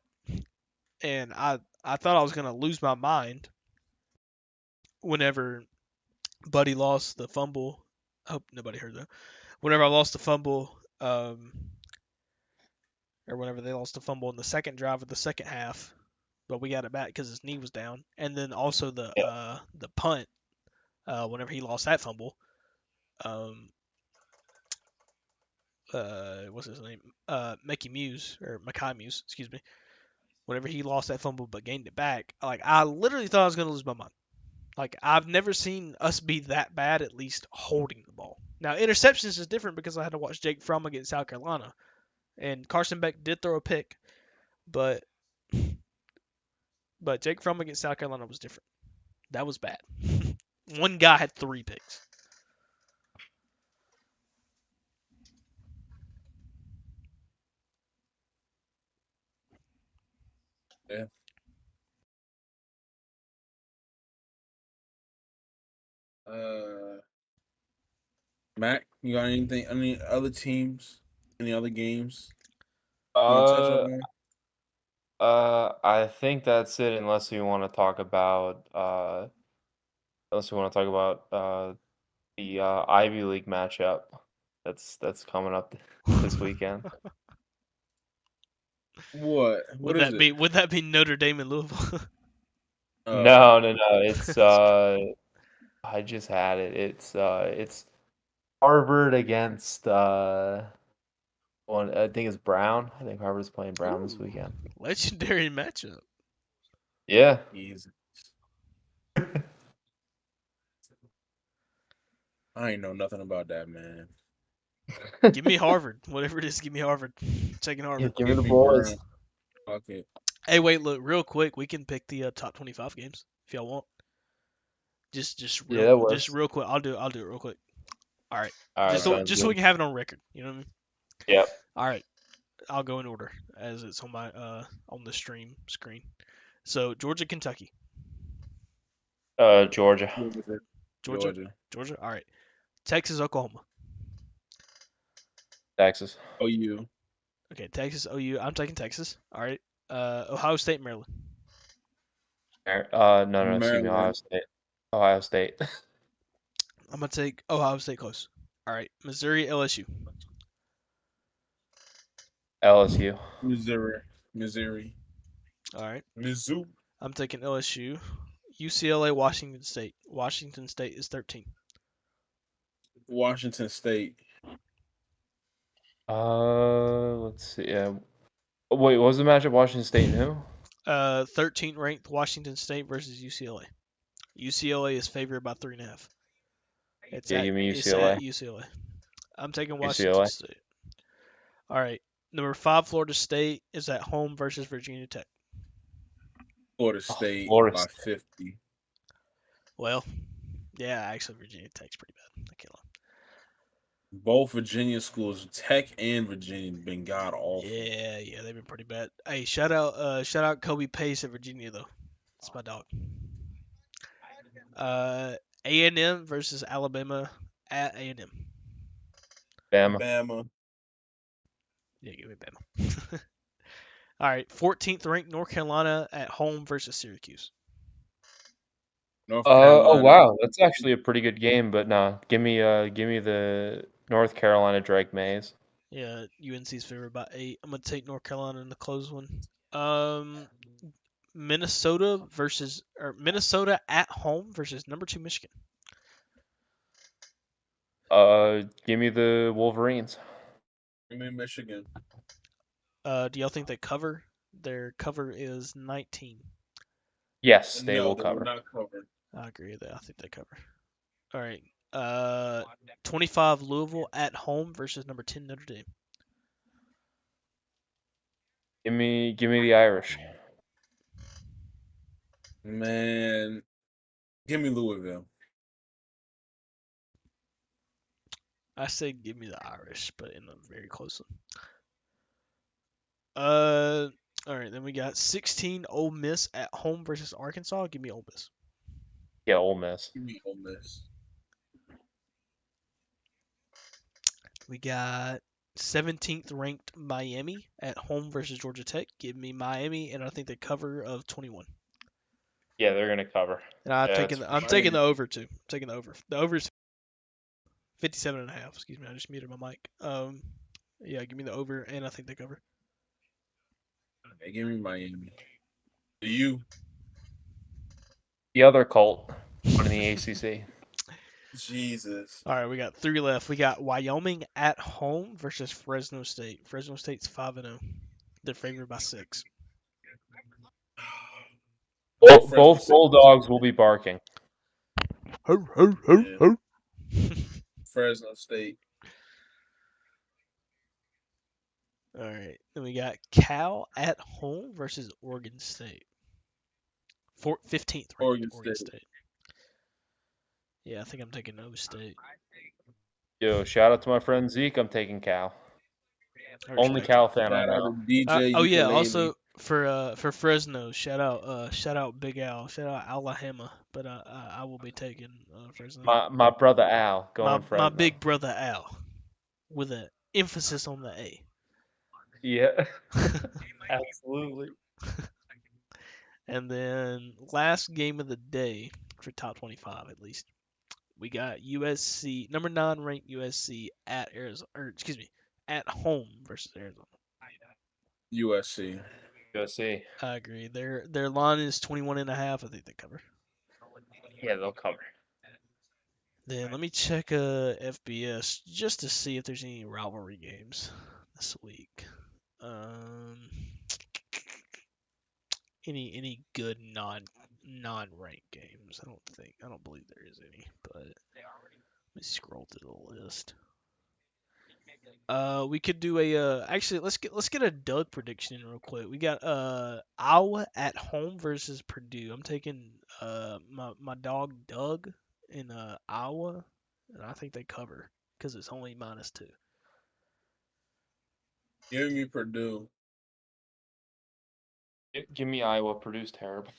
and I thought I was gonna lose my mind whenever Buddy lost the fumble. I hope nobody heard that. Whenever I lost the fumble, or whenever they lost the fumble in the second drive of the second half, but we got it back because his knee was down, and then also Yeah. the punt. Whenever he lost that fumble, um, what's his name? Mickey Muse or Mackay Muse, excuse me. Whenever he lost that fumble but gained it back, like I literally thought I was gonna lose my mind. Like I've never seen us be that bad, at least holding the ball. Now interceptions is different because I had to watch Jake Fromm against South Carolina, and Carson Beck did throw a pick, but Jake Fromm against South Carolina was different. That was bad. One guy had 3 picks. Yeah. Mac, you got anything? Any other teams? Any other games you want to touch up Uh, on? I think that's it. Unless we want to talk about the Ivy League matchup that's coming up this weekend. What? Would What is that it? be would that be Notre Dame and Louisville? No, no, no. It's I just had it. It's Harvard against one. I think it's Brown. I think Harvard's playing Brown this Ooh, weekend. legendary matchup. Yeah. Easy. I ain't know nothing about that, man. Give me Harvard. Whatever it is, give me Harvard. Taking Yeah, Harvard. give me Give the me boys. Brown. Fuck it. Hey, wait, look, real quick. We can pick the top 25 games if y'all want. Yeah, that Just works. real quick. I'll do it real quick. All right. All All right, right. sounds Just so we good. can have it on record. You know what I mean? Yep. All right. I'll go in order as it's on my on the stream screen. So Georgia, Kentucky, Georgia, Georgia. Georgia, Georgia. Georgia. All right. Texas, Oklahoma. Texas. OU. Okay, Texas, OU. I'm taking Texas. All right. Ohio State, Maryland. No, no, excuse me, Ohio Maryland. State. Ohio State. I'm gonna take Ohio State close. All right. Missouri, LSU. LSU. Missouri. Missouri. All right. Mizzou. I'm taking LSU. UCLA, Washington State. Washington State is 13. Washington State. Let's see. Yeah. Wait, what was the matchup? Washington State and who? 13th ranked Washington State versus UCLA. UCLA is favored by 3.5. Yeah, give me It's at UCLA. UCLA. I'm taking Washington UCLA. State. All right. Number 5, Florida State is at home versus Virginia Tech. Florida Oh, State Florida by State. 50. Well, yeah, actually Virginia Tech's pretty bad. I can't lie. Both Virginia schools, Tech and Virginia, been god awful. Yeah, they've been pretty bad. Hey, shout out Kobe Pace at Virginia though. It's my dog. A&M versus Alabama at A&M. Bama. Bama. Yeah, give me Bama. All right, 14th ranked North Carolina at home versus Syracuse. North Oh Carolina. wow, that's actually a pretty good game. But no, give me the North Carolina Drake Mays. Yeah, UNC's favored by 8. I'm gonna take North Carolina in the close one. Minnesota at home versus number 2 Michigan. Give me the Wolverines. Give me Michigan. Do y'all think they cover? Their cover is 19. Yes, they No, will they will cover. not cover. I agree with that. I think they cover. All right. 25 Louisville at home versus number 10 Notre Dame. Give me the Irish. Man, give me Louisville. I say give me the Irish, but in a very close one. All right. Then we got 16 Ole Miss at home versus Arkansas. Give me Ole Miss. Yeah, Ole Miss. Give me Ole Miss. We got 17th ranked Miami at home versus Georgia Tech. Give me Miami, and I think the cover of 21. Yeah, they're gonna cover. And I'm Yeah, taking that's the, I'm for taking sure. the over too. I'm taking the over. The over is 57.5. Excuse me, I just muted my mic. Yeah, give me the over, and I think they cover. Hey, give me Miami. Do you? The other Colt in the ACC. Jesus. All right, we got 3 left. We got Wyoming at home versus Fresno State. Fresno State's 5-0. They're favored by 6. Both Bulldogs will be barking. Ho, ho, ho, Yeah. ho. Fresno State. All right, then we got Cal at home versus Oregon State. 15th ranked Oregon Oregon State. State. Yeah, I think I'm taking O State. Yo, shout out to my friend Zeke. I'm taking Cal. I Only respect Cal it. fan I Shout out to know. DJ Oh yeah, Ukulele. also for Fresno, shout out Big Al, shout out Alabama, but I will be taking Fresno. My brother Al My going Fresno. big brother Al, with an emphasis on the A. Yeah, absolutely. And then last game of the day for top 25 at least, we got USC number 9 ranked USC at Arizona, or excuse me, at home versus Arizona. USC. USC. I agree. Their line is 21.5. I think they cover. Yeah, they'll cover. Then let me check FBS just to see if there's any rivalry games this week. Any good non-ranked games? I don't believe there is any. But let me scroll through the list. We could do actually let's get a Doug prediction in real quick. We got Iowa at home versus Purdue. I'm taking my dog Doug in Iowa, and I think they cover because it's only -2. Give me Purdue. Give me Iowa. Purdue's terrible.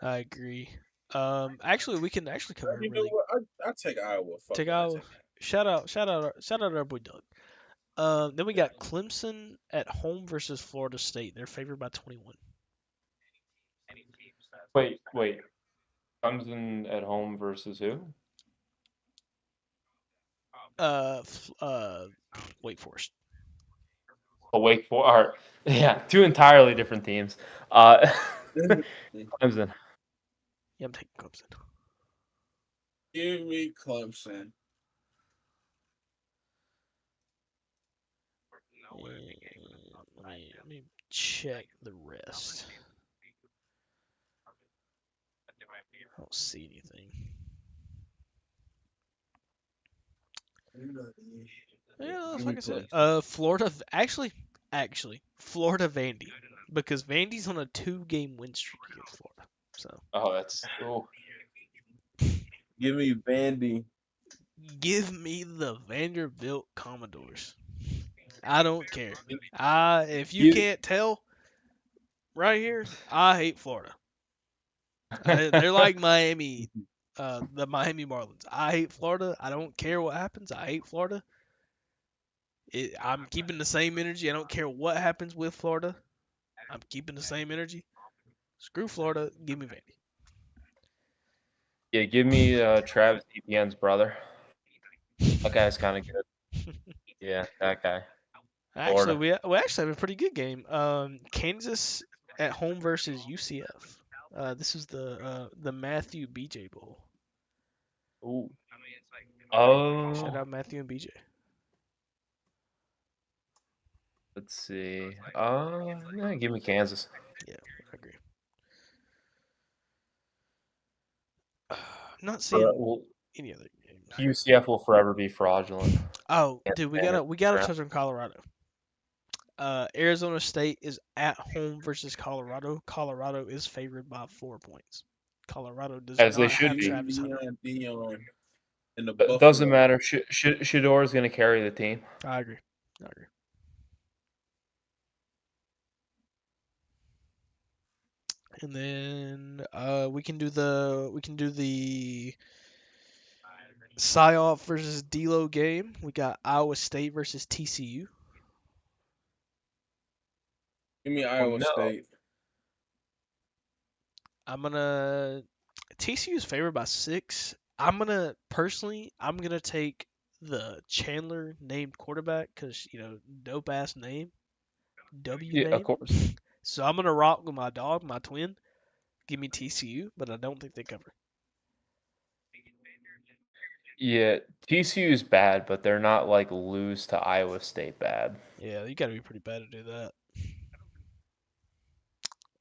I agree. Actually, we can actually cover You know really. what? I take Iowa. Fuck Take it, Iowa. Shout out our boy Doug. Then we got Clemson at home versus Florida State. They're favored by 21. Wait. Clemson at home versus who? Wake Forest. Oh, Wake Forest. Yeah, two entirely different teams. Clemson. Yeah, I'm taking Clemson. Give me Clemson. Let me check the rest. I don't see anything. Yeah, if I can say it. Florida, actually, Florida Vandy, because Vandy's on a 2-game win streak against Florida. So Oh, that's Give me Vandy. give me the Vanderbilt Commodores. I don't care. If you you. can't tell right here, I hate Florida. They're like Miami, the Miami Marlins. I hate Florida. I don't care what happens. I hate Florida. I'm keeping the same energy. I don't care what happens with Florida. I'm keeping the same energy. Screw Florida. Give me Vandy. Yeah, give me Travis Etienne's brother. That guy's kind of good. Yeah, that guy. Actually, Florida. we actually have a pretty good game. Kansas at home versus UCF. This is the Matthew BJ Bowl. Ooh. Shout Oh, out Matthew and BJ. let's see. Yeah, give me Kansas. Yeah, I agree. Not seeing Well, any other games. UCF will forever be fraudulent. Oh, Can't dude, we stand gotta it. we gotta touch on Colorado. Arizona State is at home versus Colorado. Colorado is favored by 4 points. Colorado does As they not should have be. Travis Hunter. Dion, and the It doesn't Buffalo. matter. Shador is going to carry the team. I agree. I agree. And then we can do the Psyoff versus D'Lo game. We got Iowa State versus TCU. Give me Oh, Iowa no. State. TCU is favored by 6. I'm gonna take the Chandler named quarterback because dope ass name, W Yeah, of name. course. So I'm gonna rock with my dog, my twin. Give me TCU, but I don't think they cover. Yeah, TCU is bad, but they're not like lose to Iowa State bad. Yeah, you got to be pretty bad to do that.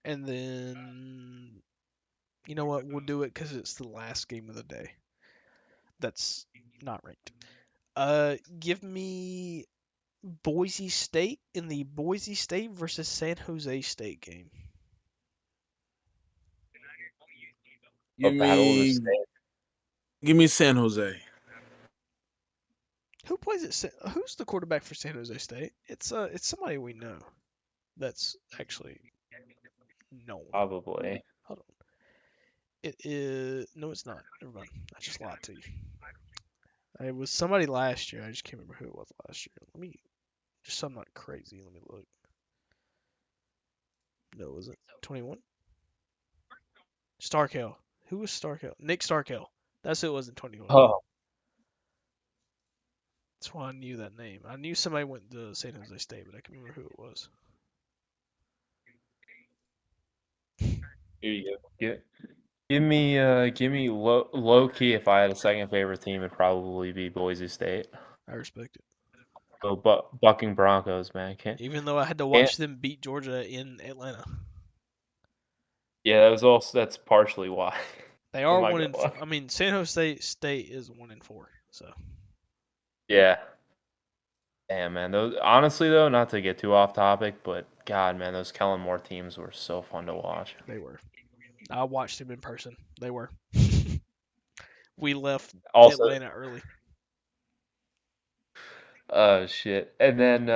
And then, you know what? We'll do it because it's the last game of the day. That's not ranked. Give me Boise State in the Boise State versus San Jose State game. A Give battle of the me state. give me San Jose. Who plays it? Who's the quarterback for San Jose State? It's somebody we know. That's actually known. Probably. Hold on. It is no, it's not. Never mind. I just lied to you. It was somebody last year. I just can't remember who it was last year. Let me just so I'm not crazy. Let me look. No, was it 21? Starkell. Who was Starkell? Nick Starkell. That's who it was in 2021. Oh, That's why I knew that name. I knew somebody went to San Jose State, but I can't remember who it was. here you go. Give me low key. If I had a second favorite team, it'd probably be Boise State. I respect it. So, bucking Broncos, man. Even though I had to Can't. watch them beat Georgia in Atlanta. Yeah, that's partially why. They I'm are not one gonna in. lie. I mean, San Jose State is 1-4. So Yeah. Damn, man. Those honestly though, not to get too off topic, but God, man, those Kellen Moore teams were so fun to watch. they were. I watched them in person. They were. We left Also, Atlanta early. oh shit, and then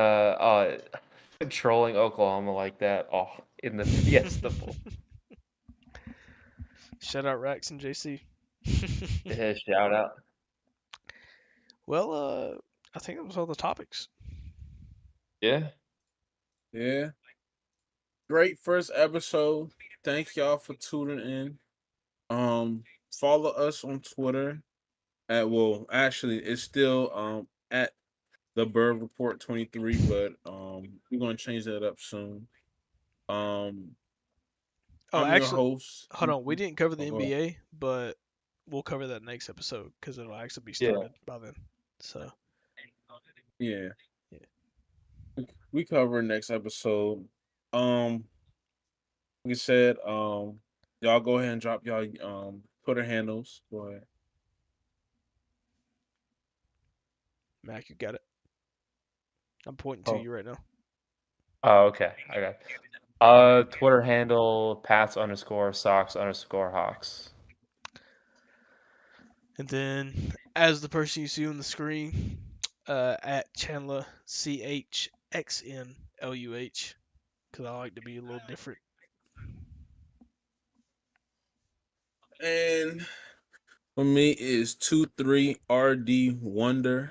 trolling Oklahoma like that. Oh, in the Fiesta Bowl. Shout out Rex and JC. Yeah, shout out. Well, I think that was all the topics. Yeah. Yeah. Great first episode. Thank y'all for tuning in. Follow us on Twitter actually it's still at the Bird Report 23, but we're gonna change that up soon. Um Oh, I'm your actually, host. hold on. We didn't cover Oh, the go ahead. NBA, but we'll cover that next episode because it'll actually be Yeah. started by then. So Yeah. Yeah. We cover next episode. Like I said, y'all go ahead and drop y'all Twitter handles. Go ahead. Mac, you got it. I'm pointing to you right now. Oh, okay. I got it. Twitter handle Pats_Sox_Hawks. And then, as the person you see on the screen, at Chandler CHXNLUH, because I like to be a little different. And for me is 23RD Wonder.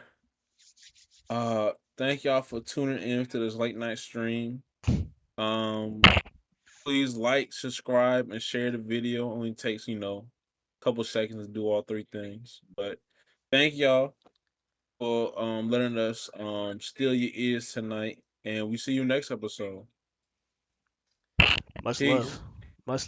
Thank y'all for tuning in to this late night stream. Please like, subscribe, and share the video. Only takes, a couple seconds to do all three things. But thank y'all for letting us steal your ears tonight. And we see you next episode. Much Peace. love. Much love.